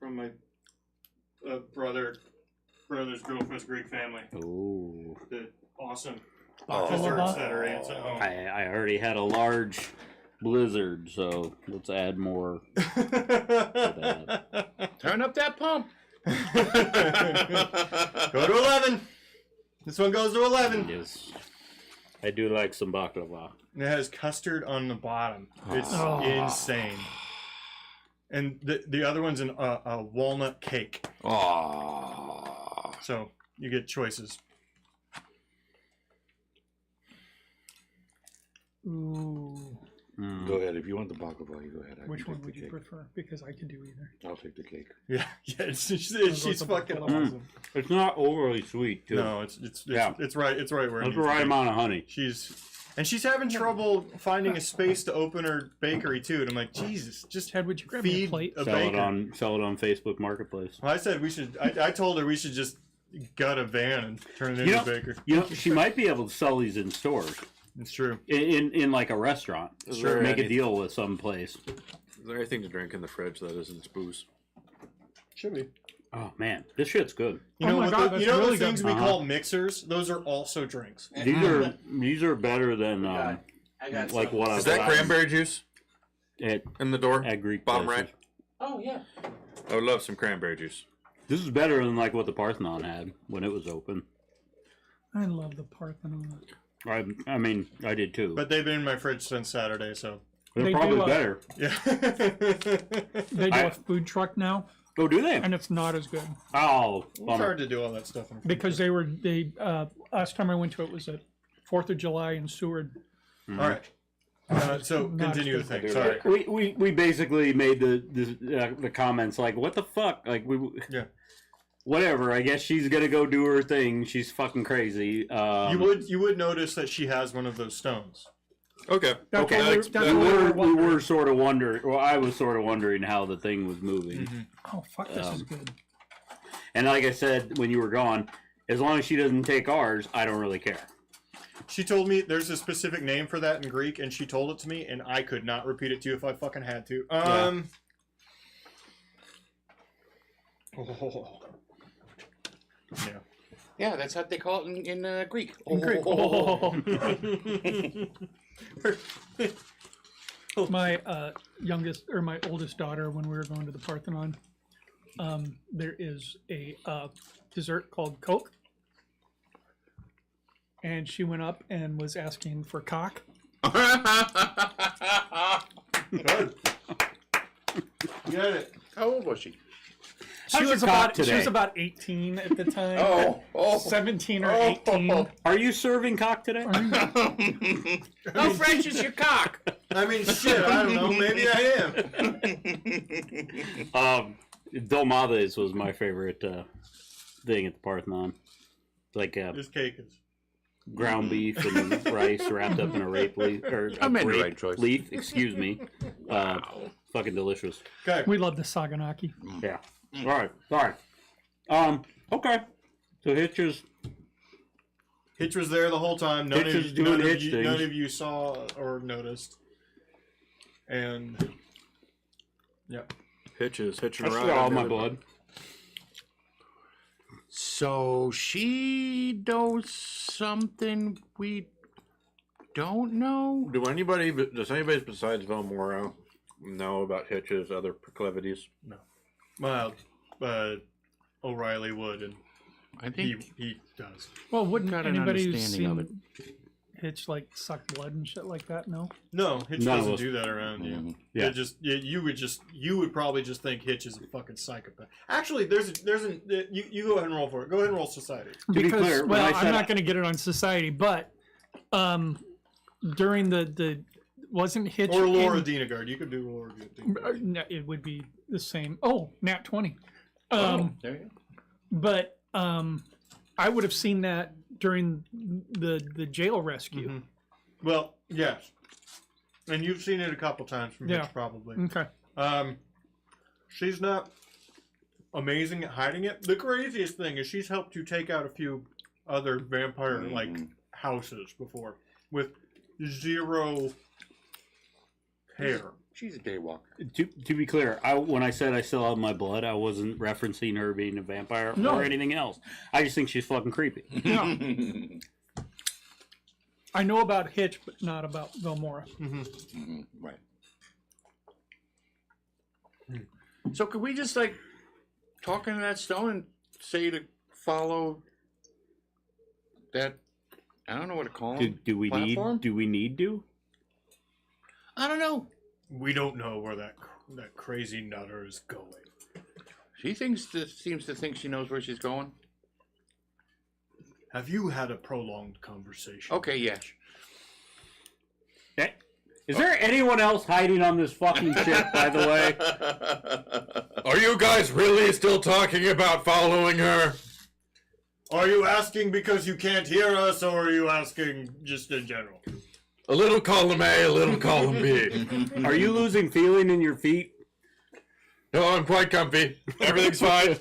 Speaker 1: From my brother's girlfriend's Greek family.
Speaker 2: Ooh.
Speaker 1: The awesome
Speaker 7: Oh.
Speaker 1: desserts that are ants at home.
Speaker 2: I already had a large blizzard, so let's add more.
Speaker 3: Turn up that pump.
Speaker 1: Go to 11. This one goes to 11.
Speaker 2: Yes. I do like some baklava.
Speaker 1: It has custard on the bottom. It's
Speaker 6: Oh.
Speaker 1: insane. And the other one's a walnut cake.
Speaker 3: Oh.
Speaker 1: So you get choices.
Speaker 6: Ooh.
Speaker 3: Go ahead. If you want the baklava, you go ahead. I
Speaker 6: Which
Speaker 3: can
Speaker 6: one
Speaker 3: take
Speaker 6: would
Speaker 3: the
Speaker 6: you
Speaker 3: cake.
Speaker 6: prefer? Because I could do either.
Speaker 3: I'll take the cake.
Speaker 1: Yeah, she's
Speaker 6: with
Speaker 1: fucking
Speaker 6: the
Speaker 1: awesome.
Speaker 2: It's not overly sweet, too.
Speaker 1: No, it's
Speaker 2: Yeah.
Speaker 1: it's right where it
Speaker 2: That's
Speaker 1: needs
Speaker 2: the
Speaker 1: to
Speaker 2: right
Speaker 1: be.
Speaker 2: amount of honey.
Speaker 1: She's having trouble finding a space to open her bakery too. And I'm like, Jesus, just
Speaker 6: Ted, would you grab me a
Speaker 1: feed
Speaker 6: plate?
Speaker 1: a
Speaker 2: Sell it
Speaker 1: baker.
Speaker 2: sell it on Facebook Marketplace.
Speaker 1: Well, I said we should. I told her we should just gut a van and turn it
Speaker 2: You
Speaker 1: into
Speaker 2: know-
Speaker 1: a baker.
Speaker 2: You know, she might be able to sell these in stores,
Speaker 1: It's true.
Speaker 2: in like a restaurant.
Speaker 4: Is
Speaker 2: Sure,
Speaker 4: there
Speaker 2: make a
Speaker 4: any-
Speaker 2: deal with some place.
Speaker 4: Is there anything to drink in the fridge that isn't booze?
Speaker 1: Should be.
Speaker 2: Oh man, this shit's good.
Speaker 1: You
Speaker 6: Oh
Speaker 1: know
Speaker 6: my
Speaker 1: what?
Speaker 6: God,
Speaker 1: You
Speaker 6: that's
Speaker 1: know
Speaker 6: really
Speaker 1: the things
Speaker 6: good.
Speaker 1: we
Speaker 2: Uh-huh.
Speaker 1: call mixers? Those are also drinks.
Speaker 2: These are better than
Speaker 5: I got
Speaker 2: like
Speaker 5: some.
Speaker 2: what I've
Speaker 4: Is that
Speaker 2: gotten
Speaker 4: cranberry juice
Speaker 2: at
Speaker 4: in the door?
Speaker 2: Greek
Speaker 4: Bottom
Speaker 2: places.
Speaker 4: right.
Speaker 5: Oh yeah.
Speaker 4: I would love some cranberry juice.
Speaker 2: This is better than like what the Parthenon had when it was open.
Speaker 6: I love the Parthenon.
Speaker 2: I mean, I did too.
Speaker 1: But they've been in my fridge since Saturday, so
Speaker 2: they're
Speaker 6: they
Speaker 2: probably
Speaker 6: do,
Speaker 2: better.
Speaker 1: yeah.
Speaker 6: They do
Speaker 2: I-
Speaker 6: a food truck now,
Speaker 2: Oh, do they?
Speaker 6: and it's not as good
Speaker 2: Oh,
Speaker 1: It's
Speaker 2: bummer.
Speaker 1: hard to do all that stuff. In
Speaker 6: because they last time I went to it was at 4th of July in Seward.
Speaker 1: all right. So
Speaker 6: Not
Speaker 1: continue the
Speaker 6: as
Speaker 1: thing.
Speaker 4: good.
Speaker 1: Sorry.
Speaker 2: We basically made the comments like, what the fuck? Like
Speaker 1: Yeah.
Speaker 2: Whatever. I guess she's gonna go do her thing. She's fucking crazy.
Speaker 1: You would notice that she has one of those stones.
Speaker 4: Okay.
Speaker 6: That's
Speaker 2: Okay.
Speaker 6: what we-
Speaker 4: That's-
Speaker 6: that's
Speaker 2: We
Speaker 6: what we
Speaker 2: were,
Speaker 6: were
Speaker 2: we
Speaker 6: wondering.
Speaker 2: were sort of wondering. Well, I was sort of wondering how the thing was moving.
Speaker 6: Oh fuck, this is good.
Speaker 2: And like I said when you were gone, as long as she doesn't take ours, I don't really care.
Speaker 1: She told me there's a specific name for that in Greek, and she told it to me, and I could not repeat it to you if I fucking had to. Oh. Yeah.
Speaker 3: Yeah, that's how they call it in Greek.
Speaker 6: In Greek. My youngest or my oldest daughter, when we were going to the Parthenon, there is a dessert called Coke, and she went up and was asking for cock.
Speaker 1: Good. Get it.
Speaker 3: How old was she?
Speaker 2: How's your cock
Speaker 6: She
Speaker 2: today?
Speaker 6: was about 18 at the time. 17 or 18.
Speaker 2: Are you serving cock today?
Speaker 3: How fresh is your cock?
Speaker 1: I mean, shit, I don't know. Maybe I am.
Speaker 2: Dolmades was my favorite thing at the Parthenon. Like
Speaker 1: This cake is.
Speaker 2: ground beef and rice wrapped up in a rape leaf or
Speaker 3: I
Speaker 2: a
Speaker 3: made the
Speaker 2: grape
Speaker 3: right choice.
Speaker 2: leaf. Excuse me. Fucking delicious.
Speaker 1: Okay.
Speaker 6: We love the Saganaki.
Speaker 2: Yeah. All right. Okay. So Hitch's.
Speaker 1: Hitch was there the whole time. None,
Speaker 2: Hitch
Speaker 1: of,
Speaker 2: is
Speaker 1: you,
Speaker 2: doing
Speaker 1: none, of
Speaker 2: Hitch
Speaker 1: you,
Speaker 2: things.
Speaker 1: none of you saw or noticed. And yep.
Speaker 4: Hitching
Speaker 2: I
Speaker 4: around.
Speaker 2: still got all my blood.
Speaker 3: So she knows something we don't know?
Speaker 4: Does anybody besides Velmoro know about Hitch's other proclivities?
Speaker 1: Well, O'Reilly would, and
Speaker 3: I think
Speaker 1: he does.
Speaker 6: Well, wouldn't
Speaker 3: Got an
Speaker 6: anybody who's
Speaker 3: understanding of
Speaker 6: seen Hitch like suck blood and shit like that? No.
Speaker 1: No, Hitch
Speaker 2: None of
Speaker 1: doesn't
Speaker 2: us.
Speaker 1: do that around you.
Speaker 3: Mhm.
Speaker 2: Yeah.
Speaker 1: You would probably just think Hitch is a fucking psychopath. Actually, you go ahead and roll for it. Go ahead and roll society.
Speaker 2: be
Speaker 6: Because
Speaker 2: clear, when
Speaker 6: well,
Speaker 2: I said
Speaker 6: I'm not going to get it on society, but during the wasn't Hitch
Speaker 1: Or Laura
Speaker 6: in-
Speaker 1: Dienegard. You could do Laura Dienegard.
Speaker 6: No, it would be the same. Oh, Nat 20.
Speaker 3: there you go.
Speaker 6: But I would have seen that during the jail rescue.
Speaker 1: Mhm. Well, yes. And you've seen it a couple times from
Speaker 6: Yeah.
Speaker 1: Hitch, probably.
Speaker 6: Okay.
Speaker 1: She's not amazing at hiding it. The craziest thing is she's helped you take out a few other vampire like houses before with zero hair.
Speaker 3: She's a daywalker.
Speaker 2: To be clear, when I said I still have my blood, I wasn't referencing her being a vampire
Speaker 6: No.
Speaker 2: or anything else. I just think she's fucking creepy.
Speaker 6: Yeah. I know about Hitch, but not about Velmora.
Speaker 3: Right. So could we just like talk into that stone and say to follow that? I don't know what to call
Speaker 2: Do,
Speaker 3: him.
Speaker 2: do we
Speaker 3: Platform?
Speaker 2: need? Do we need to?
Speaker 3: I don't know.
Speaker 1: We don't know where that crazy nutter is going.
Speaker 3: She seems to think she knows where she's going.
Speaker 1: Have you had a prolonged conversation?
Speaker 3: Okay, yeah.
Speaker 2: Is there anyone else hiding on this fucking ship, by the way?
Speaker 7: Are you guys really still talking about following her?
Speaker 1: Are you asking because you can't hear us, or are you asking just in general?
Speaker 7: A little column A, a little column B.
Speaker 2: Are you losing feeling in your feet?
Speaker 7: No, I'm quite comfy. Everything's fine.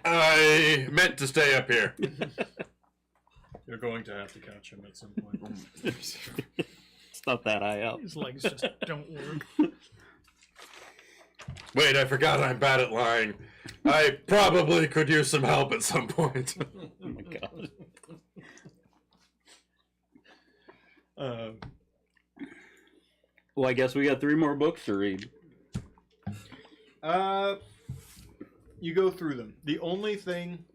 Speaker 7: I meant to stay up here.
Speaker 1: You're going to have to catch him at some point.
Speaker 2: It's not that high up.
Speaker 6: His legs just don't work.
Speaker 7: Wait, I forgot I'm bad at lying. I probably could use some help at some point.
Speaker 2: Oh my god. Well, I guess we got 3 more books to read.
Speaker 1: You go through them. The only thing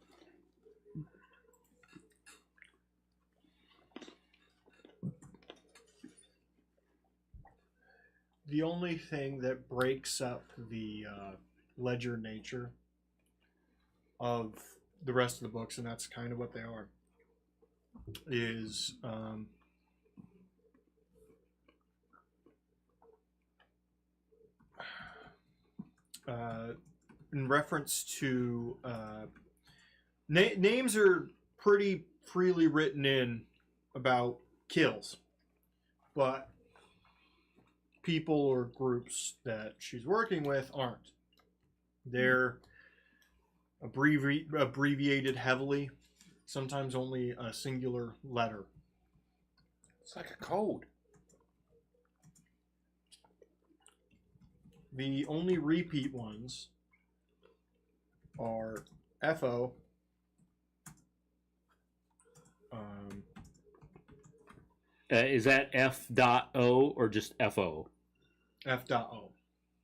Speaker 1: that breaks up the ledger nature of the rest of the books, and that's kind of what they are, is in reference to names are pretty freely written in about kills, but people or groups that she's working with aren't. They're abbreviated heavily, sometimes only a singular letter.
Speaker 3: It's like a code.
Speaker 1: The only repeat ones are FO,
Speaker 2: Is that F.O or just F.O?
Speaker 1: F.O.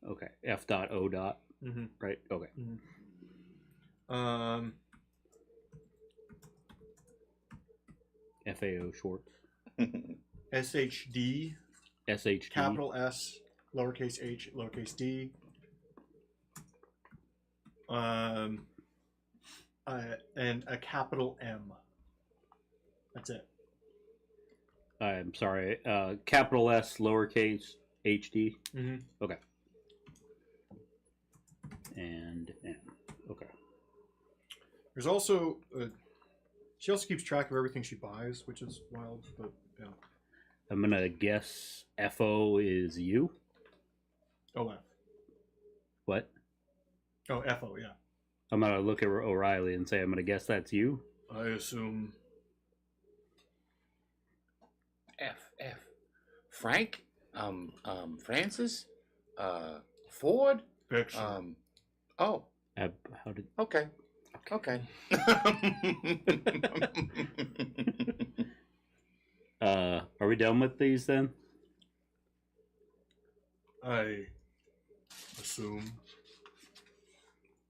Speaker 2: Okay, F.O.
Speaker 1: Mm-hmm.
Speaker 2: Right, okay. F.A.O. Schwartz.
Speaker 1: SHD,
Speaker 2: S.H.D.
Speaker 1: capital S, lowercase h, lowercase d. And a capital M. That's it.
Speaker 2: I'm sorry, capital S, lowercase H.D.
Speaker 1: Mm-hmm.
Speaker 2: Okay. And M. Okay.
Speaker 1: There's also she also keeps track of everything she buys, which is wild, but yeah.
Speaker 2: I'm gonna guess F.O. is you?
Speaker 1: OF.
Speaker 2: What?
Speaker 1: Oh, FO, yeah.
Speaker 2: I'm gonna look at O'Reilly and say, I'm gonna guess that's you?
Speaker 1: I assume.
Speaker 3: F. Frank? Francis? Ford?
Speaker 1: Fiction.
Speaker 3: Oh,
Speaker 2: How did...
Speaker 3: okay. Okay.
Speaker 2: Are we done with these then?
Speaker 1: I assume.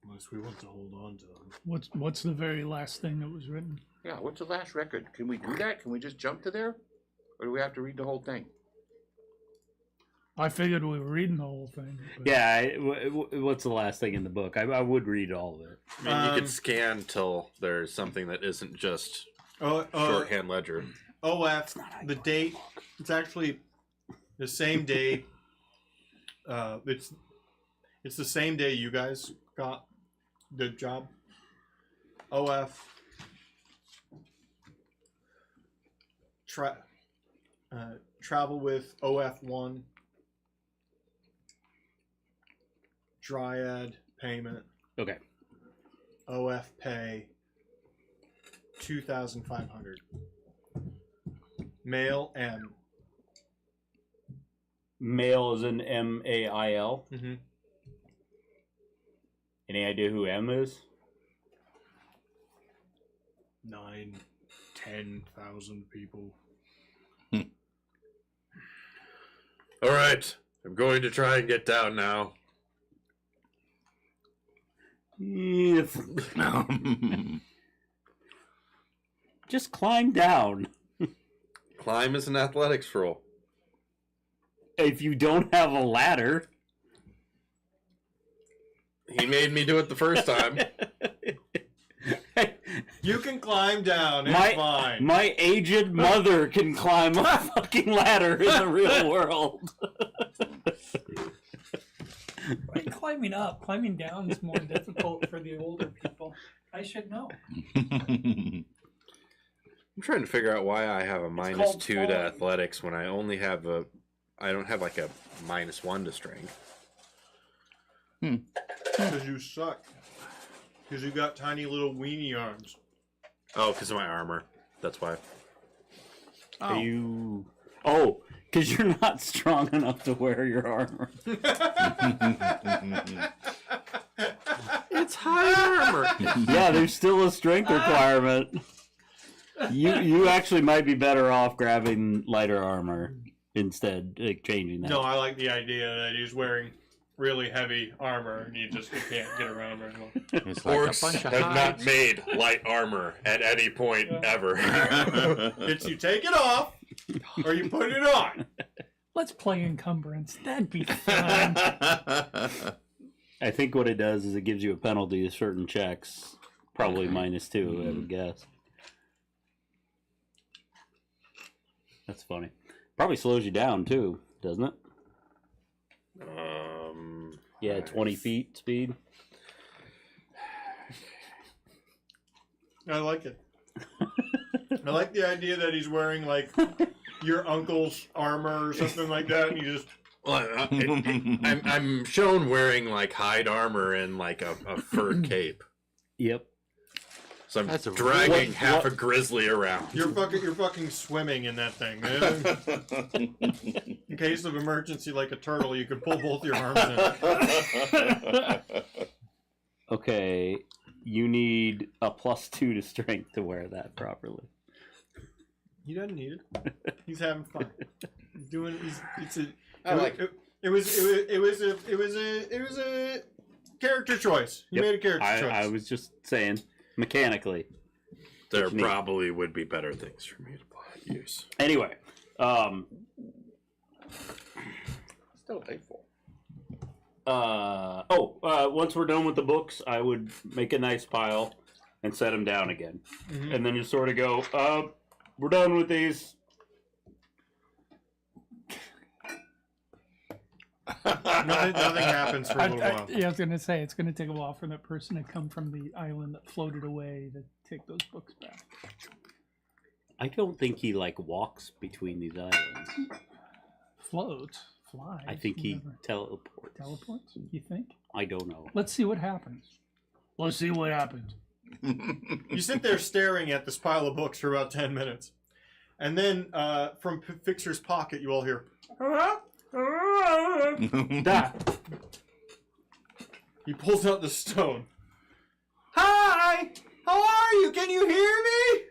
Speaker 1: Unless we want to hold on to them.
Speaker 6: What's the very last thing that was written?
Speaker 3: Yeah, what's the last record? Can we do that? Can we just jump to there? Or do we have to read the whole thing?
Speaker 6: I figured we were reading the whole thing. but-
Speaker 2: Yeah, what's the last thing in the book? I would read all of it.
Speaker 7: I mean, you could scan till there's something that isn't just shorthand ledger.
Speaker 1: OF, the date, it's actually the same day. It's the same day you guys got the job. OF. Travel with OF1. Dryad payment.
Speaker 2: Okay.
Speaker 1: OF pay 2,500. Mail M.
Speaker 2: Mail is an M-A-I-L.
Speaker 1: Mm-hmm.
Speaker 2: Any idea who M is?
Speaker 1: 9,000-10,000 people.
Speaker 7: All right, I'm going to try and get down now.
Speaker 2: Yes. Just climb down.
Speaker 7: Climb is an athletics roll.
Speaker 2: If you don't have a ladder.
Speaker 7: He made me do it the first time.
Speaker 1: You can climb down. It's
Speaker 2: My-
Speaker 1: fine.
Speaker 2: My aged mother can climb a fucking ladder in the real world.
Speaker 6: Right, climbing up, climbing down is more difficult for the older people. I should know.
Speaker 4: I'm trying to figure out why I have a -2
Speaker 6: called
Speaker 4: to
Speaker 6: falling.
Speaker 4: athletics when I only have I don't have like a -1 to strength.
Speaker 1: Because you suck. Because you got tiny little weenie arms.
Speaker 4: Oh, because of my armor. That's why.
Speaker 2: You. Oh, because you're not strong enough to wear your armor.
Speaker 4: It's high armor.
Speaker 2: Yeah, there's still a strength requirement. You actually might be better off grabbing lighter armor instead, like changing that.
Speaker 1: No, I like the idea that he's wearing really heavy armor and you can't get around very well.
Speaker 3: It's like a
Speaker 4: Orcs
Speaker 3: bunch of
Speaker 4: have not
Speaker 3: hides.
Speaker 4: made light armor at any point ever.
Speaker 1: It's you take it off or you put it on.
Speaker 6: Let's play encumbrance. That'd be fun.
Speaker 2: I think what it does is it gives you a penalty to certain checks. Probably -2, I would guess. That's funny. Probably slows you down too, doesn't it? Yeah, 20 feet speed.
Speaker 1: I like it. I like the idea that he's wearing like your uncle's armor or something like that, and you just
Speaker 4: Well, I'm shown wearing like hide armor and like a fur cape.
Speaker 2: Yep.
Speaker 4: So I'm
Speaker 3: That's a-
Speaker 4: dragging
Speaker 2: What-
Speaker 4: half
Speaker 2: what-
Speaker 4: a grizzly around.
Speaker 1: you're fucking swimming in that thing. In case of emergency, like a turtle, you could pull both your arms in.
Speaker 2: Okay, you need a +2 to strength to wear that properly.
Speaker 1: He doesn't need it. He's having fun. He's doing. It's a.
Speaker 4: I like
Speaker 1: It was a character choice. You
Speaker 2: Yep.
Speaker 1: made a character choice.
Speaker 2: I was just saying, mechanically.
Speaker 4: There
Speaker 2: It's neat.
Speaker 4: probably would be better things for me to use.
Speaker 2: Anyway,
Speaker 4: Still painful.
Speaker 2: once we're done with the books, I would make a nice pile and set them down again.
Speaker 1: Mhm.
Speaker 2: And then just sort of go, we're done with these.
Speaker 1: Nothing happens for a little while.
Speaker 6: Yeah, I was gonna say it's gonna take a while for that person to come from the island that floated away to take those books back.
Speaker 2: I don't think he walks between these islands.
Speaker 6: Float, fly.
Speaker 2: I think he
Speaker 6: whatever.
Speaker 2: teleports.
Speaker 6: Teleports. You think?
Speaker 2: I don't know.
Speaker 6: Let's see what happens. Let's see what happens.
Speaker 1: You sit there staring at this pile of books for about 10 minutes. And then from Fixer's pocket, you all hear,
Speaker 2: Da.
Speaker 1: he pulls out the stone. Hi! How are you? Can you hear me?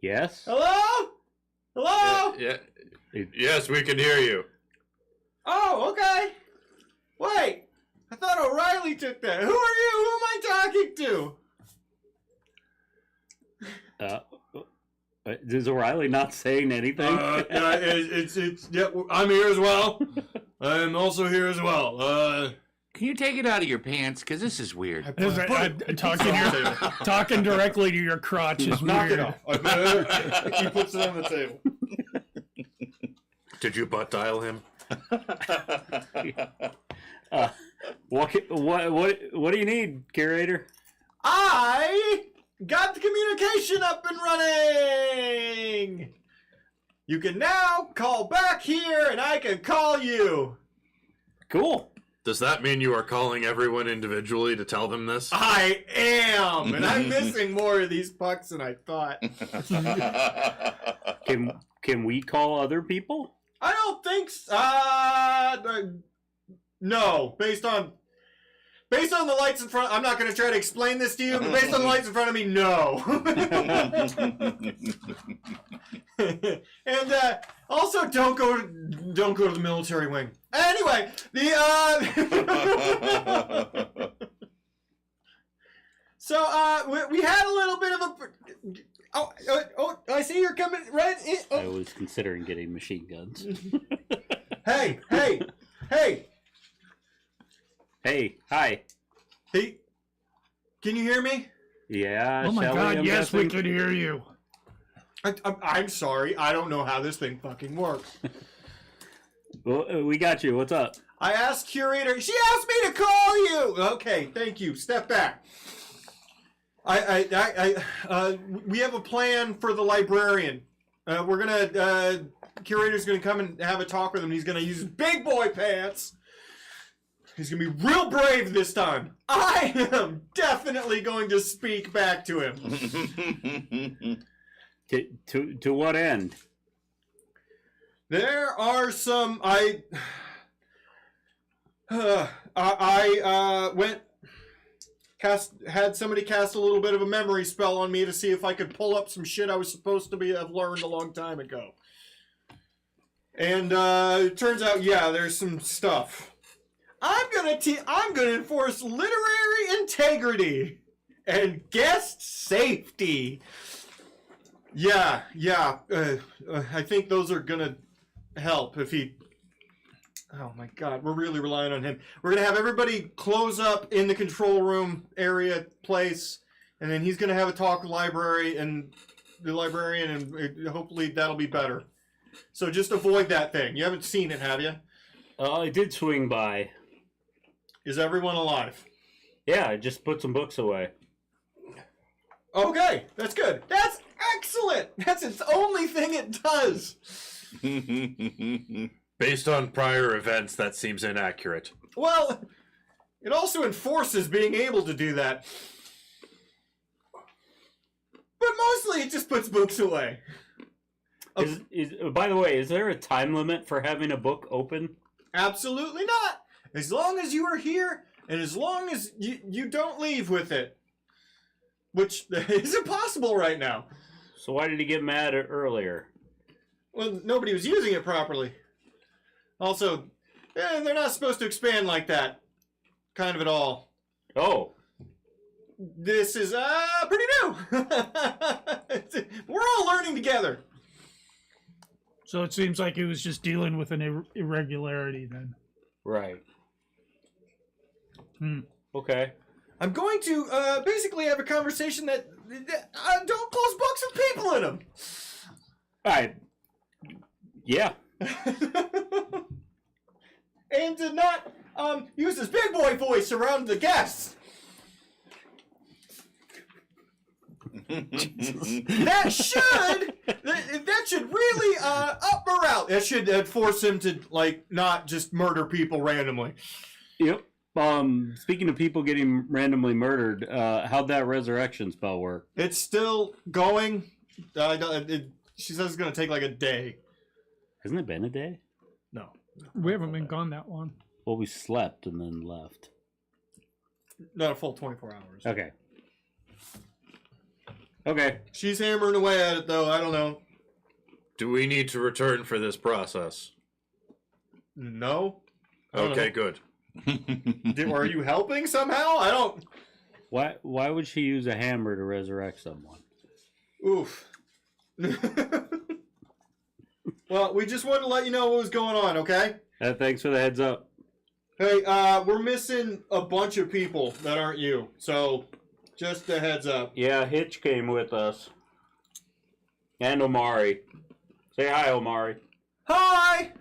Speaker 2: Yes?
Speaker 1: Hello? Hello?
Speaker 4: Yeah. Yes, we can hear you.
Speaker 1: Oh, okay. Wait, I thought O'Reilly took that. Who are you? Who am I talking to?
Speaker 2: Is O'Reilly not saying anything?
Speaker 1: Yeah, yeah, I'm here as well. I'm also here as well.
Speaker 3: Can you take it out of your pants? Because this is weird.
Speaker 6: Talking directly to your crotch is
Speaker 1: Knock it
Speaker 6: weird.
Speaker 1: off. He puts it on the table.
Speaker 4: Did you butt dial him?
Speaker 2: What do you need, curator?
Speaker 1: I got the communication up and running. You can now call back here, and I can call you.
Speaker 2: Cool.
Speaker 4: Does that mean you are calling everyone individually to tell them this?
Speaker 1: I am, and I'm missing more of these pucks than I thought.
Speaker 2: Can we call other people?
Speaker 1: I don't think so. No, based on the lights in front. I'm not going to try to explain this to you, but based on the lights in front of me, no. And also, don't go to the military wing. Anyway, so we had a little bit of a. Oh! I see you're coming right in.
Speaker 2: I was considering getting machine guns.
Speaker 1: Hey!
Speaker 2: Hey, hi.
Speaker 1: Hey! Can you hear me?
Speaker 2: Yeah.
Speaker 6: Oh my
Speaker 2: Shelley,
Speaker 6: God!
Speaker 2: I'm
Speaker 6: Yes, we
Speaker 2: guessing?
Speaker 6: can hear you.
Speaker 1: I'm sorry. I don't know how this thing fucking works.
Speaker 2: Well, we got you. What's up?
Speaker 1: I asked curator. She asked me to call you. Okay, thank you. Step back. We have a plan for the librarian. We're gonna. Curator's gonna come and have a talk with him. He's gonna use his big boy pants. He's gonna be real brave this time. I am definitely going to speak back to him.
Speaker 2: To what end?
Speaker 1: There are some. I had somebody cast a little bit of a memory spell on me to see if I could pull up some shit I was supposed to have learned a long time ago. And it turns out, yeah, there's some stuff. I'm gonna enforce literary integrity and guest safety. Yeah. I think those are gonna help if he. Oh my God, we're really relying on him. We're gonna have everybody close up in the control room area place, and then he's gonna have a talk with the librarian, and hopefully that'll be better. So just avoid that thing. You haven't seen it, have you?
Speaker 2: I did swing by.
Speaker 1: Is everyone alive?
Speaker 2: Yeah, I just put some books away.
Speaker 1: Okay, that's good. That's excellent. That's its only thing it does.
Speaker 7: Based on prior events, that seems inaccurate.
Speaker 1: Well, it also enforces being able to do that. But mostly it just puts books away.
Speaker 2: By the way, is there a time limit for having a book open?
Speaker 1: Absolutely not. As long as you are here, and as long as you don't leave with it. Which is impossible right now.
Speaker 2: So why did he get mad earlier?
Speaker 1: Well, nobody was using it properly. Also, they're not supposed to expand like that. Kind of at all.
Speaker 2: Oh.
Speaker 1: This is pretty new. We're all learning together.
Speaker 6: So it seems like he was just dealing with an irregularity then.
Speaker 2: Right.
Speaker 6: Hmm.
Speaker 2: Okay.
Speaker 1: I'm going to basically have a conversation that don't close books with people in them.
Speaker 2: Yeah.
Speaker 1: And to not use his big boy voice around the guests. that should really up morale. That should force him to not just murder people randomly.
Speaker 2: Yep. Speaking of people getting randomly murdered, how'd that resurrection spell work?
Speaker 1: It's still going. She says it's going to take like a day.
Speaker 2: Hasn't it been a day?
Speaker 1: No.
Speaker 6: We haven't been gone that long.
Speaker 2: Well, we slept and then left.
Speaker 1: Not a full 24 hours.
Speaker 2: Okay. Okay.
Speaker 1: She's hammering away at it, though. I don't know.
Speaker 7: Do we need to return for this process?
Speaker 1: No. I don't
Speaker 7: Okay,
Speaker 1: know.
Speaker 7: good.
Speaker 1: Are you helping somehow? I don't.
Speaker 2: Why would she use a hammer to resurrect someone?
Speaker 1: Oof. Well, we just wanted to let you know what was going on, okay?
Speaker 2: Thanks for the heads up.
Speaker 1: Hey, we're missing a bunch of people that aren't you, so just a heads up.
Speaker 2: Yeah, Hitch came with us. And Omari. Say hi, Omari.
Speaker 1: Hi!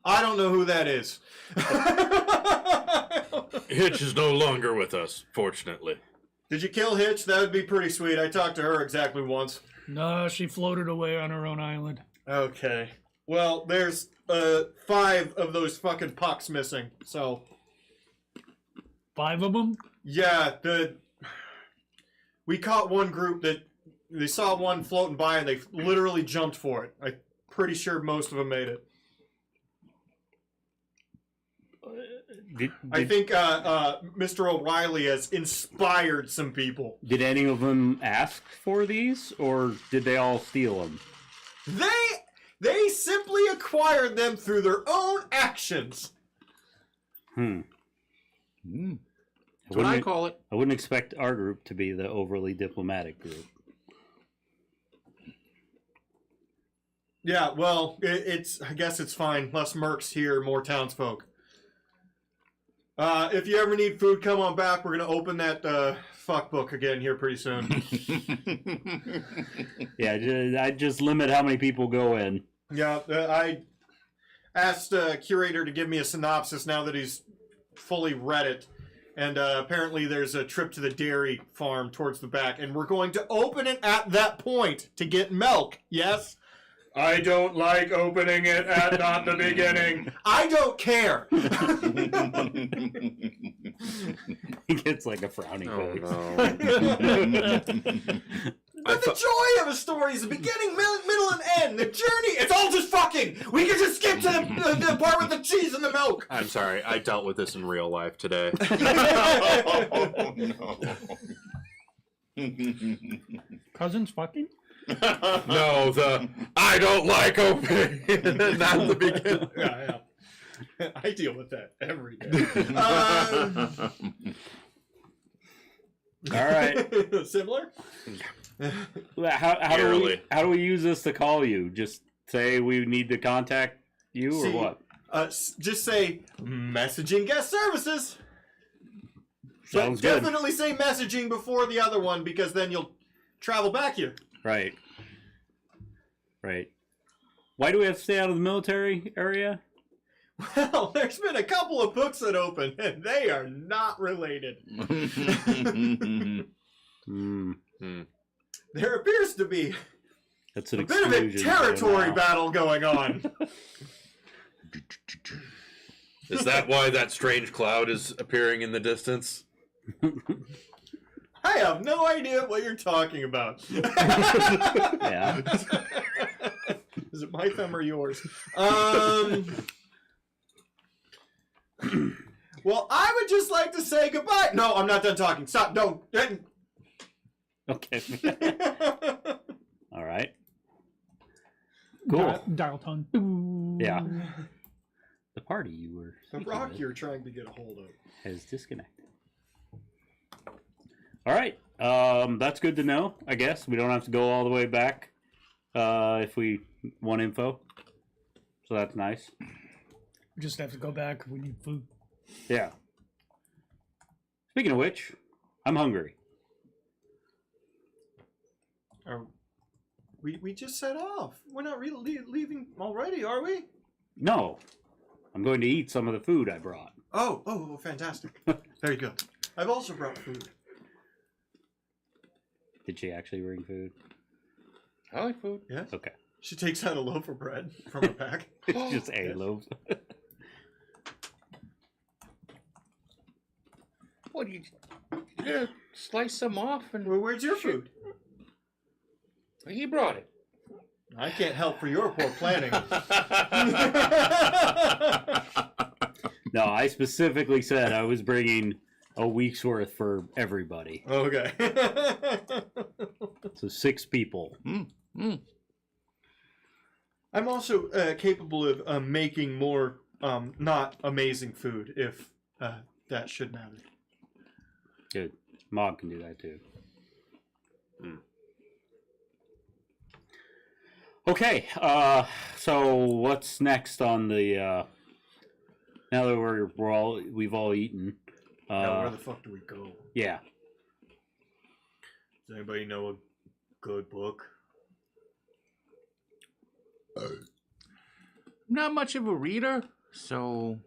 Speaker 1: I don't know who that is.
Speaker 7: Hitch is no longer with us, fortunately.
Speaker 1: Did you kill Hitch? That would be pretty sweet. I talked to her exactly once.
Speaker 6: No, she floated away on her own island.
Speaker 1: Okay. Well, there's 5 of those fucking pucks missing, so...
Speaker 6: 5 of them?
Speaker 1: Yeah, we caught one group that they saw one floating by and they literally jumped for it. I'm pretty sure most of them made it. I think Mr. O'Reilly has inspired some people.
Speaker 2: Did any of them ask for these, or did they all steal them?
Speaker 1: They simply acquired them through their own actions.
Speaker 3: That's what I call it.
Speaker 2: I wouldn't expect our group to be the overly diplomatic group.
Speaker 1: Yeah, well, I guess it's fine. Less mercs here, more townsfolk. If you ever need food, come on back. We're gonna open that fuck book again here pretty soon.
Speaker 2: Yeah, I just limit how many people go in.
Speaker 1: Yeah, I asked curator to give me a synopsis now that he's fully read it, and apparently there's a trip to the dairy farm towards the back, and we're going to open it at that point to get milk. Yes. I don't like opening it at not the beginning. I don't care.
Speaker 2: He gets like a frowny
Speaker 4: Oh
Speaker 2: face.
Speaker 4: no.
Speaker 1: But the joy of a story is the beginning, middle, and end. The journey, it's all just fucking. We can just skip to the part with the cheese and the milk.
Speaker 4: I'm sorry. I dealt with this in real life today.
Speaker 5: Oh, no.
Speaker 6: Cousins fucking?
Speaker 4: No, I don't like opening. Not the beginning.
Speaker 1: Yeah. I deal with that every day.
Speaker 2: All right.
Speaker 1: Similar?
Speaker 2: How
Speaker 4: Barely.
Speaker 2: do we use this to call you? Just say we need to contact you, or
Speaker 1: See,
Speaker 2: what?
Speaker 1: Just say messaging guest services.
Speaker 2: Sounds
Speaker 1: But
Speaker 2: good.
Speaker 1: definitely say messaging before the other one because then you'll travel back here.
Speaker 2: Right. Right. Why do we have to stay out of the military area?
Speaker 1: Well, there's been a couple of books that open, and they are not related.
Speaker 2: Hmm.
Speaker 1: There appears to be
Speaker 2: That's an
Speaker 1: a bit of a
Speaker 2: exclusion
Speaker 1: territory
Speaker 2: now.
Speaker 1: battle going on.
Speaker 4: Is that why that strange cloud is appearing in the distance?
Speaker 1: I have no idea what you're talking about.
Speaker 2: Yeah.
Speaker 1: Is it my thumb or yours? Well, I would just like to say goodbye. No, I'm not done talking. Stop. Don't.
Speaker 2: Okay. All right. Cool.
Speaker 6: Dial tone.
Speaker 2: Yeah. The party you were
Speaker 1: The
Speaker 2: speaking
Speaker 1: rock
Speaker 2: with
Speaker 1: you're trying to get a hold of.
Speaker 2: has disconnected. All right. That's good to know. I guess we don't have to go all the way back if we want info. So that's nice.
Speaker 6: We just have to go back. We need food.
Speaker 2: Yeah. Speaking of which, I'm hungry.
Speaker 1: We just set off. We're not really leaving already, are we?
Speaker 2: No. I'm going to eat some of the food I brought.
Speaker 1: Oh, fantastic. Very good. I've also brought food.
Speaker 2: Did she actually bring food?
Speaker 5: I like food.
Speaker 1: Yes.
Speaker 2: Okay.
Speaker 1: She takes out a loaf of bread from her pack.
Speaker 2: It's just a loaf.
Speaker 5: What do you gonna slice some off and
Speaker 1: Well, where's your food?
Speaker 5: he brought it.
Speaker 1: I can't help for your poor planning.
Speaker 2: No, I specifically said I was bringing a week's worth for everybody.
Speaker 1: Okay.
Speaker 2: So 6 people.
Speaker 1: I'm also capable of making more not amazing food if that should matter.
Speaker 2: Good. Mog can do that too. Okay, so what's next on the now that we've all eaten?
Speaker 1: Now, where the fuck do we go?
Speaker 2: Yeah.
Speaker 1: Does anybody know a good book?
Speaker 3: Not much of a reader, so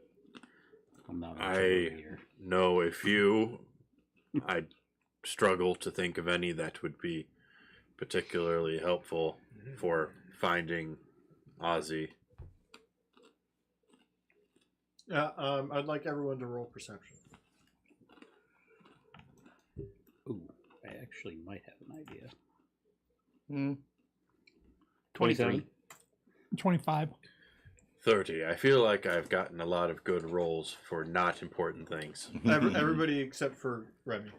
Speaker 2: I'm not
Speaker 4: I
Speaker 2: here.
Speaker 4: know a few. I struggle to think of any that would be particularly helpful for finding Ozzy.
Speaker 1: Yeah, I'd like everyone to roll perception.
Speaker 2: Ooh, I actually might have an idea.
Speaker 3: 23.
Speaker 6: 25.
Speaker 4: 30. I feel like I've gotten a lot of good rolls for not important things.
Speaker 1: Everybody except for Remy.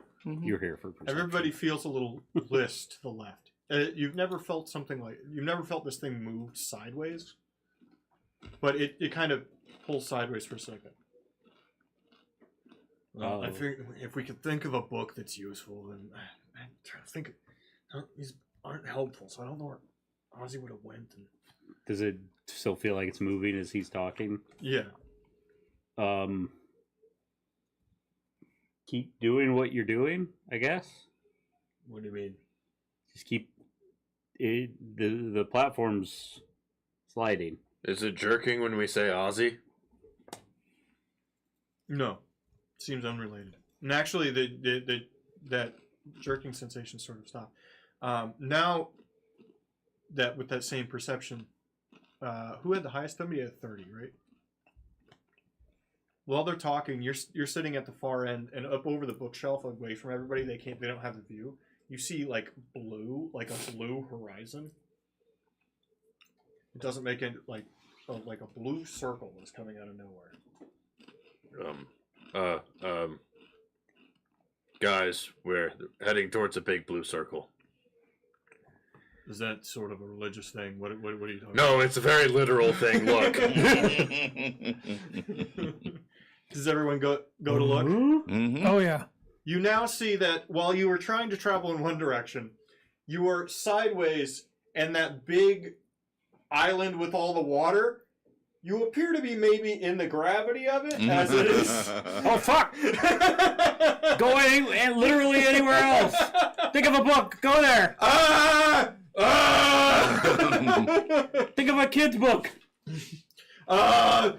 Speaker 2: You're here for perception.
Speaker 1: Everybody feels a little list to the left. You've never felt you've never felt this thing moved sideways, but it kind of pulls sideways for a second. Well, I
Speaker 2: Oh.
Speaker 1: figured if we could think of a book that's useful, and I'm trying to think. These aren't helpful, so I don't know where Ozzy would have went.
Speaker 2: Does it still feel like it's moving as he's talking?
Speaker 1: Yeah.
Speaker 2: keep doing what you're doing, I guess.
Speaker 1: What do you mean?
Speaker 2: Just keep it, the platform's sliding.
Speaker 7: Is it jerking when we say Aussie?
Speaker 1: No, seems unrelated. And actually, that jerking sensation sort of stopped. Now that with that same perception, who had the highest? Somebody had 30, right? While they're talking, you're sitting at the far end and up over the bookshelf, away from everybody. They don't have the view. You see like a blue horizon. It doesn't make it like a blue circle is coming out of nowhere.
Speaker 7: Guys, we're heading towards a big blue circle.
Speaker 1: Is that sort of a religious thing? What are you talking
Speaker 7: No, it's a very literal thing. Look.
Speaker 1: Does everyone go to look?
Speaker 3: Mm-hmm.
Speaker 6: Oh yeah.
Speaker 1: You now see that while you were trying to travel in one direction, you were sideways, and that big island with all the water, you appear to be maybe in the gravity of it, as it is.
Speaker 2: Oh fuck! Go literally anywhere else. Think of a book. Go there.
Speaker 1: Ah! Ah!
Speaker 2: Think of a kid's book.
Speaker 1: No,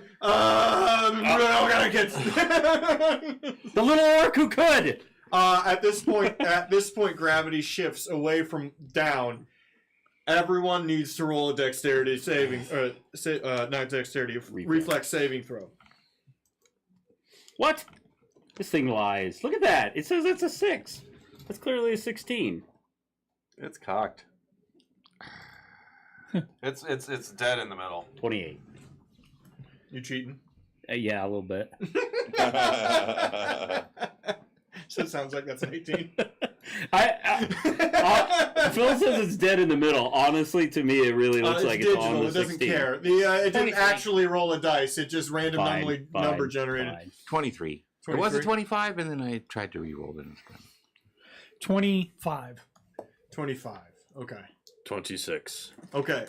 Speaker 1: gotta get.
Speaker 2: The little orc who could.
Speaker 1: At this point, gravity shifts away from down. Everyone needs to roll a dexterity saving, not dexterity, reflex saving throw.
Speaker 2: What? This thing lies. Look at that. It says it's a 6. That's clearly a 16.
Speaker 4: It's cocked. It's dead in the middle.
Speaker 2: 28.
Speaker 1: You cheating?
Speaker 2: Yeah, a little bit.
Speaker 1: So it sounds like that's an 18.
Speaker 2: Phil says it's dead in the middle. Honestly, to me, it really looks like it's on the
Speaker 1: digital. It doesn't
Speaker 2: 16.
Speaker 1: care. It didn't
Speaker 6: 23.
Speaker 1: actually roll a dice. It just randomly number generated.
Speaker 2: Fine.
Speaker 3: 23. It was a 25, and then I tried to re-roll it.
Speaker 6: 25.
Speaker 1: 25. Okay.
Speaker 7: 26.
Speaker 1: Okay.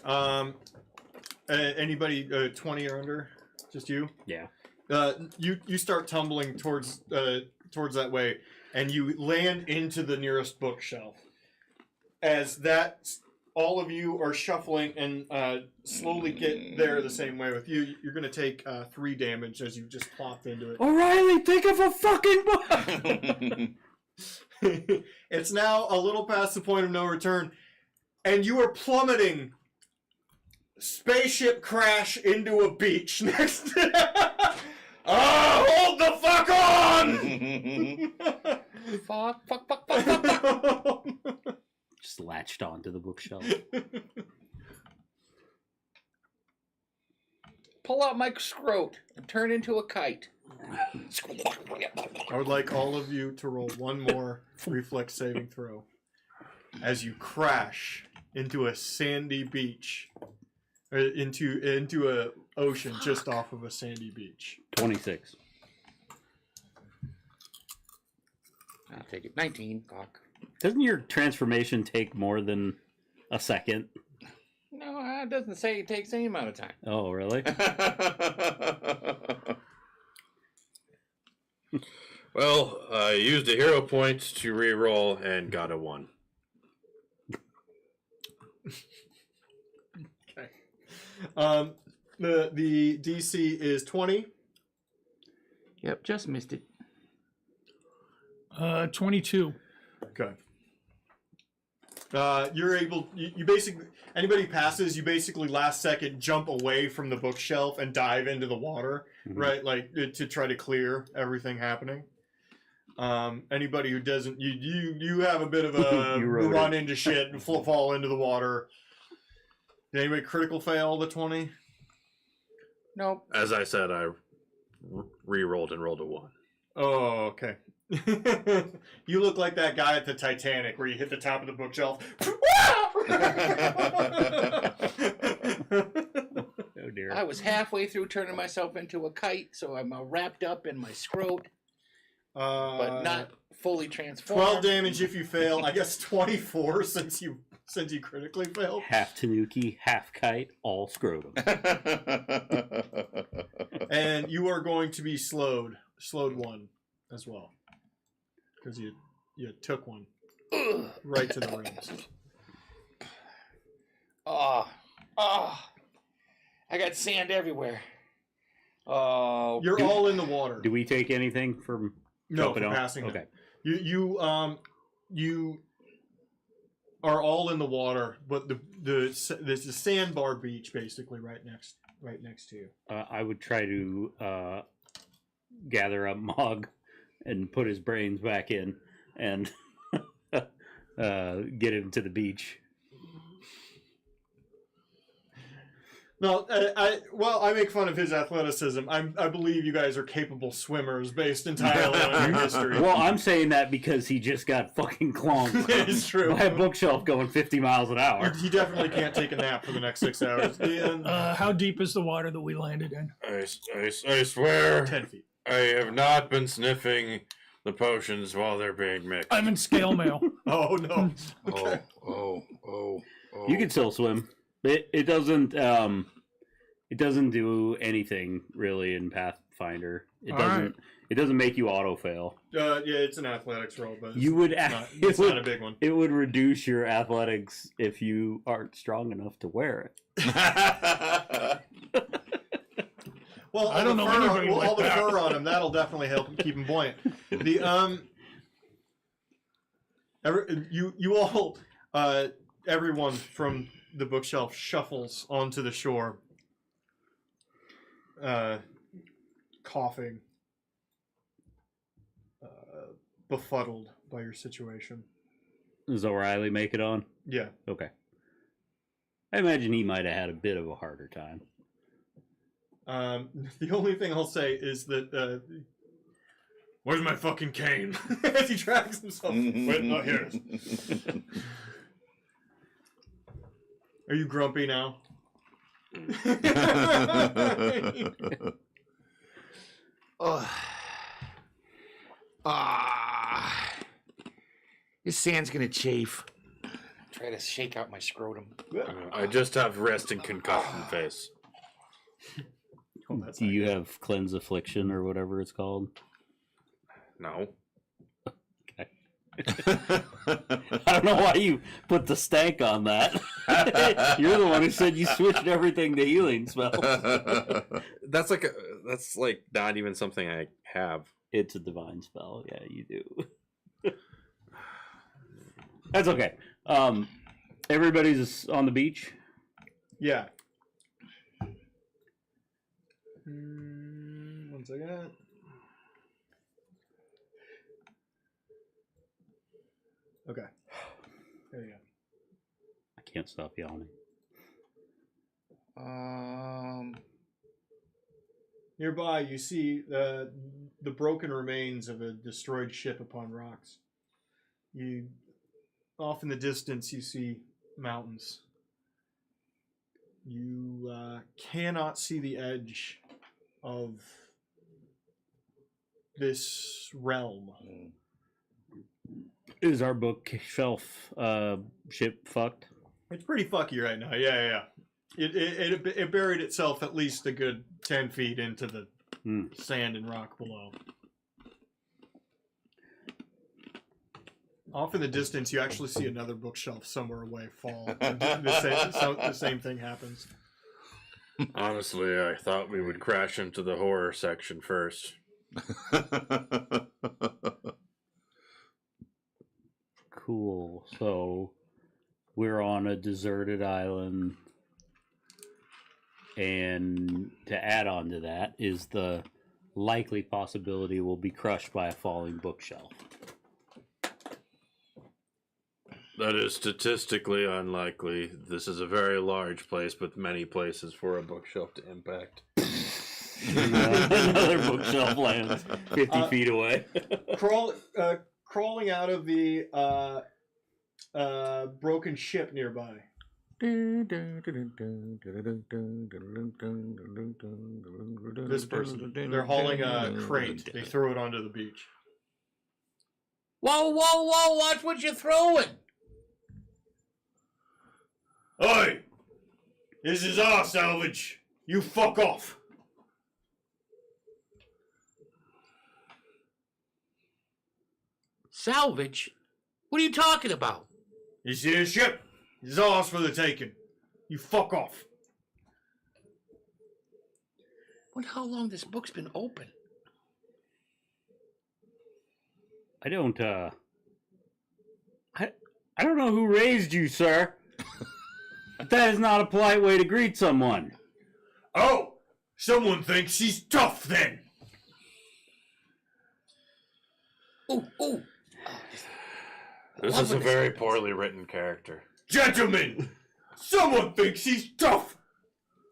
Speaker 1: Anybody 20 or under? Just you?
Speaker 2: Yeah.
Speaker 1: You start tumbling towards that way, and you land into the nearest bookshelf. As all of you are shuffling and slowly get there the same way with you. You're going to take 3 damage as you just plopped into it.
Speaker 2: O'Reilly, think of a fucking book.
Speaker 1: It's now a little past the point of no return, and you are plummeting. Spaceship crash into a beach next to... hold the fuck on!
Speaker 6: Fuck.
Speaker 2: Just latched onto the bookshelf.
Speaker 8: Pull out my scrote and turn into a kite.
Speaker 1: I would like all of you to roll one more reflex saving throw as you crash into a sandy beach, or into a ocean just off of a sandy beach.
Speaker 2: 26.
Speaker 8: I'll take it. 19. Fuck.
Speaker 2: Doesn't your transformation take more than a second?
Speaker 8: No, it doesn't say it takes any amount of time.
Speaker 2: Oh, really?
Speaker 7: Well, I used a hero point to re-roll and got a 1.
Speaker 1: Okay. The DC is 20.
Speaker 3: Yep, just missed it.
Speaker 6: 22.
Speaker 1: Okay. You're able. You basically, anybody passes, you basically last second jump away from the bookshelf and dive into the water, right? Like to try to clear everything happening. Anybody who doesn't, you have a bit of a
Speaker 2: You rode
Speaker 1: run into shit and fall into the water. Did anybody critical fail the 20?
Speaker 8: Nope.
Speaker 7: As I said, I re-rolled and rolled a 1.
Speaker 1: Oh, okay. You look like that guy at the Titanic where you hit the top of the bookshelf.
Speaker 2: Oh dear.
Speaker 8: I was halfway through turning myself into a kite, so I'm wrapped up in my scrote, but not fully transformed.
Speaker 1: 12 damage if you fail. I guess 24 since you critically failed.
Speaker 2: Half Tanuki, half kite, all scrotum.
Speaker 1: And you are going to be slowed 1 as well. because you took one right to the ribs.
Speaker 8: Oh, I got sand everywhere. Oh,
Speaker 1: You're all in the water.
Speaker 2: Do we take anything from
Speaker 1: No,
Speaker 2: jumping
Speaker 1: for
Speaker 2: off?
Speaker 1: passing.
Speaker 2: Okay.
Speaker 1: You are all in the water, but there's a sandbar beach basically right next to you.
Speaker 2: I would try to gather up Mog and put his brains back in and get him to the beach.
Speaker 1: No, I make fun of his athleticism. I believe you guys are capable swimmers based entirely on your history.
Speaker 2: Well, I'm saying that because he just got fucking clonked
Speaker 1: It's true.
Speaker 2: by a bookshelf going 50 miles an hour.
Speaker 1: He definitely can't take a nap for the next 6 hours. And,
Speaker 6: How deep is the water that we landed in?
Speaker 7: I swear
Speaker 1: 10 feet.
Speaker 7: I have not been sniffing the potions while they're being mixed.
Speaker 6: I'm in scale mail.
Speaker 1: Oh no. Okay.
Speaker 5: Oh.
Speaker 2: You can still swim. It doesn't do anything really in Pathfinder. It doesn't make you auto fail.
Speaker 1: Yeah, it's an athletics roll, but
Speaker 2: You would
Speaker 1: it's not a big one.
Speaker 2: It would reduce your athletics if you aren't strong enough to wear it.
Speaker 1: Well,
Speaker 6: I don't know anybody like
Speaker 1: all the
Speaker 6: that.
Speaker 1: fur on him, that'll definitely help keep him buoyant. You all, everyone from the bookshelf shuffles onto the shore, coughing, befuddled by your situation.
Speaker 2: Does O'Reilly make it on?
Speaker 1: Yeah.
Speaker 2: Okay. I imagine he might have had a bit of a harder time.
Speaker 1: The only thing I'll say is that where's my fucking cane? As he drags himself. Wait, oh, here it is. Are you grumpy now?
Speaker 8: This sand's gonna chafe. Try to shake out my scrotum.
Speaker 7: I just have resting concussion face.
Speaker 1: Oh, that's
Speaker 2: Do
Speaker 1: not
Speaker 2: you
Speaker 1: good.
Speaker 2: have cleanse affliction or whatever it's called?
Speaker 7: No.
Speaker 2: I don't know why you put the stank on that. You're the one who said you switched everything to healing spells.
Speaker 7: That's like not even something I have.
Speaker 2: It's a divine spell. Yeah, you do. That's okay. Everybody's on the beach.
Speaker 1: Yeah. One second. Okay. There you go.
Speaker 2: I can't stop yawning.
Speaker 1: Nearby, you see the broken remains of a destroyed ship upon rocks. Off in the distance, you see mountains. You cannot see the edge of this realm.
Speaker 2: Is our bookshelf ship fucked?
Speaker 1: It's pretty fucky right now. Yeah. It buried itself at least a good 10 feet into the sand and rock below. Off in the distance, you actually see another bookshelf somewhere away fall. The same thing happens.
Speaker 7: Honestly, I thought we would crash into the horror section first.
Speaker 2: Cool. So we're on a deserted island. And to add on to that is the likely possibility we'll be crushed by a falling bookshelf.
Speaker 7: That is statistically unlikely. This is a very large place with many places for a bookshelf to impact.
Speaker 2: Another bookshelf lands 50 feet away.
Speaker 1: Crawling out of the broken ship nearby. This person. They're hauling a crate. They throw it onto the beach.
Speaker 8: Whoa! Watch what you're throwing.
Speaker 1: Oi! This is our salvage. You fuck off.
Speaker 8: Salvage? What are you talking about?
Speaker 1: You see this ship? It's ours for the taking. You fuck off.
Speaker 8: Wonder how long this book's been open.
Speaker 2: I don't know who raised you, sir. But that is not a polite way to greet someone.
Speaker 1: Oh, someone thinks she's tough then.
Speaker 8: Ooh, ooh.
Speaker 4: This is a very poorly written character.
Speaker 1: Gentlemen, someone thinks he's tough.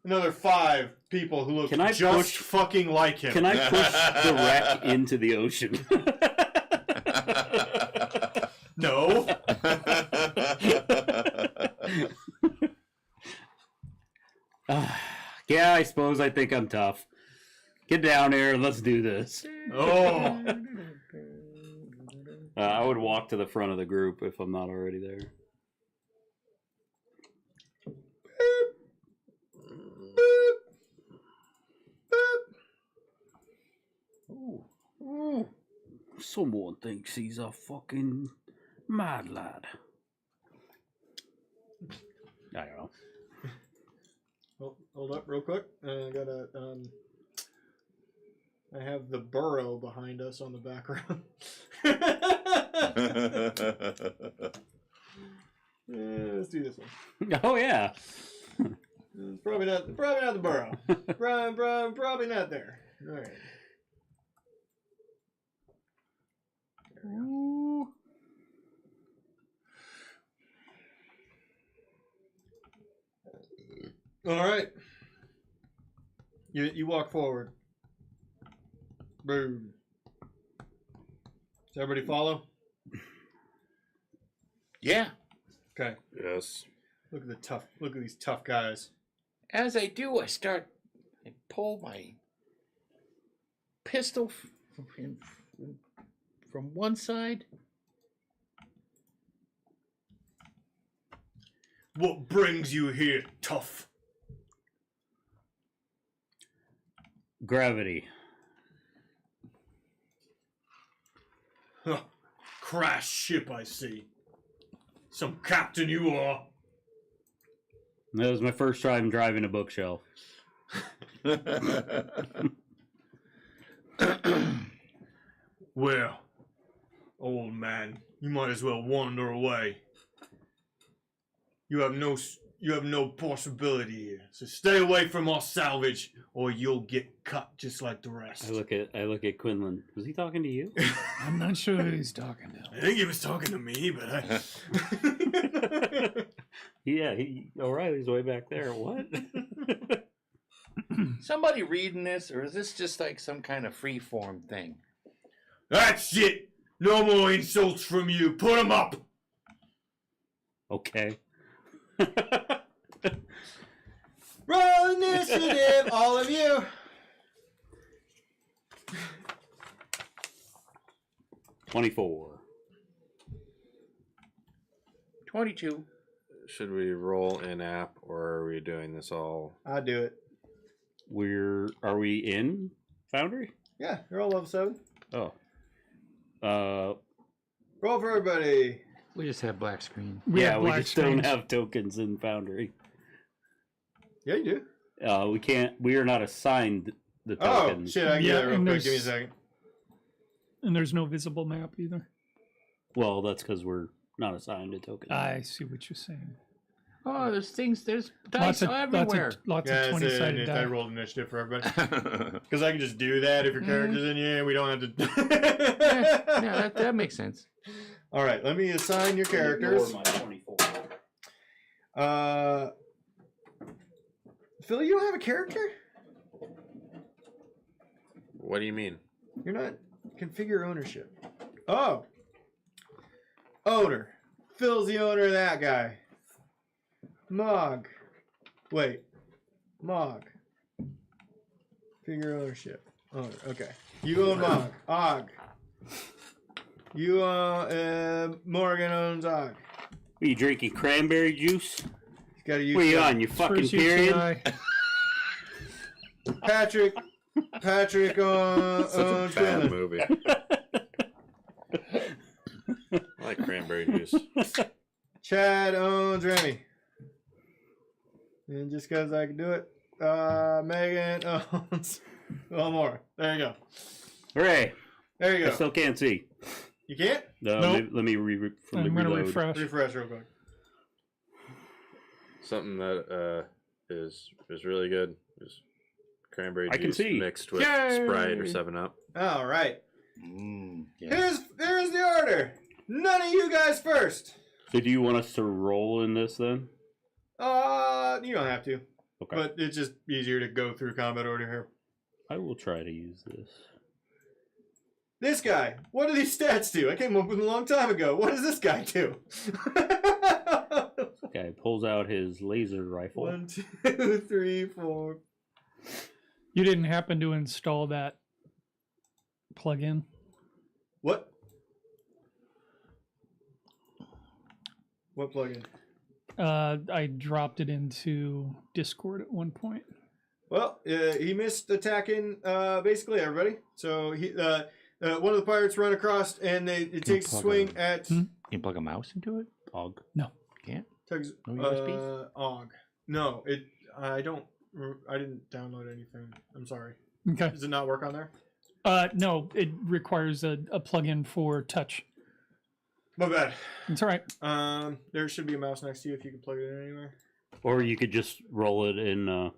Speaker 1: Another 5 people who look
Speaker 2: Can I
Speaker 1: just
Speaker 2: push-
Speaker 1: fucking like him.
Speaker 2: Can I push the wreck into the ocean?
Speaker 1: No.
Speaker 2: Yeah, I suppose I think I'm tough. Get down here and let's do this.
Speaker 1: Oh.
Speaker 2: I would walk to the front of the group if I'm not already there. Someone thinks he's a fucking mad lad. I don't know.
Speaker 1: Hold up real quick. I gotta, I have the burrow behind us on the background. Yeah, let's do this one.
Speaker 2: Oh yeah.
Speaker 1: It's probably not the burrow. Probably not there. All right. All right. You walk forward. Boom. Does everybody follow?
Speaker 8: Yeah.
Speaker 1: Okay.
Speaker 4: Yes.
Speaker 1: Look at these tough guys.
Speaker 8: As I do, I pull my pistol from one side.
Speaker 1: What brings you here, tough?
Speaker 2: Gravity.
Speaker 1: Huh. Crash ship, I see. Some captain you are.
Speaker 2: That was my first time driving a bookshelf.
Speaker 1: Well, old man, you might as well wander away. You have no possibility here. So stay away from our salvage, or you'll get cut just like the rest.
Speaker 2: I look at Quinlan. Was he talking to you?
Speaker 6: I'm not sure who he's talking to.
Speaker 1: I think he was talking to me, but I.
Speaker 2: Yeah, O'Reilly's way back there. What?
Speaker 8: Somebody reading this, or is this just like some kind of free form thing?
Speaker 1: That's it. No more insults from you. Put him up.
Speaker 2: Okay.
Speaker 1: Roll initiative, all of you.
Speaker 2: 24.
Speaker 8: 22.
Speaker 4: Should we roll in app or are we doing this all?
Speaker 1: I'll do it.
Speaker 2: Are we in Foundry?
Speaker 1: Yeah, you're all level 7.
Speaker 2: Oh.
Speaker 1: Roll for everybody.
Speaker 3: We just have black screen.
Speaker 2: We
Speaker 6: have black
Speaker 2: just don't
Speaker 6: screens.
Speaker 2: have tokens in Foundry.
Speaker 1: Yeah, you do.
Speaker 2: We are not assigned the
Speaker 1: Oh,
Speaker 2: tokens.
Speaker 1: shit, I can
Speaker 6: Yeah,
Speaker 1: get it real
Speaker 6: and
Speaker 1: quick. Give me a
Speaker 6: there's-
Speaker 1: second.
Speaker 6: And there's no visible map either.
Speaker 2: Well, that's because we're not assigned a token.
Speaker 6: I see what you're saying.
Speaker 8: Oh, there's dice everywhere.
Speaker 6: Lots
Speaker 1: Yeah,
Speaker 6: of
Speaker 1: it's
Speaker 6: 20-sided
Speaker 1: if
Speaker 6: die.
Speaker 1: I rolled initiative for everybody. Because I can just do that if your character's in here. We don't have
Speaker 8: Yeah,
Speaker 1: to.
Speaker 8: that makes sense.
Speaker 1: All right, let me assign your characters.
Speaker 2: Ignore my 24.
Speaker 1: Phil, you don't have a character?
Speaker 4: What do you mean?
Speaker 1: You're not configure ownership. Oh, owner. Phil's the owner of that guy. Mog. Wait. Mog. Figure ownership. Owner. Okay. You own Mog. Og. You Morgan owns Og.
Speaker 2: Are you drinking cranberry juice?
Speaker 1: He's got to use.
Speaker 2: What are you on, you fucking
Speaker 6: First you
Speaker 2: period?
Speaker 6: try.
Speaker 1: Patrick. Patrick
Speaker 4: It's such a
Speaker 1: owns
Speaker 4: bad
Speaker 1: Quinlan.
Speaker 4: movie. cranberry juice.
Speaker 1: Chad owns Remy. And just because I can do it, Megan owns one more. There you go.
Speaker 2: Hooray!
Speaker 1: There you
Speaker 2: I
Speaker 1: go.
Speaker 2: still can't see.
Speaker 1: You can't?
Speaker 2: No,
Speaker 6: Nope.
Speaker 2: let me
Speaker 6: I'm gonna
Speaker 2: reload.
Speaker 6: refresh.
Speaker 1: Refresh real quick.
Speaker 7: Something that is really good is cranberry
Speaker 2: I can
Speaker 7: juice
Speaker 2: see.
Speaker 7: mixed with
Speaker 6: Yay!
Speaker 7: Sprite or 7-Up.
Speaker 1: All right.
Speaker 3: Yeah.
Speaker 1: Here's the order. None of you guys first.
Speaker 2: So do you want us to roll in this then?
Speaker 1: You don't have to.
Speaker 2: Okay.
Speaker 1: But it's just easier to go through combat order here.
Speaker 2: I will try to use this.
Speaker 1: This guy. What do these stats do? I came up with them a long time ago. What does this guy do?
Speaker 2: Guy pulls out his laser rifle.
Speaker 1: 1, 2, 3, 4.
Speaker 6: You didn't happen to install that plugin?
Speaker 1: What? What plugin?
Speaker 6: I dropped it into Discord at one point.
Speaker 1: Well, he missed attacking basically everybody. So he one of the pirates run across and it takes a
Speaker 3: plug
Speaker 1: swing
Speaker 3: in.
Speaker 1: at
Speaker 3: You plug a mouse into it?
Speaker 2: Og.
Speaker 3: Can't?
Speaker 1: tugs,
Speaker 3: No USBs?
Speaker 1: Og. No, I didn't download anything. I'm sorry.
Speaker 6: Okay.
Speaker 1: Does it not work on there?
Speaker 6: No, it requires a plugin for touch.
Speaker 1: My bad.
Speaker 6: It's all right.
Speaker 1: There should be a mouse next to you if you can plug it in anywhere.
Speaker 2: Or you could just roll it in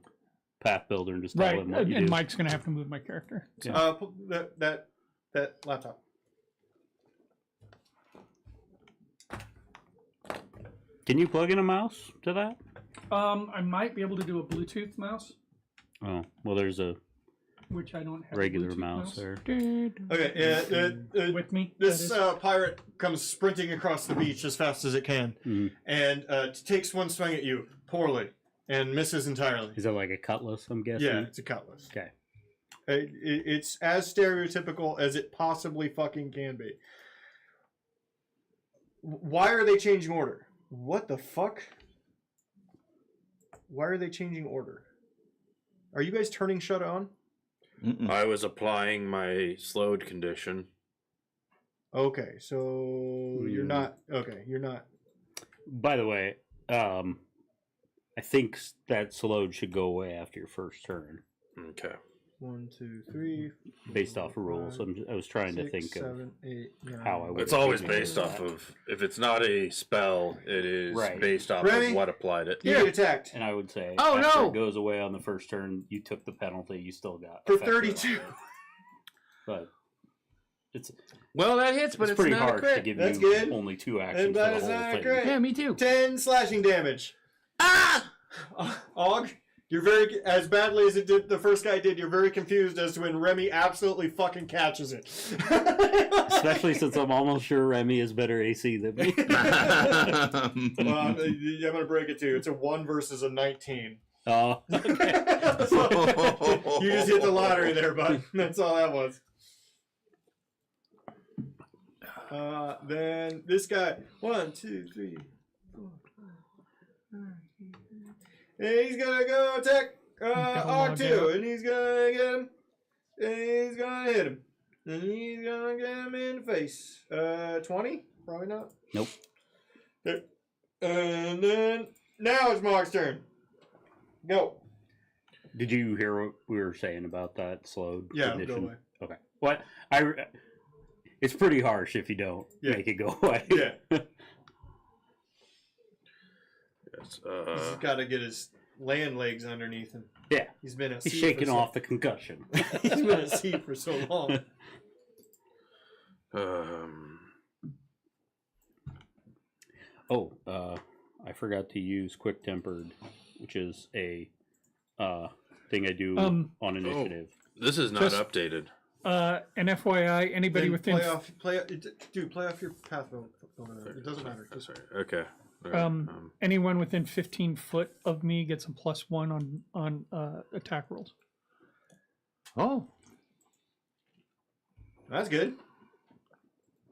Speaker 2: Path Builder and just tell
Speaker 6: Right,
Speaker 2: him what you
Speaker 6: and
Speaker 2: do.
Speaker 6: Mike's gonna have to move my character.
Speaker 1: That laptop.
Speaker 2: Can you plug in a mouse to that?
Speaker 6: I might be able to do a Bluetooth mouse,
Speaker 2: Oh, well, there's a
Speaker 6: which I don't have. a
Speaker 2: regular
Speaker 6: Bluetooth
Speaker 2: mouse there.
Speaker 1: Okay.
Speaker 6: with me.
Speaker 1: This
Speaker 6: that is.
Speaker 1: pirate comes sprinting across the beach as fast as it can,
Speaker 2: Mhm.
Speaker 1: and takes one swing at you poorly and misses entirely.
Speaker 2: Is that like a cutlass, I'm guessing?
Speaker 1: Yeah, it's a cutlass.
Speaker 2: Okay.
Speaker 1: It's as stereotypical as it possibly fucking can be. Why are they changing order? What the fuck? Why are they changing order? Are you guys turning shut on?
Speaker 3: Mm-mm.
Speaker 7: I was applying my slowed condition.
Speaker 1: Okay, so you're not. Okay, you're not.
Speaker 2: By the way, I think that slowed should go away after your first turn,
Speaker 7: Okay.
Speaker 1: 1, 2, 3.
Speaker 2: based off of rules. I was trying to
Speaker 1: 6,
Speaker 2: think
Speaker 1: 7, 8, 9.
Speaker 2: how I would.
Speaker 7: It's always based off of, if it's not a spell, it is
Speaker 2: Right.
Speaker 7: based off
Speaker 1: Remy?
Speaker 7: of what applied it.
Speaker 1: You get attacked
Speaker 2: And I would say,
Speaker 8: Oh,
Speaker 2: after
Speaker 8: no!
Speaker 2: it goes away on the first turn, you took the penalty. You still got
Speaker 1: for
Speaker 2: effective
Speaker 1: 32.
Speaker 2: But it's
Speaker 8: Well, that hits, but
Speaker 2: it's
Speaker 8: it's
Speaker 2: pretty
Speaker 8: not a
Speaker 2: harsh to
Speaker 8: crit.
Speaker 2: give
Speaker 1: That's
Speaker 2: you
Speaker 1: good.
Speaker 2: only 2 actions
Speaker 1: And
Speaker 2: for
Speaker 1: that
Speaker 2: the
Speaker 1: is
Speaker 2: whole
Speaker 1: not
Speaker 2: thing.
Speaker 1: great.
Speaker 8: Yeah, me too.
Speaker 1: 10 slashing damage.
Speaker 8: Ah!
Speaker 1: Og, you're very, as badly as it did the first guy did, you're very confused as to when Remy absolutely fucking catches it.
Speaker 2: Especially since I'm almost sure Remy is better AC than me.
Speaker 1: Well, I'm going to break it to you. It's a 1 versus a 19.
Speaker 2: Oh, okay.
Speaker 1: You just hit the lottery there, bud. That's all that was. Then this guy, 1, 2, 3, 4, 5, 6, 7. And he's gonna go attack
Speaker 6: got him
Speaker 1: Og
Speaker 6: logged
Speaker 1: 2,
Speaker 6: out.
Speaker 1: and he's gonna get him, and he's gonna hit him, and he's gonna get him in the face. 20? Probably not.
Speaker 2: Nope.
Speaker 1: There. And then now it's Mark's turn. Go.
Speaker 2: Did you hear what we were saying about that slowed
Speaker 1: Yeah,
Speaker 2: condition?
Speaker 1: go away.
Speaker 2: Okay. What it's pretty harsh if you don't
Speaker 1: Yeah.
Speaker 2: make it go away.
Speaker 1: Yeah.
Speaker 7: Yes.
Speaker 1: He's got to get his land legs underneath him.
Speaker 2: Yeah.
Speaker 1: He's been at
Speaker 2: He's
Speaker 1: sea
Speaker 2: shaking
Speaker 1: for so-
Speaker 2: off the concussion.
Speaker 1: He's been at sea for so long.
Speaker 2: Oh, I forgot to use quick tempered, which is a thing I do on initiative.
Speaker 7: This is not
Speaker 6: Just-
Speaker 7: updated.
Speaker 6: And FYI, anybody
Speaker 1: Then
Speaker 6: within
Speaker 1: play off your path. It doesn't matter. Just,
Speaker 7: Sorry. Okay. Okay.
Speaker 6: anyone within 15 foot of me gets a +1 on attack rolls.
Speaker 3: Oh,
Speaker 1: that's good.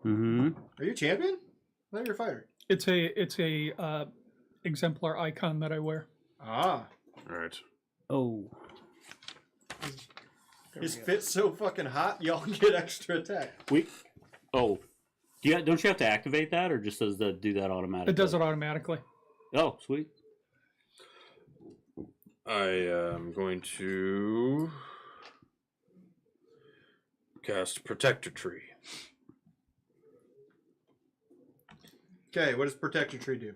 Speaker 2: Mm-hmm.
Speaker 1: Are you a champion? I thought you're a fighter.
Speaker 6: It's a exemplar icon that I wear.
Speaker 1: Ah.
Speaker 7: All right.
Speaker 2: Oh.
Speaker 1: His fit's so fucking hot, y'all get extra attack.
Speaker 2: Oh. Don't you have to activate that, or just does do that automatically?
Speaker 6: It does it automatically.
Speaker 2: Oh, sweet.
Speaker 7: I am going to cast Protector Tree.
Speaker 1: Okay, what does Protector Tree do?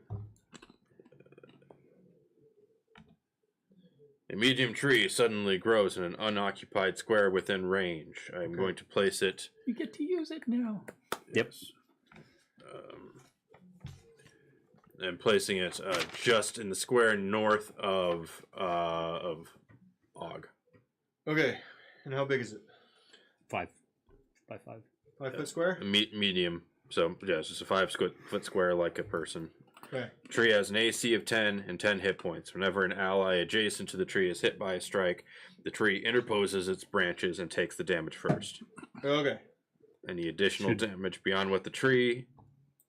Speaker 7: A medium tree suddenly grows in an unoccupied square within range. I am going to place it.
Speaker 6: You get to use it now.
Speaker 2: Yep.
Speaker 7: And placing it just in the square north of Og.
Speaker 1: Okay, and how big is it?
Speaker 2: 5 by 5.
Speaker 1: 5 foot square?
Speaker 7: Medium. So yeah, it's just a 5-foot square like a person.
Speaker 1: Okay.
Speaker 7: Tree has an AC of 10 and 10 hit points. Whenever an ally adjacent to the tree is hit by a strike, the tree interposes its branches and takes the damage first.
Speaker 1: Okay.
Speaker 7: Any additional damage beyond what the tree,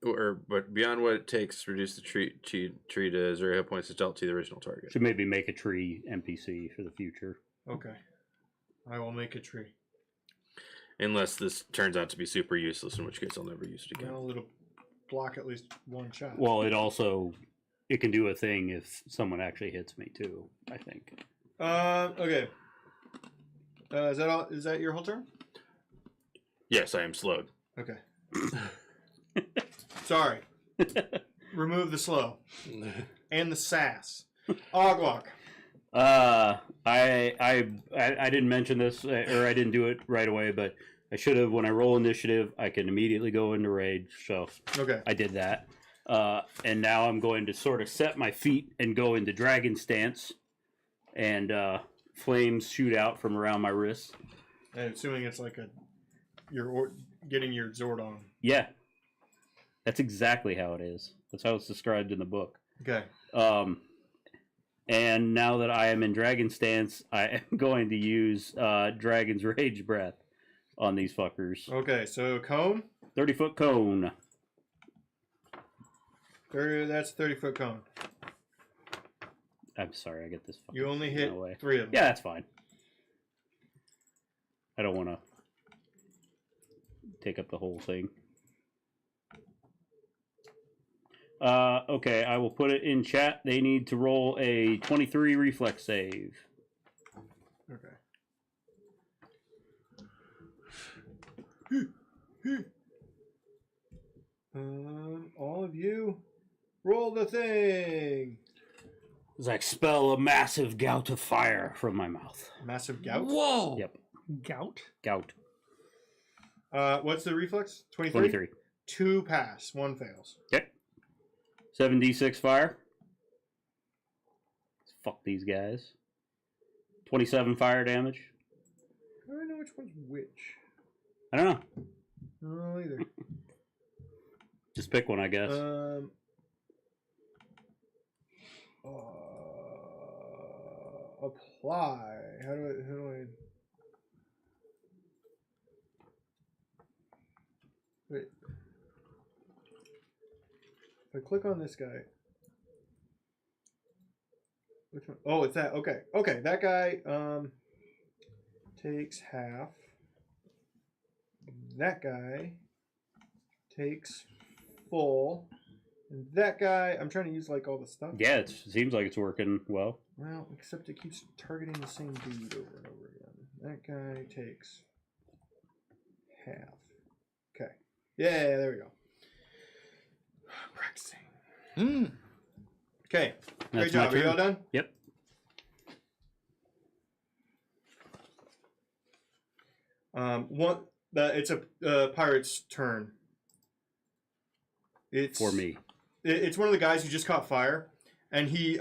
Speaker 7: but beyond what it takes, reduce the tree to 0 hit points is dealt to the original target.
Speaker 2: Should maybe make a tree NPC for the future.
Speaker 1: Okay. I will make a tree.
Speaker 7: Unless this turns out to be super useless, in which case I'll never use it again.
Speaker 1: Well, it'll block at least one shot.
Speaker 2: Well, it can do a thing if someone actually hits me too, I think.
Speaker 1: Okay. Is that all? Is that your whole turn?
Speaker 7: Yes, I am slowed.
Speaker 1: Okay. Sorry. Remove the slow and the sass. Oglock.
Speaker 2: I didn't mention this, or I didn't do it right away, but I should have. When I roll initiative, I can immediately go into rage, so
Speaker 1: Okay.
Speaker 2: I did that. And now I'm going to sort of set my feet and go into dragon stance, and flames shoot out from around my wrists.
Speaker 1: And assuming it's like you're getting your Zord on.
Speaker 2: Yeah, that's exactly how it is. That's how it's described in the book.
Speaker 1: Okay.
Speaker 2: And now that I am in dragon stance, I am going to use Dragon's Rage Breath on these fuckers.
Speaker 1: Okay, so cone.
Speaker 2: 30-foot cone.
Speaker 1: That's 30-foot cone.
Speaker 2: I'm sorry, I get this fucking
Speaker 1: You only hit
Speaker 2: away.
Speaker 1: 3 of them.
Speaker 2: Yeah, that's fine. I don't want to take up the whole thing. Okay, I will put it in chat. They need to roll a 23 reflex save.
Speaker 1: Okay. All of you, roll the thing.
Speaker 2: As I expel a massive gout of fire from my mouth.
Speaker 1: Massive gout.
Speaker 8: Whoa!
Speaker 2: Yep,
Speaker 6: Gout?
Speaker 2: gout.
Speaker 1: What's the reflex? 23?
Speaker 2: 23.
Speaker 1: 2 pass, 1 fails.
Speaker 2: Okay. 7d6 fire. Fuck these guys. 27 fire damage.
Speaker 1: I don't know which one's which.
Speaker 2: I don't know.
Speaker 1: I don't know either.
Speaker 2: Just pick one, I guess.
Speaker 1: Apply. How do I? Wait. If I click on this guy. Which one? Oh, it's that. Okay. Okay, that guy takes half. That guy takes full. And that guy, I'm trying to use like all the stuff.
Speaker 2: Yeah, it seems like it's working well.
Speaker 1: Well, except it keeps targeting the same dude over and over again. That guy takes half. Okay. Yeah, there we go. Practicing. Okay. Great
Speaker 2: That's my
Speaker 1: job. Are you
Speaker 2: turn.
Speaker 1: all done?
Speaker 2: Yep.
Speaker 1: It's a pirate's turn. It's
Speaker 2: For me.
Speaker 1: It's one of the guys who just caught fire, and he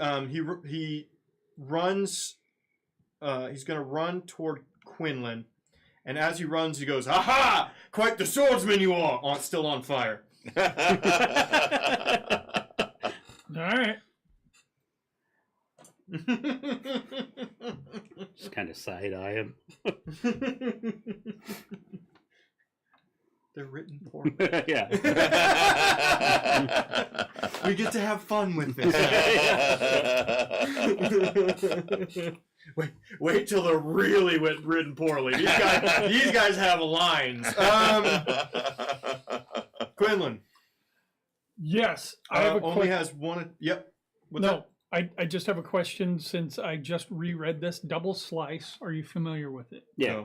Speaker 1: runs. He's gonna run toward Quinlan, and as he runs, he goes, "Aha! Quite the swordsman you are!" Still on fire.
Speaker 6: All right.
Speaker 2: Just kind of side eye him.
Speaker 1: They're written poorly.
Speaker 2: Yeah.
Speaker 1: We get to have fun with this. Wait till they're really written poorly. These guys have lines. Quinlan.
Speaker 6: Yes, I have a
Speaker 1: only has one. Yep. What's
Speaker 6: No, I just have a question since I just reread this. Double slice. Are you familiar with it?
Speaker 2: Yeah.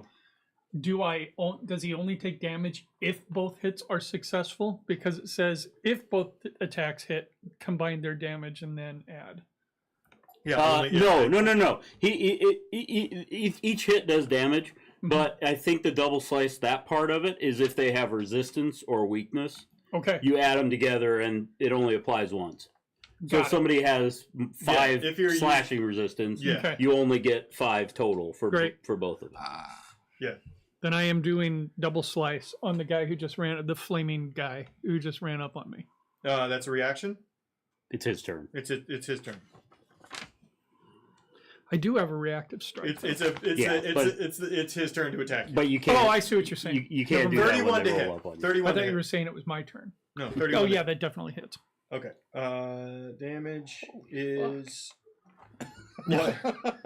Speaker 1: No.
Speaker 6: Does he only take damage if both hits are successful? Because it says if both attacks hit, combine their damage and then add.
Speaker 1: Yeah.
Speaker 2: No. Each hit does damage, but I think the double slice, that part of it, is if they have resistance or weakness.
Speaker 6: Okay.
Speaker 2: You add them together, and it only applies once. So
Speaker 6: Got
Speaker 2: if
Speaker 6: it.
Speaker 2: somebody has 5
Speaker 1: if you're
Speaker 2: slashing resistance,
Speaker 1: Yeah.
Speaker 6: Okay.
Speaker 2: you only get 5 total for
Speaker 6: Great.
Speaker 2: both of them.
Speaker 6: Then I am doing double slice on the guy who just ran, the flaming guy who just ran up on me.
Speaker 1: That's a reaction.
Speaker 2: It's his turn.
Speaker 1: It's his turn.
Speaker 6: I do have a reactive strike.
Speaker 1: It's his turn to attack you.
Speaker 2: But you can't.
Speaker 6: Oh, I see what you're saying.
Speaker 2: You can't do that
Speaker 1: 31
Speaker 2: when
Speaker 1: to
Speaker 2: they
Speaker 1: hit.
Speaker 2: roll up on you.
Speaker 1: 31
Speaker 6: I
Speaker 1: to
Speaker 6: thought you
Speaker 1: hit.
Speaker 6: were saying it was my turn.
Speaker 1: No, 31.
Speaker 6: Oh
Speaker 1: to
Speaker 6: yeah,
Speaker 1: hit.
Speaker 6: that definitely hits.
Speaker 1: Okay. Damage is. What?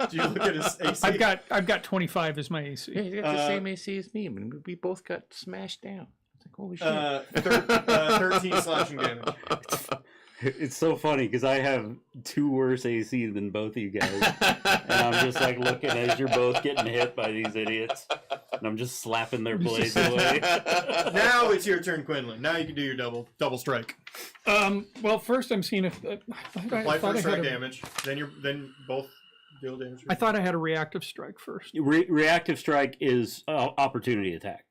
Speaker 1: Do you look at his AC?
Speaker 6: I've got 25 as my AC.
Speaker 3: Yeah, you got the same AC as me. But we both got smashed down. It's like, holy shit.
Speaker 1: 13 slashing damage.
Speaker 2: It's so funny because I have 2 worse AC than both of you guys, and I'm just like looking as you're both getting hit by these idiots, and I'm just slapping their blades away.
Speaker 1: Now it's your turn, Quinlan. Now you can do your double strike.
Speaker 6: Well, first I'm seeing if
Speaker 1: Apply first strike damage. Then both deal damage.
Speaker 6: I thought I had a reactive strike first.
Speaker 2: Reactive strike is opportunity attack.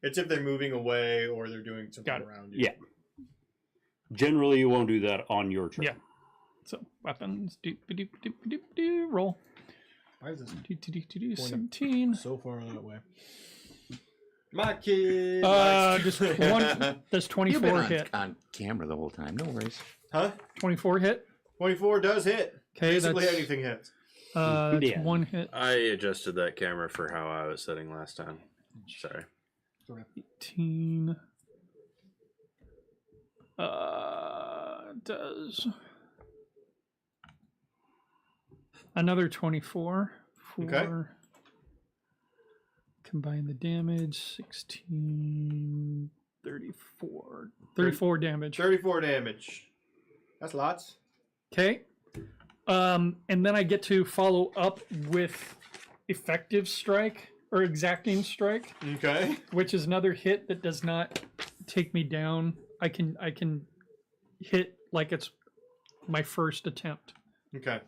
Speaker 1: It's if they're moving away or they're doing something
Speaker 6: Got it.
Speaker 1: around you.
Speaker 2: Yeah. Generally, you won't do that on your turn.
Speaker 6: Yeah. So weapons, roll.
Speaker 1: Why is this
Speaker 6: 17.
Speaker 1: so far that way? My kid.
Speaker 6: Just one. Does
Speaker 3: You've
Speaker 6: 24
Speaker 3: been
Speaker 6: hit?
Speaker 3: on camera the whole time. No worries.
Speaker 1: Huh?
Speaker 6: 24 hit.
Speaker 1: 24 does hit.
Speaker 6: Okay,
Speaker 1: Basically
Speaker 6: that's
Speaker 1: anything hits.
Speaker 6: that's
Speaker 2: Yeah.
Speaker 6: 1 hit.
Speaker 7: I adjusted that camera for how I was sitting last time. Sorry.
Speaker 6: 18. Does another 24 for
Speaker 1: Okay.
Speaker 6: combine the damage 16 34 damage.
Speaker 1: 34 damage. That's lots.
Speaker 6: Okay. And then I get to follow up with effective strike or exacting strike,
Speaker 1: Okay.
Speaker 6: which is another hit that does not take me down. I can hit like it's my first attempt.
Speaker 1: Okay.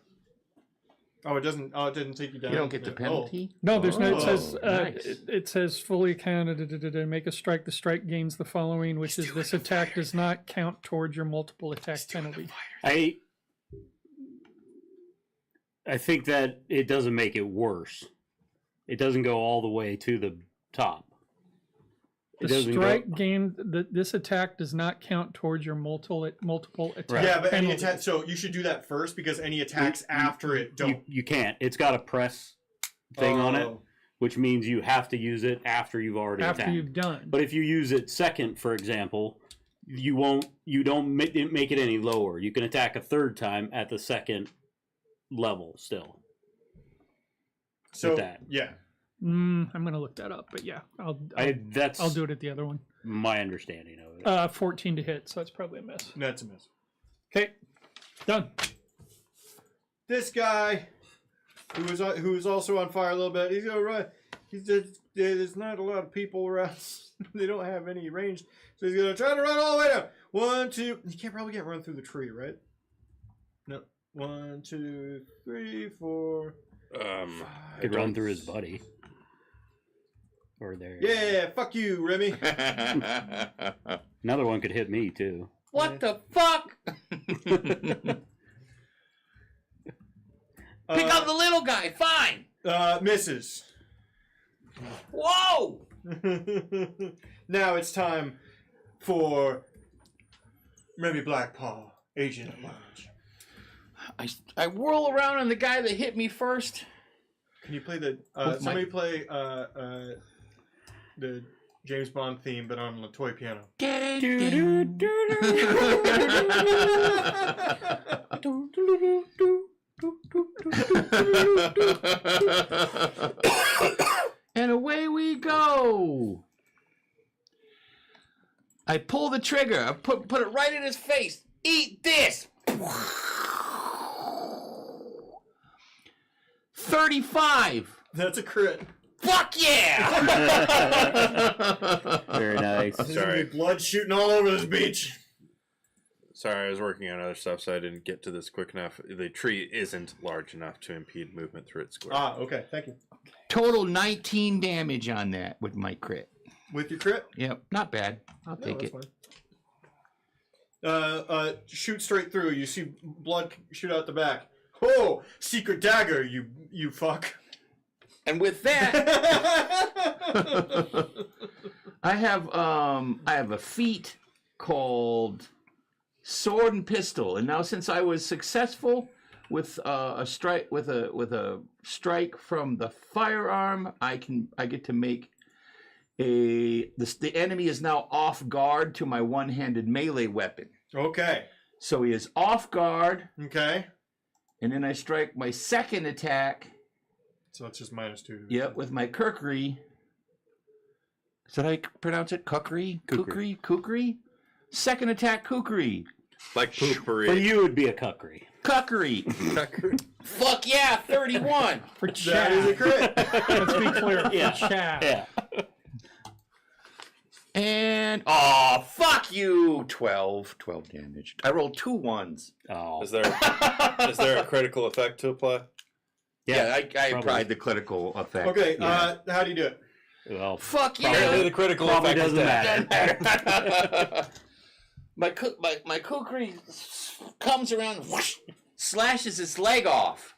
Speaker 1: Oh, it doesn't. Oh, it didn't take you down.
Speaker 3: You don't get the
Speaker 1: Oh.
Speaker 3: penalty?
Speaker 6: No, there's no. It
Speaker 1: Oh,
Speaker 6: says
Speaker 3: nice.
Speaker 6: it says fully counted. Make a strike. The strike gains the following, which is this attack does not count towards your multiple attack penalty.
Speaker 2: I think that it doesn't make it worse. It doesn't go all the way to the top. It
Speaker 6: The
Speaker 2: doesn't
Speaker 6: strike
Speaker 2: go.
Speaker 6: gained. This attack does not count towards your multiple attack.
Speaker 1: Yeah, but any
Speaker 6: penalty.
Speaker 1: attack. So you should do that first because any attacks after it don't.
Speaker 2: You can't. It's got a press thing on it,
Speaker 1: Oh.
Speaker 2: which means you have to use it after you've already
Speaker 6: After
Speaker 2: attacked.
Speaker 6: you've done.
Speaker 2: But if you use it second, for example, you don't make it any lower. You can attack a third time at the second level still.
Speaker 1: So
Speaker 2: that.
Speaker 1: yeah.
Speaker 6: I'm gonna look that up, but yeah,
Speaker 2: That's
Speaker 6: I'll do it at the other one.
Speaker 2: my understanding of it.
Speaker 6: 14 to hit, so that's probably a miss.
Speaker 1: That's a miss.
Speaker 6: Okay, done.
Speaker 1: This guy, who is also on fire a little bit, he's gonna run. He's just, there's not a lot of people around. They don't have any range, so he's gonna try to run all the way down. 1, 2. You can't probably run through the tree, right? No. 1, 2, 3, 4.
Speaker 2: Could run through his buddy. Or there.
Speaker 1: Yeah, fuck you, Remy.
Speaker 2: Another one could hit me too.
Speaker 8: What the fuck? Pick up the little guy. Fine.
Speaker 1: Misses.
Speaker 8: Whoa.
Speaker 1: Now it's time for Remy Blackpaw, agent at large.
Speaker 8: I whirl around on the guy that hit me first.
Speaker 1: Can you play the
Speaker 3: With
Speaker 1: somebody play the James Bond theme but on a toy piano?
Speaker 3: And away we go.
Speaker 8: I pull the trigger. I put it right in his face. Eat this. 35.
Speaker 1: That's a crit.
Speaker 8: Fuck yeah!
Speaker 2: Very nice.
Speaker 1: There's
Speaker 7: Sorry.
Speaker 1: gonna be blood shooting all over this beach.
Speaker 7: Sorry, I was working on other stuff, so I didn't get to this quick enough. The tree isn't large enough to impede movement through its square.
Speaker 1: Ah, okay. Thank you.
Speaker 8: Total 19 damage on that with my crit.
Speaker 1: With your crit?
Speaker 8: Yep, not bad. I'll
Speaker 1: No,
Speaker 8: take
Speaker 1: that's
Speaker 8: it.
Speaker 1: fine. Shoot straight through. You see blood shoot out the back. Oh, secret dagger, you fuck.
Speaker 8: And with that, I have a feat called Sword and Pistol, and now since I was successful with a strike with a strike from the firearm, I get to make the enemy is now off guard to my one-handed melee weapon.
Speaker 1: Okay.
Speaker 8: So he is off guard,
Speaker 1: Okay.
Speaker 8: and then I strike my second attack.
Speaker 1: So it's just -2.
Speaker 8: Yep, with my kukri. Did I pronounce it kukri? Kukri? Second attack kukri.
Speaker 7: Like
Speaker 2: For
Speaker 7: poopery.
Speaker 2: you, it would be a cuckery.
Speaker 8: Kukri. Fuck yeah, 31.
Speaker 6: For
Speaker 1: That is a
Speaker 6: Chad.
Speaker 1: crit.
Speaker 6: Let's be clear.
Speaker 2: Yeah.
Speaker 6: For Chad.
Speaker 2: Yeah.
Speaker 8: And oh fuck you. 12 damage. I rolled 2 ones.
Speaker 2: Oh.
Speaker 7: Is there a critical effect to apply?
Speaker 8: Yeah, I
Speaker 2: probably.
Speaker 8: applied the critical effect.
Speaker 1: Okay,
Speaker 8: Yeah.
Speaker 1: how do you do it?
Speaker 2: Well,
Speaker 8: Fuck
Speaker 7: Apparently
Speaker 8: yeah.
Speaker 7: the critical
Speaker 2: Probably
Speaker 7: effect is
Speaker 2: doesn't
Speaker 7: dead.
Speaker 2: matter.
Speaker 8: my kukri comes around, whoosh, slashes his leg off.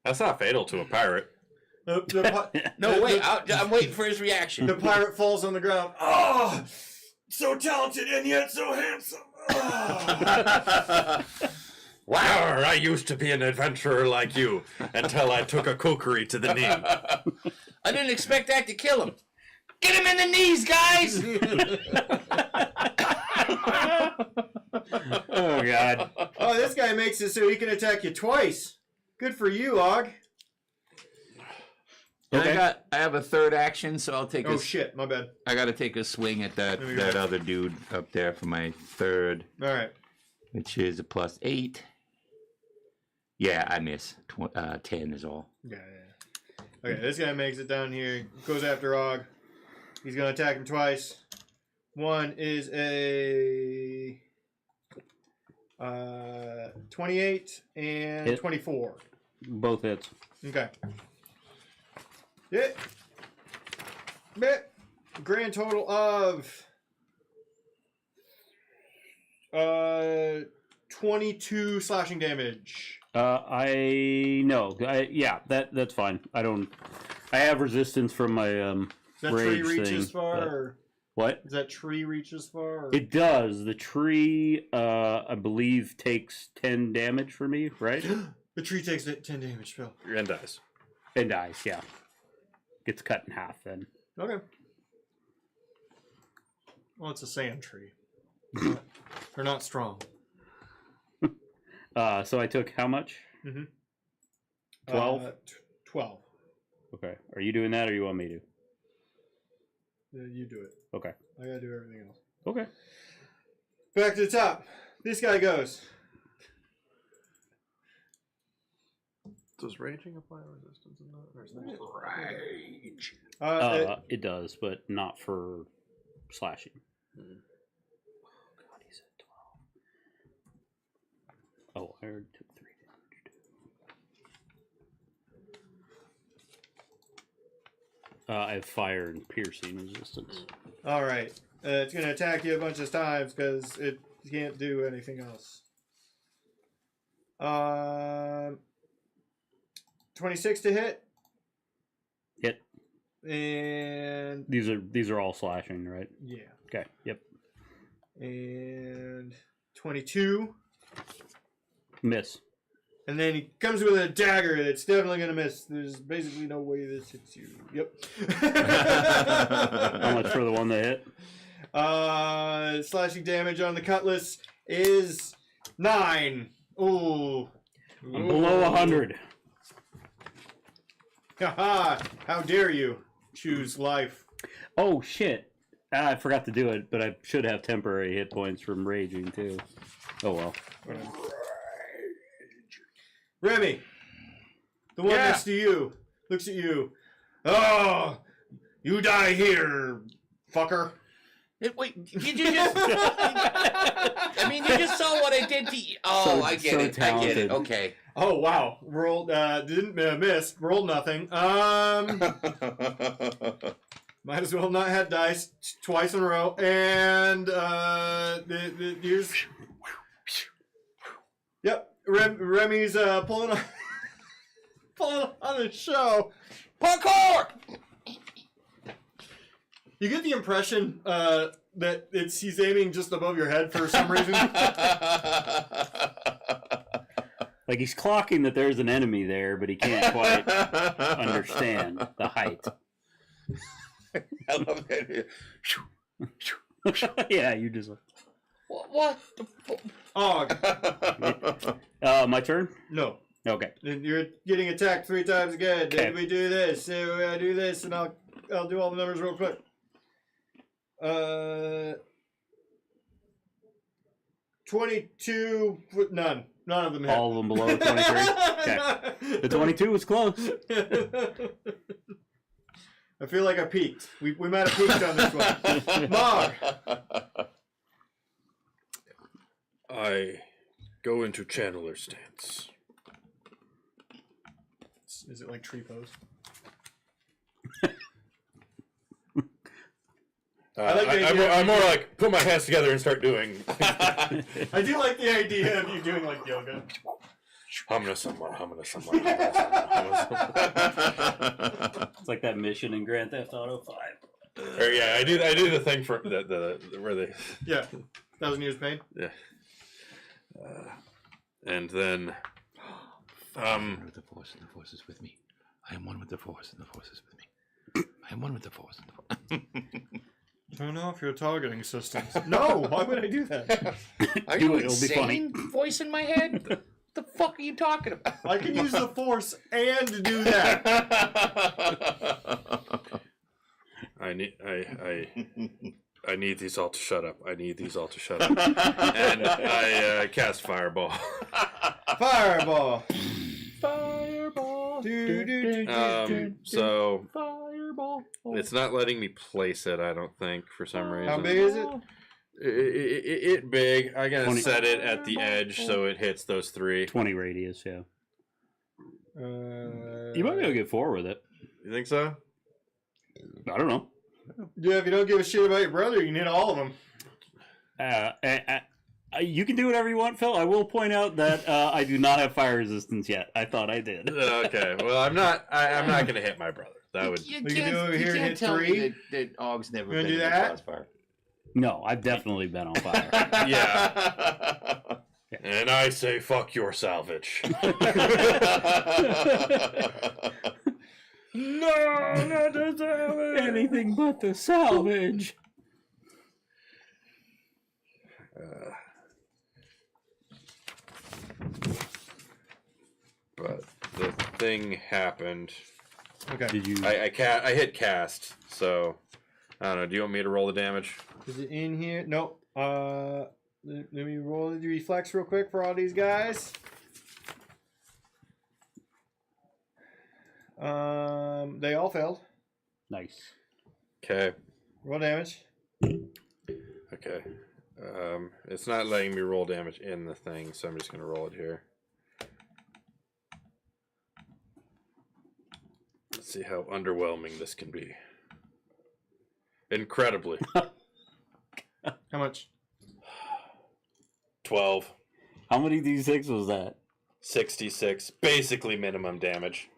Speaker 7: That's not fatal to a pirate.
Speaker 8: No, wait, I'm waiting for his reaction.
Speaker 1: The pirate falls on the ground. Oh, so talented and yet so handsome. Oh.
Speaker 7: Wow, I used to be an adventurer like you until I took a kukri to the knee.
Speaker 8: I didn't expect that to kill him. Get him in the knees, guys!
Speaker 2: oh god.
Speaker 1: Oh, this guy makes it so he can attack you twice. Good for you, Og.
Speaker 8: And
Speaker 2: Okay.
Speaker 8: I have a third action, so I'll take
Speaker 1: Oh
Speaker 8: a
Speaker 1: shit, my bad.
Speaker 8: I gotta take a swing at that
Speaker 1: There we go.
Speaker 8: other dude up there for my third,
Speaker 1: All right.
Speaker 8: which is a +8. Yeah, I miss. 10 is all.
Speaker 1: Yeah. Okay, this guy makes it down here. Goes after Og. He's gonna attack him twice. One is a 28 and
Speaker 2: Hit.
Speaker 1: 24.
Speaker 2: Both hits.
Speaker 1: Okay. Hit. Bit. Grand total of 22 slashing damage.
Speaker 2: Yeah, that's fine. I have resistance from my
Speaker 1: That tree
Speaker 2: rage
Speaker 1: reaches
Speaker 2: thing,
Speaker 1: far.
Speaker 2: but-
Speaker 1: Or
Speaker 2: what?
Speaker 1: does that tree reaches far? Or?
Speaker 2: It does. The tree, I believe, takes 10 damage for me, right?
Speaker 1: The tree takes 10 damage, Phil.
Speaker 7: And dies.
Speaker 2: And dies, yeah. Gets cut in half then.
Speaker 1: Okay. Well, it's a sand tree. They're not strong.
Speaker 2: So I took how much? 12?
Speaker 1: 12.
Speaker 2: Okay. Are you doing that or you want me to?
Speaker 1: You do it.
Speaker 2: Okay.
Speaker 1: I gotta do everything else.
Speaker 2: Okay.
Speaker 1: Back to the top. This guy goes.
Speaker 7: Does raging apply resistance in that? Or is that
Speaker 8: Rage.
Speaker 2: It does, but not for slashing. God, he said 12. Oh, I already took 3 damage too. I have fire and piercing resistance.
Speaker 1: All right. It's gonna attack you a bunch of times because it can't do anything else. 26 to hit,
Speaker 2: Hit.
Speaker 1: and
Speaker 2: These are all slashing, right?
Speaker 1: yeah,
Speaker 2: Okay. Yep.
Speaker 1: and 22,
Speaker 2: Miss.
Speaker 1: and then he comes with a dagger. It's definitely gonna miss. There's basically no way this hits you. Yep.
Speaker 2: How much for the one that hit?
Speaker 1: Slashing damage on the cutlass is 9. Ooh.
Speaker 2: I'm below 100.
Speaker 1: Haha! How dare you choose life?
Speaker 2: Oh shit. I forgot to do it, but I should have temporary hit points from raging too. Oh well.
Speaker 1: Remy, the one
Speaker 8: Yeah.
Speaker 1: next to you, looks at you. Oh, you die here, fucker.
Speaker 8: Wait, did you just? I mean, you just saw what I did to you. Oh,
Speaker 2: So-
Speaker 8: I get
Speaker 2: so
Speaker 8: it. I get
Speaker 2: talented.
Speaker 8: it. Okay.
Speaker 1: Oh wow, rolled didn't miss, rolled nothing. Might as well not have dice twice in a row. And here's yep, Remy's pulling on the show.
Speaker 8: Parkour.
Speaker 1: You get the impression that he's aiming just above your head for some reason.
Speaker 2: Like he's clocking that there's an enemy there, but he can't quite understand the height.
Speaker 8: I love it.
Speaker 2: Yeah, you just.
Speaker 8: What?
Speaker 1: Oh
Speaker 2: My turn.
Speaker 1: no.
Speaker 2: Okay.
Speaker 1: You're getting attacked 3 times again.
Speaker 2: Okay.
Speaker 1: Did we do this? So I do this, and I'll do all the numbers real quick. 22. None of them hit.
Speaker 2: All of them below 23. Okay. The 22 was close.
Speaker 1: I feel like I peaked. We might have peaked on this one. Mog.
Speaker 7: I go into channeler stance.
Speaker 1: Is it like tree pose? I like the idea
Speaker 7: I'm more like put my hands together and start doing.
Speaker 1: I do like the idea of you doing like yoga.
Speaker 7: Humna someone.
Speaker 2: It's like that mission in Grand Theft Auto 5.
Speaker 7: Or yeah, I do the thing for the where they
Speaker 1: Yeah. 1,000 years pain.
Speaker 7: yeah. And then
Speaker 3: One with the Force, and the Force is with me. I am one with the Force, and the Force is with me. I am one with the Force.
Speaker 1: Turn off your targeting systems. No, why would I do that?
Speaker 8: Are
Speaker 2: Do
Speaker 8: you
Speaker 2: it, it'll be funny.
Speaker 8: insane? Voice in my head? What the fuck are you talking about?
Speaker 1: I can use the force and do that.
Speaker 7: I need these all to shut up. And I cast fireball.
Speaker 1: Fireball.
Speaker 8: Fireball.
Speaker 7: So
Speaker 8: Fireball.
Speaker 7: it's not letting me place it. I don't think for some reason.
Speaker 1: How big is it?
Speaker 7: It big. I'm gonna
Speaker 2: 20.
Speaker 7: set it at the edge so it hits those 3.
Speaker 2: 20 radius, yeah. You might be able to get 4 with it.
Speaker 7: You think so?
Speaker 2: I don't know.
Speaker 1: Yeah, if you don't give a shit about your brother, you can hit all of them.
Speaker 2: You can do whatever you want, Phil. I will point out that I do not have fire resistance yet. I thought I did.
Speaker 7: Okay. Well, I'm not. I'm not gonna hit my brother. That would.
Speaker 8: You
Speaker 1: We can do over
Speaker 8: you
Speaker 1: here and
Speaker 8: can't
Speaker 1: hit
Speaker 8: tell
Speaker 1: 3.
Speaker 8: me that Ogg's never
Speaker 1: You wanna
Speaker 8: been
Speaker 1: do
Speaker 8: in a
Speaker 1: that?
Speaker 8: crossfire.
Speaker 2: No, I've definitely been on fire.
Speaker 7: Yeah. And I say, fuck your salvage.
Speaker 2: No, not the salvage. Anything but the salvage.
Speaker 7: But the thing happened.
Speaker 1: Okay.
Speaker 2: Did you?
Speaker 7: I hit cast. So I don't know. Do you want me to roll the damage?
Speaker 1: Is it in here? Nope. Let me roll the reflex real quick for all these guys. They all failed.
Speaker 2: Nice.
Speaker 7: Okay.
Speaker 1: Roll damage.
Speaker 7: Okay. It's not letting me roll damage in the thing, so I'm just gonna roll it here. Let's see how underwhelming this can be. Incredibly.
Speaker 1: How much?
Speaker 7: 12.
Speaker 2: How many D6 was that?
Speaker 7: 66. Basically minimum damage.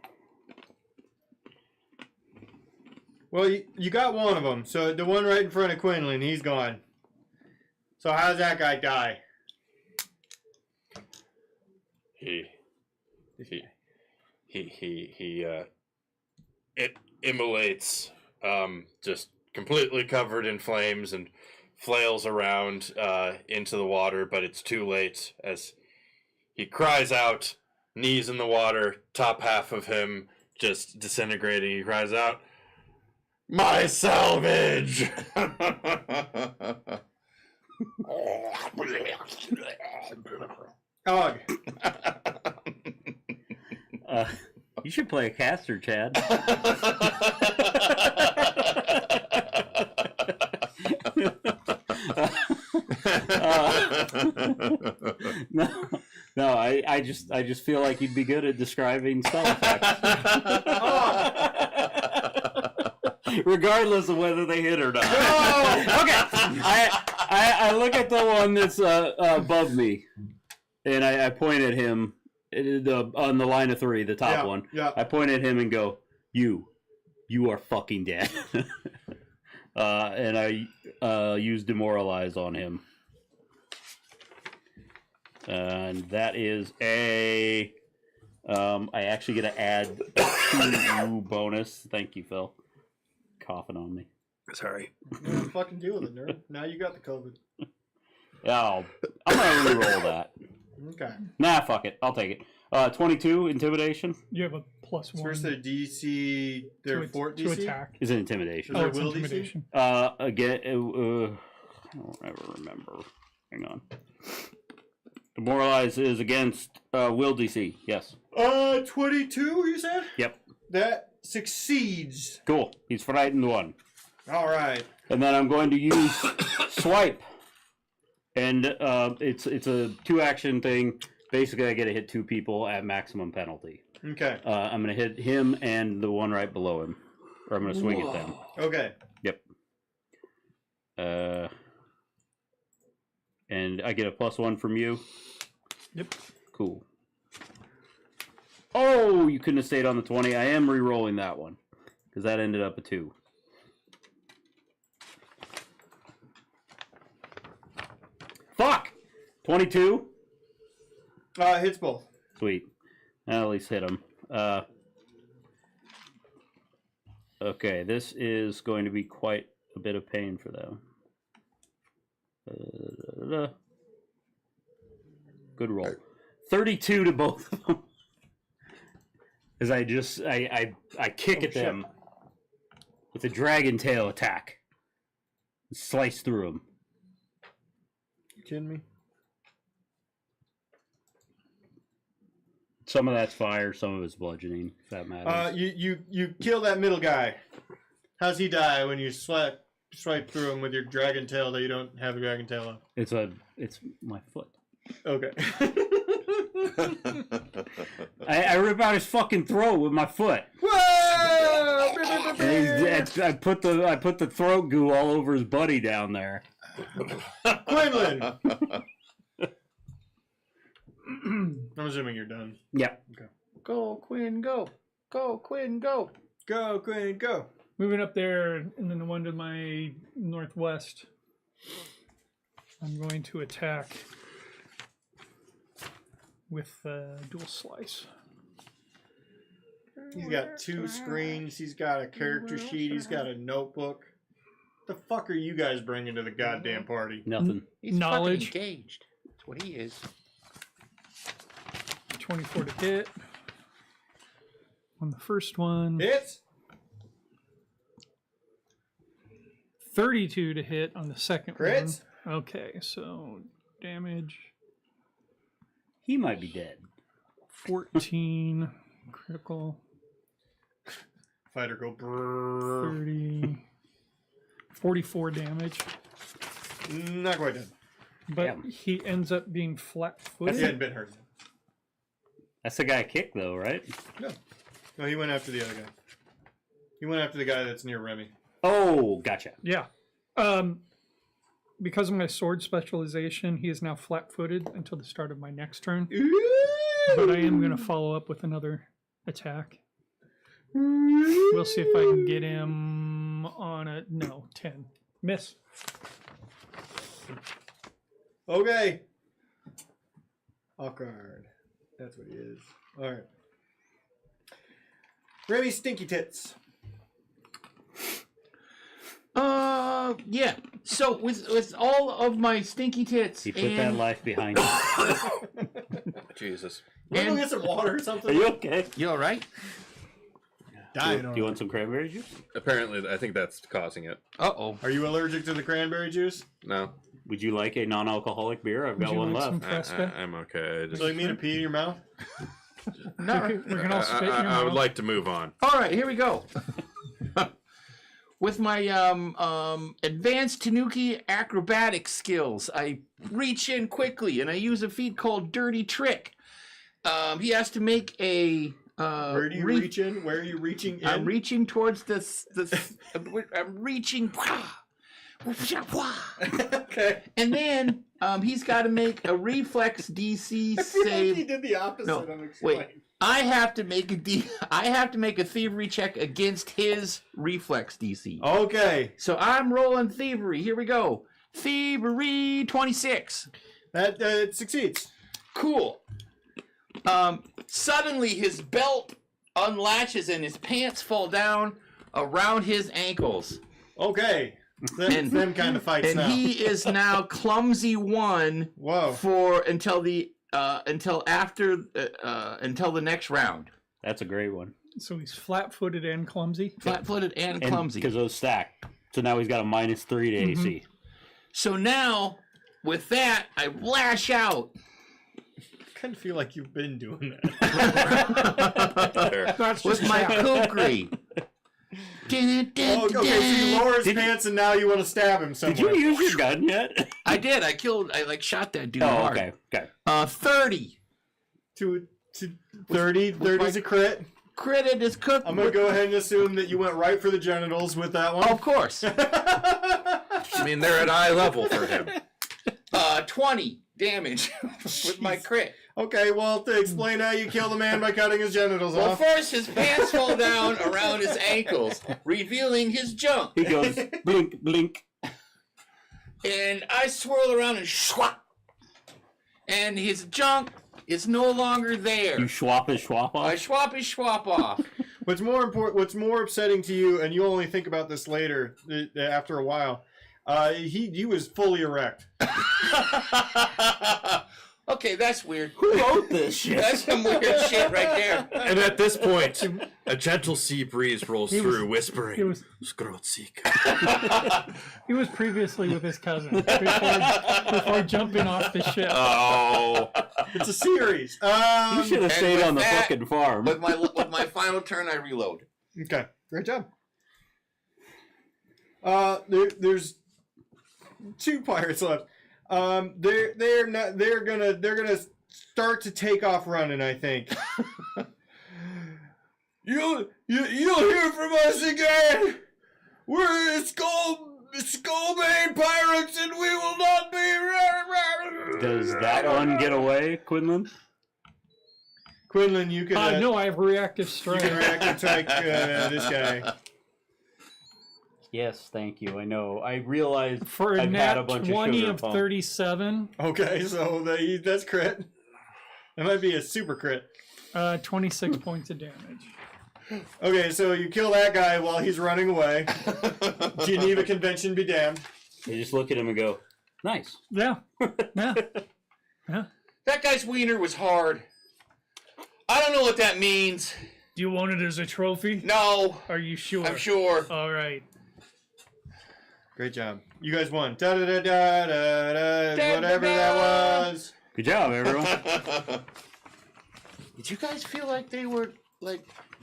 Speaker 1: Well, you got one of them. So the one right in front of Quinlan, he's gone. So how does that guy die?
Speaker 7: It immolates, just completely covered in flames and flails around into the water, but it's too late as he cries out, knees in the water, top half of him just disintegrating. He cries out,
Speaker 4: My salvage.
Speaker 1: Og.
Speaker 2: You should play a caster, Chad. No, I just feel like you'd be good at describing spell effects. Regardless of whether they hit or not. Okay. I look at the one that's above me, and I point at him on the line of 3, the top one.
Speaker 1: Yeah.
Speaker 2: I point at him and go, "You are fucking dead." And I use demoralize on him, and that is a. I actually get to add a 2 bonus. Thank you, Phil. Coughing on me.
Speaker 7: Sorry.
Speaker 1: Yeah, fucking deal with it, nerd. Now you got the COVID.
Speaker 2: Oh, I'm gonna reroll that.
Speaker 1: Okay.
Speaker 2: Nah, fuck it. I'll take it. 22 intimidation.
Speaker 6: You have a +1
Speaker 1: So where's their DC? Their fort
Speaker 6: to
Speaker 1: DC?
Speaker 6: attack.
Speaker 2: Is it intimidation?
Speaker 1: Is
Speaker 6: Oh,
Speaker 1: it
Speaker 6: it's
Speaker 1: will DC?
Speaker 6: intimidation.
Speaker 2: Again, I don't ever remember. Hang on. Demoralize is against will DC. Yes.
Speaker 1: 22. You said?
Speaker 2: Yep.
Speaker 1: That succeeds.
Speaker 2: Cool. He's frightened 1.
Speaker 1: All right.
Speaker 2: And then I'm going to use swipe, and it's a 2-action thing. Basically, I get to hit 2 people at maximum penalty.
Speaker 1: Okay.
Speaker 2: I'm going to hit him and the one right below him, or I'm going to swing at them.
Speaker 1: Okay.
Speaker 2: Yep. And I get a +1 from you.
Speaker 6: Yep.
Speaker 2: Cool. Oh, you couldn't have stayed on the 20. I am re-rolling that one because that ended up a 2. Fuck! 22?
Speaker 1: Hits both.
Speaker 2: Sweet. I'll at least hit him. Okay, this is going to be quite a bit of pain for them. Good roll. 32 to both of them. As I kick at them with a dragon tail attack. Slice through them.
Speaker 1: You kidding me?
Speaker 2: Some of that's fire, some of it's bludgeoning, if that matters.
Speaker 1: You kill that middle guy. How's he die when you swipe through him with your dragon tail that you don't have a dragon tail of?
Speaker 2: It's my foot.
Speaker 1: Okay.
Speaker 2: I rip out his fucking throat with my foot.
Speaker 1: Whoa!
Speaker 2: I put the throat goo all over his buddy down there.
Speaker 1: Quinlan! I'm assuming you're done.
Speaker 2: Yep.
Speaker 8: Go, Quinn, go. Go, Quinn, go.
Speaker 1: Go, Quinn, go.
Speaker 6: Moving up there, and then the one to my northwest. I'm going to attack with dual slice.
Speaker 1: He's got 2 screens. He's got a character sheet. He's got a notebook. The fuck are you guys bringing to the goddamn party?
Speaker 2: Nothing.
Speaker 8: He's
Speaker 6: Knowledge.
Speaker 8: fucking engaged. That's what he is.
Speaker 6: 24 to hit. On the first one.
Speaker 1: Hits.
Speaker 6: 32 to hit on the second
Speaker 1: Crits.
Speaker 6: one. Okay, so damage
Speaker 2: He might be dead.
Speaker 6: 14 critical
Speaker 1: Fighter go brrrr.
Speaker 6: 30 44 damage.
Speaker 1: Not quite dead.
Speaker 6: But
Speaker 2: Damn.
Speaker 6: he ends up being
Speaker 1: He
Speaker 6: flat-footed.
Speaker 1: hadn't been hurt.
Speaker 2: That's the guy kicked though, right?
Speaker 1: No, he went after the other guy. He went after the guy that's near Remy.
Speaker 2: Oh, gotcha.
Speaker 6: Yeah. Because of my sword specialization, he is now flat-footed until the start of my next turn. But I am going to follow up with another attack. We'll see if I can get him on a... No, 10. Miss.
Speaker 1: Okay. Off guard. That's what he is. All right. Remy Stinky Tits.
Speaker 8: Yeah. So with all of my stinky tits
Speaker 2: He put that
Speaker 8: and
Speaker 2: life behind him.
Speaker 4: Jesus.
Speaker 1: Wanna go
Speaker 8: And-
Speaker 1: get some water or
Speaker 2: Are
Speaker 1: something?
Speaker 2: you okay?
Speaker 8: you all right?
Speaker 1: dying.
Speaker 2: Do you want some cranberry juice?
Speaker 4: Apparently, I think that's causing it.
Speaker 8: Uh-oh.
Speaker 1: Are you allergic to the cranberry juice?
Speaker 4: No,
Speaker 2: Would you like a non-alcoholic beer? I've
Speaker 6: Would
Speaker 2: got
Speaker 6: you
Speaker 2: one
Speaker 6: like some
Speaker 2: left.
Speaker 6: Fresca?
Speaker 4: I'm okay. I just,
Speaker 1: So you mean to pee in your mouth?
Speaker 8: No.
Speaker 6: We can all spit in your
Speaker 4: I would
Speaker 6: mouth.
Speaker 4: like to move on.
Speaker 8: All right, here we go. With my advanced Tanuki acrobatic skills, I reach in quickly and I use a feat called Dirty Trick. He has to make a.
Speaker 1: Where do you reach in? Where are you reaching in?
Speaker 8: I'm reaching towards this. I'm reaching.
Speaker 1: Okay.
Speaker 8: And then he's got to make a reflex DC
Speaker 1: I feel like
Speaker 8: save.
Speaker 1: he did the opposite
Speaker 8: No,
Speaker 1: of
Speaker 8: wait.
Speaker 1: explaining.
Speaker 8: I have to make I have to make a thievery check against his reflex DC.
Speaker 1: Okay.
Speaker 8: So I'm rolling thievery. Here we go. Thievery 26.
Speaker 1: That it succeeds.
Speaker 8: Cool. Suddenly his belt unlatches and his pants fall down around his ankles.
Speaker 1: Okay. That's them kind of fights
Speaker 8: And
Speaker 1: now.
Speaker 8: he is now clumsy 1
Speaker 1: Whoa.
Speaker 8: for until the next round.
Speaker 2: That's a great one.
Speaker 6: So he's flat-footed and clumsy.
Speaker 8: Flat-footed and clumsy.
Speaker 2: Because those stack. So now he's got a -3 to AC.
Speaker 8: So now, with that, I lash out.
Speaker 1: I kind of feel like you've been doing that.
Speaker 4: There.
Speaker 6: That's
Speaker 8: With
Speaker 6: just
Speaker 8: my
Speaker 6: chat.
Speaker 8: kukri.
Speaker 1: Oh, okay, so you lower his pants and now you want to stab him somewhere.
Speaker 2: Did you use your gun yet?
Speaker 8: I did. I shot that dude
Speaker 2: Oh,
Speaker 8: hard.
Speaker 2: okay. Okay.
Speaker 8: 30.
Speaker 1: to 30? 30 is a crit.
Speaker 8: Critted is cooked.
Speaker 1: I'm going to go ahead and assume that you went right for the genitals with that one.
Speaker 8: Of course.
Speaker 4: I mean, they're at eye level for him.
Speaker 8: 20 damage with my crit.
Speaker 1: Okay, well, to explain how you kill the man by cutting his genitals
Speaker 8: Well,
Speaker 1: off.
Speaker 8: first his pants fall down around his ankles, revealing his junk.
Speaker 2: He goes blink, blink.
Speaker 8: And I swirl around and schwap. And his junk is no longer there.
Speaker 2: You swap his swap
Speaker 8: I
Speaker 2: off.
Speaker 8: schwap off.
Speaker 1: What's more upsetting to you, and you only think about this later, after a while, he was fully erect.
Speaker 8: Okay, that's weird.
Speaker 2: Who wrote this shit?
Speaker 8: That's some weird shit right there.
Speaker 4: And at this point, a gentle sea breeze rolls through, whispering,
Speaker 6: He was
Speaker 4: Skrotsik.
Speaker 6: he was previously with his cousin before jumping off the ship.
Speaker 4: Oh.
Speaker 1: It's a series.
Speaker 2: You should have stayed
Speaker 8: with
Speaker 2: on the
Speaker 8: that-
Speaker 2: fucking farm.
Speaker 8: With my final turn, I reload.
Speaker 1: Okay, great job. There's 2 pirates left. They're gonna start to take off running, I think. You'll hear from us again. We're Skullbane pirates, and we will not be.
Speaker 2: Does that one get away, Quinlan?
Speaker 1: Quinlan, you can.
Speaker 6: No, I have reactive
Speaker 1: You
Speaker 6: strike.
Speaker 1: can react attack this guy.
Speaker 2: Yes, thank you. I know. I realized
Speaker 6: For a
Speaker 2: I've had a
Speaker 6: nat
Speaker 2: bunch
Speaker 6: 20
Speaker 2: of sugar
Speaker 6: of
Speaker 2: pump.
Speaker 6: 37,
Speaker 1: Okay, so that's crit. That might be a super crit.
Speaker 6: 26 points of damage.
Speaker 1: Okay, so you kill that guy while he's running away. Geneva Convention be damned.
Speaker 2: You just look at him and go, nice.
Speaker 6: Yeah. Yeah.
Speaker 8: That guy's wiener was hard. I don't know what that means.
Speaker 6: Do you want it as a trophy?
Speaker 8: No,
Speaker 6: Are you sure?
Speaker 8: I'm sure.
Speaker 6: All right.
Speaker 1: Great job. You guys won. Da da da da da da. Whatever that was.
Speaker 2: Good job, everyone.
Speaker 8: Did you guys feel like they were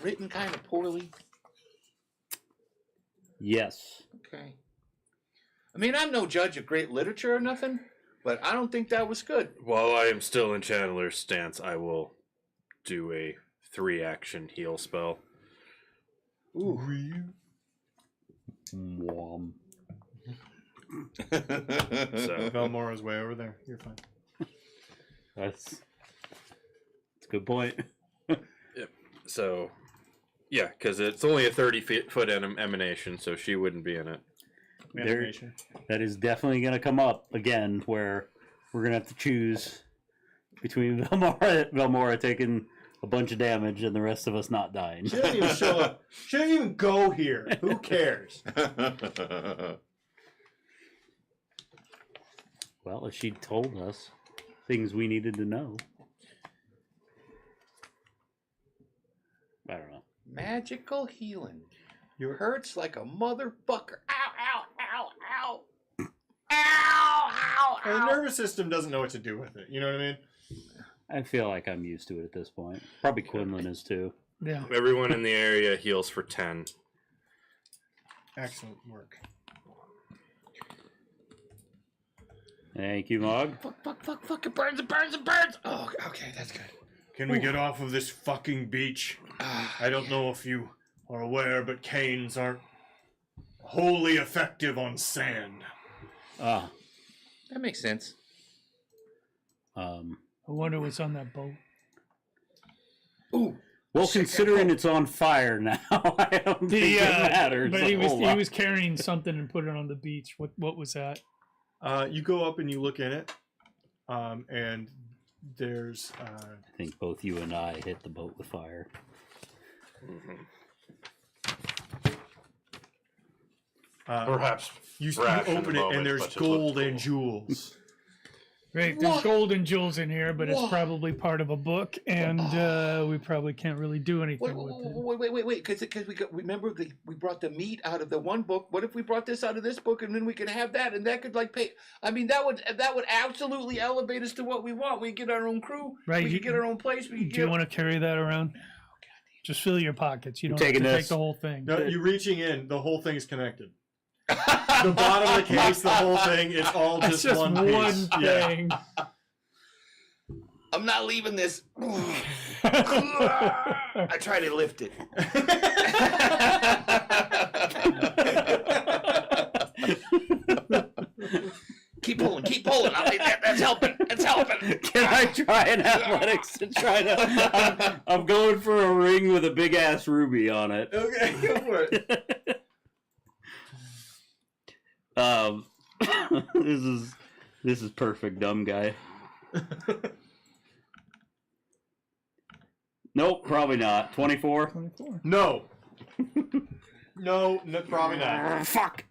Speaker 8: written kind of poorly?
Speaker 2: Yes.
Speaker 8: Okay. I mean, I'm no judge of great literature or nothing, but I don't think that was good.
Speaker 4: While I am still in Chandler's stance, I will do a 3-action heal spell.
Speaker 1: Ooh.
Speaker 2: Mwam.
Speaker 4: So
Speaker 1: Velmora's way over there. You're fine.
Speaker 2: That's a good point.
Speaker 4: So, yeah, because it's only a 30-foot emanation, so she wouldn't be in it.
Speaker 1: Animation.
Speaker 2: That is definitely going to come up again, where we're going to have to choose between Velmora taking a bunch of damage and the rest of us not dying.
Speaker 1: She doesn't even show up. She doesn't even go here. Who cares?
Speaker 2: Well, if she told us things we needed to know. I don't know.
Speaker 8: Magical healing.
Speaker 1: You
Speaker 8: Hurts like a motherfucker. Ow, ow, ow, ow. Ow, ow,
Speaker 1: the
Speaker 8: ow.
Speaker 1: nervous system doesn't know what to do with it. You know what I mean?
Speaker 2: I feel like I'm used to it at this point. Probably Quinlan is too.
Speaker 6: Yeah.
Speaker 7: Everyone in the area heals for 10.
Speaker 1: Excellent work.
Speaker 2: Thank you, Mog.
Speaker 8: Fuck, it burns, it burns, it burns. Oh, okay, that's good.
Speaker 1: Can we get off of this fucking beach? I don't know if you are aware, but canes aren't wholly effective on sand.
Speaker 2: Ah,
Speaker 8: That makes sense.
Speaker 6: I wonder what's on that boat.
Speaker 8: Ooh.
Speaker 2: well, considering it's on fire now, I don't think it matters.
Speaker 6: But
Speaker 2: a
Speaker 6: he
Speaker 2: whole lot.
Speaker 6: was carrying something and put it on the beach. What was that?
Speaker 1: You go up and you look in it, and there's
Speaker 2: I think both you and I hit the boat with fire.
Speaker 7: Perhaps.
Speaker 1: you
Speaker 7: Brash in the
Speaker 1: open it
Speaker 7: moment,
Speaker 1: and there's
Speaker 7: but just
Speaker 1: gold
Speaker 7: looked
Speaker 1: and
Speaker 7: cool.
Speaker 1: jewels.
Speaker 6: Right, there's
Speaker 8: What?
Speaker 6: gold and jewels in here, but it's
Speaker 8: What?
Speaker 6: probably part of a book, and we probably can't really do anything with it.
Speaker 8: Wait, because remember we brought the meat out of the one book. What if we brought this out of this book, and then we could have that, and that could like pay? I mean, that would absolutely elevate us to what we want. We get our own crew,
Speaker 6: Right,
Speaker 8: We
Speaker 6: you-
Speaker 8: could get our own place. We could
Speaker 6: Do you
Speaker 8: get.
Speaker 6: want to carry that around? Just fill your pockets. You don't have to
Speaker 2: taking
Speaker 6: take
Speaker 2: this.
Speaker 6: the whole thing.
Speaker 1: No, you're reaching in. The whole thing's connected. The bottom of the case, the whole thing, it's all
Speaker 6: That's
Speaker 1: just, one piece. Yeah.
Speaker 6: thing.
Speaker 8: I'm not leaving this. I try to lift it. Keep pulling. That's helping.
Speaker 2: Can I try an athletics to try to? I'm going for a ring with a big ass ruby on it.
Speaker 1: Okay, go for it.
Speaker 2: This is perfect, dumb guy. Nope, probably not. 24.
Speaker 6: 24.
Speaker 1: No. No, probably not.
Speaker 2: Fuck.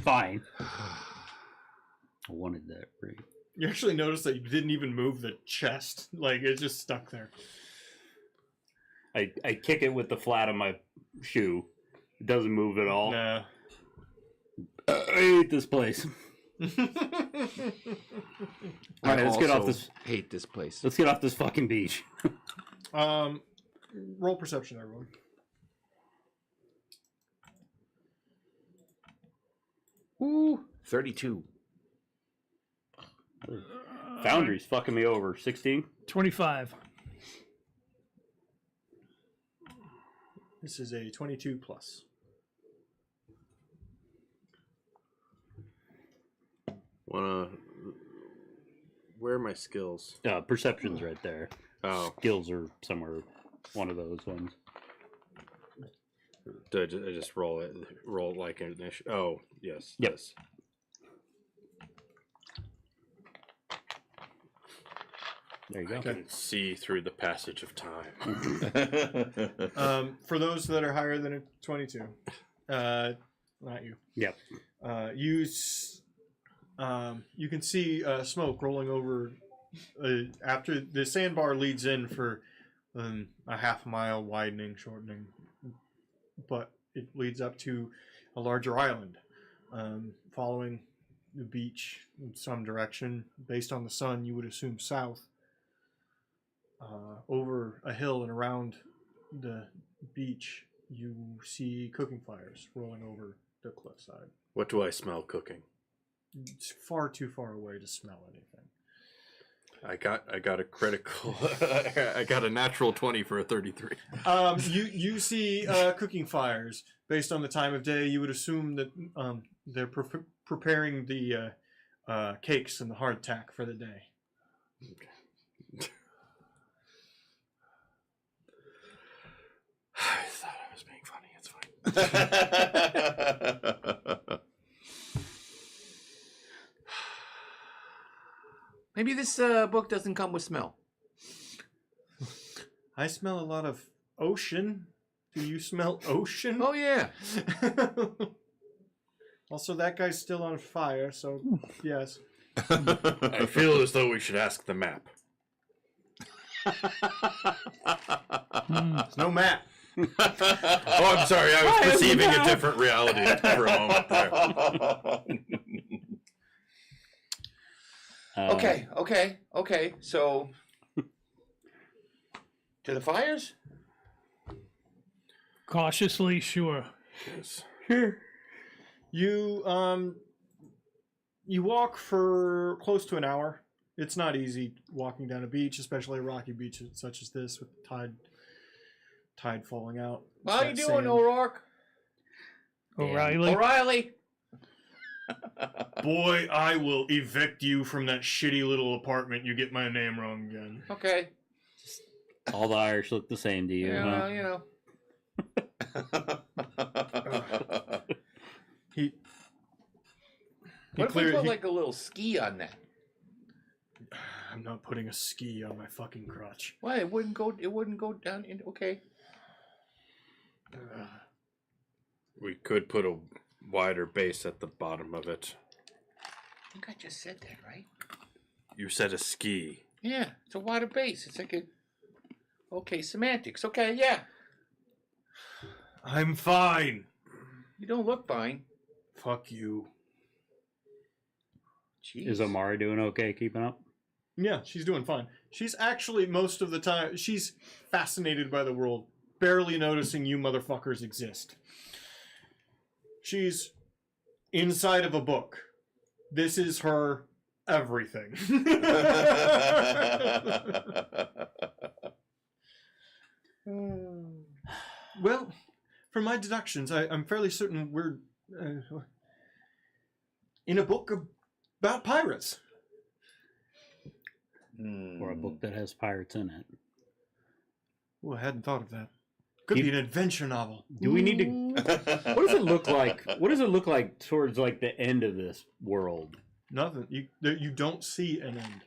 Speaker 2: Fine. I wanted that ring.
Speaker 1: You actually notice that you didn't even move the chest. Like, it just stuck there.
Speaker 2: I kick it with the flat of my shoe. It doesn't move at all.
Speaker 1: Nah.
Speaker 2: I hate this place. All right, let's get off this.
Speaker 8: Hate this place.
Speaker 2: Let's get off this fucking beach.
Speaker 1: Roll perception, everyone.
Speaker 8: Ooh, 32.
Speaker 2: Foundry's fucking me over. 16.
Speaker 6: 25.
Speaker 1: This is a 22 plus.
Speaker 7: Where are my skills?
Speaker 2: Perception's right there.
Speaker 7: Oh,
Speaker 2: Skills are somewhere. One of those ones.
Speaker 7: I just roll it? Roll like an initiative. Oh, yes.
Speaker 2: Yep.
Speaker 7: This.
Speaker 2: There you go.
Speaker 7: I can see through the passage of time.
Speaker 1: For those that are higher than a 22, not you.
Speaker 2: Yep.
Speaker 1: You can see smoke rolling over after the sandbar leads in for a half mile, widening, shortening, but it leads up to a larger island, following the beach in some direction. Based on the sun, you would assume south. Over a hill and around the beach, you see cooking fires rolling over the cliffside.
Speaker 7: What do I smell cooking?
Speaker 1: It's far too far away to smell anything.
Speaker 7: I got a critical. I got a natural 20 for a 33.
Speaker 1: You see cooking fires. Based on the time of day, you would assume that they're preparing the cakes and the hardtack for the day.
Speaker 7: Okay. I thought I was being funny. It's fine.
Speaker 8: Maybe this book doesn't come with smell.
Speaker 1: I smell a lot of ocean. Do you smell ocean?
Speaker 8: Oh yeah.
Speaker 1: Also, that guy's still on fire, so yes.
Speaker 7: I feel as though we should ask the map.
Speaker 1: There's no map.
Speaker 7: Oh, I'm sorry. I was perceiving a different reality for a moment there.
Speaker 8: Okay. So, to the fires?
Speaker 6: Cautiously, sure.
Speaker 7: Yes.
Speaker 1: You you walk for close to an hour. It's not easy walking down a beach, especially a rocky beach such as this with the tide falling out.
Speaker 8: How you
Speaker 1: That
Speaker 8: doing,
Speaker 1: sand.
Speaker 8: O'Rourke?
Speaker 6: O'Reilly.
Speaker 8: O'Reilly?
Speaker 1: Boy, I will evict you from that shitty little apartment. You get my name wrong again.
Speaker 8: Okay.
Speaker 2: All the Irish look the same to you,
Speaker 8: Yeah,
Speaker 2: huh?
Speaker 8: well, you know.
Speaker 1: He
Speaker 8: What if we
Speaker 1: cleared-
Speaker 8: put
Speaker 1: he-
Speaker 8: like a little ski on that?
Speaker 1: I'm not putting a ski on my fucking crotch.
Speaker 8: Why it wouldn't go? It wouldn't go down. Okay.
Speaker 7: We could put a wider base at the bottom of it.
Speaker 8: I think I just said that, right?
Speaker 7: You said a ski.
Speaker 8: Yeah, it's a wider base. It's like a. Okay, semantics. Okay, yeah.
Speaker 1: I'm fine.
Speaker 8: You don't look fine.
Speaker 1: Fuck you.
Speaker 8: Jeez.
Speaker 2: Is Omari doing okay keeping up?
Speaker 1: Yeah, she's doing fine. She's actually most of the time she's fascinated by the world, barely noticing you motherfuckers exist. She's inside of a book. This is her everything. Well, from my deductions, I'm fairly certain we're in a book about pirates.
Speaker 2: Or a book that has pirates in it?
Speaker 1: Oh, I hadn't thought of that. Could
Speaker 2: You-
Speaker 1: be an adventure novel.
Speaker 2: Do we need to? What does it look like? What does it look like towards like the end of this world?
Speaker 1: Nothing. You don't see an end.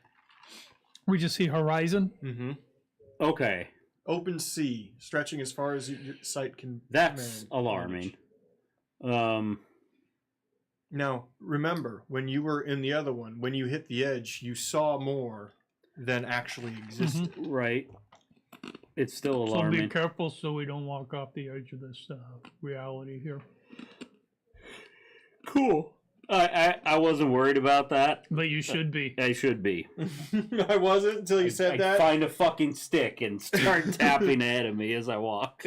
Speaker 6: We just see horizon.
Speaker 1: Mm-hmm.
Speaker 2: Okay,
Speaker 1: Open sea, stretching as far as your sight can.
Speaker 2: that's
Speaker 1: command.
Speaker 2: alarming.
Speaker 1: Now, remember, when you were in the other one, when you hit the edge, you saw more than actually existed.
Speaker 2: Right. It's still
Speaker 6: So be
Speaker 2: alarming.
Speaker 6: careful so we don't walk off the edge of this reality here.
Speaker 2: Cool. I wasn't worried about that.
Speaker 6: But you should be.
Speaker 2: I should be.
Speaker 1: I wasn't until you said
Speaker 2: I
Speaker 1: that.
Speaker 2: find a fucking stick and start tapping ahead of me as I walk.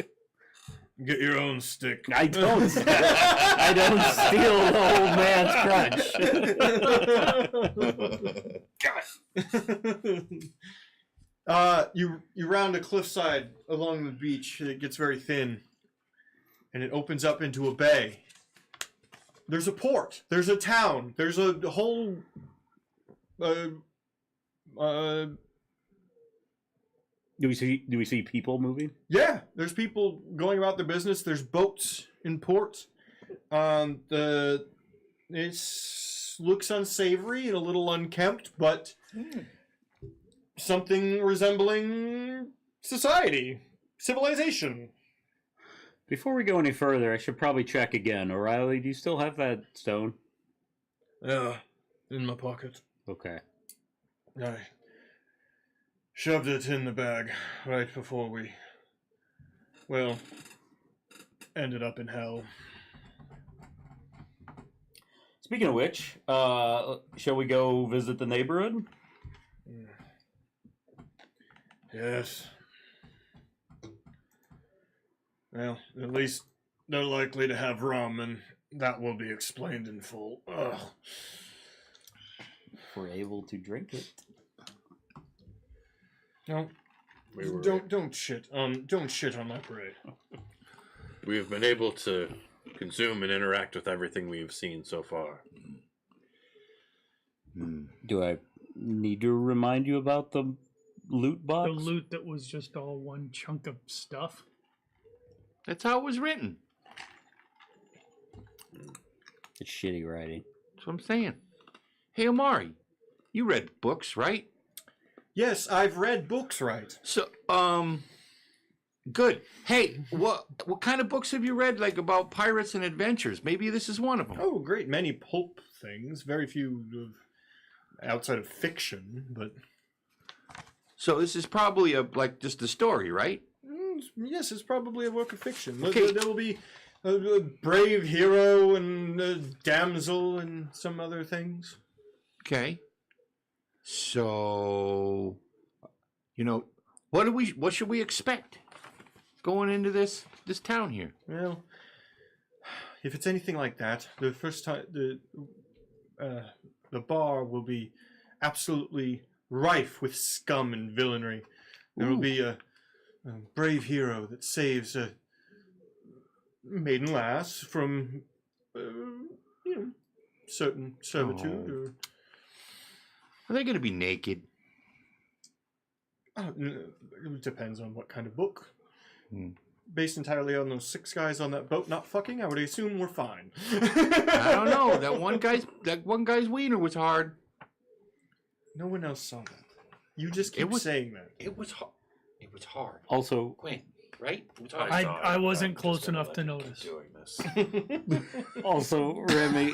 Speaker 1: Get your own stick.
Speaker 2: I don't. I don't steal the old man's crutch.
Speaker 1: You round a cliffside along the beach. It gets very thin, and it opens up into a bay. There's a port. There's a town. There's a whole.
Speaker 2: Do we see people moving?
Speaker 1: Yeah, there's people going about their business. There's boats in port. It looks unsavory and a little unkempt, but something resembling society, civilization.
Speaker 2: Before we go any further, I should probably check again. O'Reilly, do you still have that stone?
Speaker 1: Yeah, in my pocket.
Speaker 2: Okay.
Speaker 1: I shoved it in the bag right before we, ended up in hell.
Speaker 2: Speaking of which, shall we go visit the neighborhood?
Speaker 1: Yes. Well, at least they're likely to have rum, and that will be explained in full. Ugh.
Speaker 2: If we're able to drink it.
Speaker 1: No,
Speaker 7: We were-
Speaker 1: don't shit on my parade.
Speaker 7: We have been able to consume and interact with everything we've seen so far.
Speaker 2: Do I need to remind you about the loot box?
Speaker 6: The loot that was just all one chunk of stuff.
Speaker 8: That's how it was written.
Speaker 2: It's shitty writing.
Speaker 8: That's what I'm saying. Hey, Omari, you read books, right?
Speaker 1: Yes, I've read books right.
Speaker 8: So, good. Hey, what kind of books have you read, like about pirates and adventures? Maybe this is one of them.
Speaker 1: Oh, great many pulp things. Very few outside of fiction, but
Speaker 8: So this is probably like just a story, right?
Speaker 1: Yes, it's probably a work of fiction.
Speaker 3: Okay.
Speaker 1: There will be a brave hero and a damsel and some other things.
Speaker 3: Okay. So, what should we expect going into this town here?
Speaker 1: Well, if it's anything like that, the first time the bar will be absolutely rife with scum and villainy. There will be a brave hero that saves a maiden lass from certain servitude.
Speaker 3: Oh. Are they going to be naked?
Speaker 1: It depends on what kind of book.
Speaker 3: Hmm.
Speaker 1: Based entirely on those 6 guys on that boat not fucking, I would assume we're fine.
Speaker 3: I don't know. That one guy's wiener was hard.
Speaker 1: No one else saw that. You just keep saying that.
Speaker 3: It was hard. It was hard.
Speaker 2: Also,
Speaker 3: Quinn, right? It was hard.
Speaker 6: I wasn't close enough to notice.
Speaker 7: Doing this.
Speaker 2: also, Remy,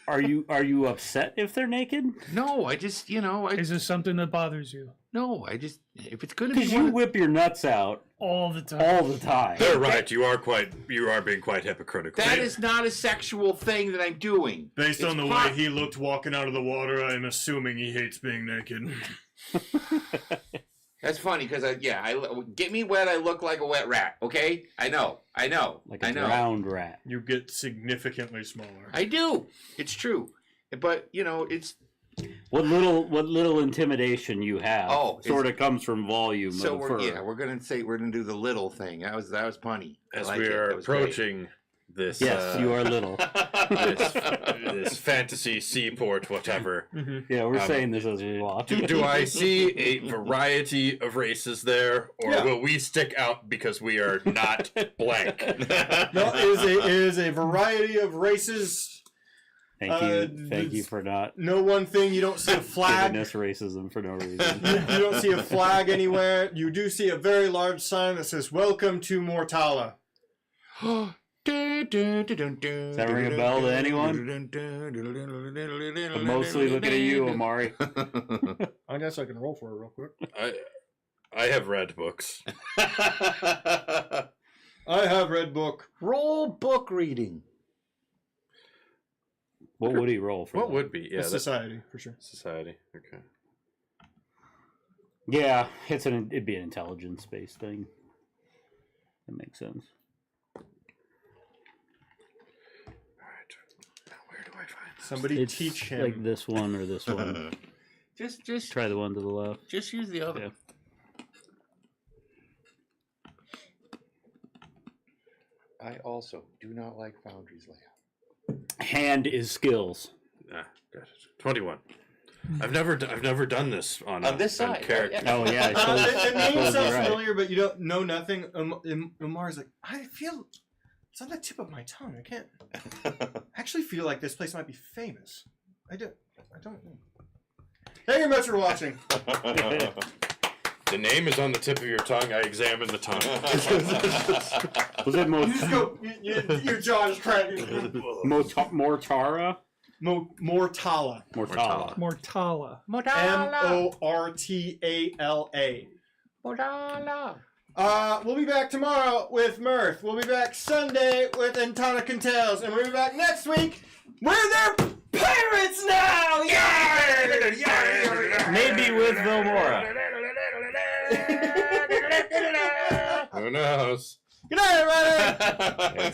Speaker 2: are you upset if they're naked?
Speaker 3: No, I just,
Speaker 6: Is this something that bothers you
Speaker 3: if it's going to be
Speaker 2: Because you whip your nuts out
Speaker 6: all the time?
Speaker 2: all the time.
Speaker 7: They're right. You are being quite hypocritical.
Speaker 3: that is not a sexual thing that I'm doing.
Speaker 1: Based
Speaker 3: It's
Speaker 1: on the
Speaker 3: part-
Speaker 1: way he looked walking out of the water, I'm assuming he hates being naked.
Speaker 3: That's funny because get me wet, I look like a wet rat. Okay, I know,
Speaker 2: Like a
Speaker 3: I know.
Speaker 2: drowned rat.
Speaker 1: You get significantly smaller.
Speaker 3: I do. It's true, but it's
Speaker 2: What little intimidation you have
Speaker 3: Oh,
Speaker 2: sort of comes from volume
Speaker 3: so
Speaker 2: of fur.
Speaker 3: we're gonna do the little thing. That was punny. I
Speaker 7: As
Speaker 3: like
Speaker 7: we
Speaker 3: it.
Speaker 7: are
Speaker 3: That was great.
Speaker 7: approaching this.
Speaker 2: Yes, you are little.
Speaker 7: this fantasy seaport, whatever.
Speaker 2: Yeah, we're saying this as we walk.
Speaker 7: Do I see a variety of races there, or
Speaker 1: Yeah.
Speaker 7: will we stick out because we are not blank?
Speaker 1: No, it is a variety of races.
Speaker 2: Thank you for not
Speaker 1: No one thing. You don't see a flag.
Speaker 2: giving us racism for no reason.
Speaker 1: You don't see a flag anywhere. You do see a very large sign that says "Welcome to Mortala."
Speaker 3: Does
Speaker 2: that ring a bell to anyone? I'm mostly looking at you, Amari.
Speaker 1: I guess I can roll for it real quick.
Speaker 7: I have read books.
Speaker 1: I have read book.
Speaker 3: Roll book reading.
Speaker 2: What would he roll for?
Speaker 7: What
Speaker 2: that?
Speaker 7: would be? Yeah, that's
Speaker 1: Society for sure.
Speaker 7: society. Okay.
Speaker 2: Yeah, it'd be an intelligence-based thing. That makes sense.
Speaker 7: Now where do I find this?
Speaker 1: Somebody
Speaker 2: It's
Speaker 1: teach him.
Speaker 2: like this one or this one.
Speaker 3: Just
Speaker 2: Try the one to the left.
Speaker 3: just use the other.
Speaker 2: Yeah.
Speaker 3: I also do not like Foundry's layout.
Speaker 2: Hand is skills.
Speaker 7: Ah, got it. 21. I've never done this on
Speaker 3: this side,
Speaker 7: character.
Speaker 3: right?
Speaker 2: Oh yeah,
Speaker 1: The name
Speaker 2: suppose
Speaker 1: sounds
Speaker 2: you're right.
Speaker 1: familiar, but you don't know nothing. Umar's like, I feel it's on the tip of my tongue. I can't. I actually feel like this place might be famous. I don't know. Thank you much for watching.
Speaker 7: The name is on the tip of your tongue. I examined the tongue.
Speaker 2: Was it
Speaker 1: You just go. Your jaw is cracking.
Speaker 2: Mortara?
Speaker 1: Mortala.
Speaker 2: Mortala.
Speaker 6: Mortala.
Speaker 1: Mortala. We'll be back tomorrow with Mirth. We'll be back Sunday with Antonican Tales, and we'll be back next week. We're their pirates now! Yeah!
Speaker 2: Maybe with Vilmora.
Speaker 7: Who knows?
Speaker 1: Good night, everybody!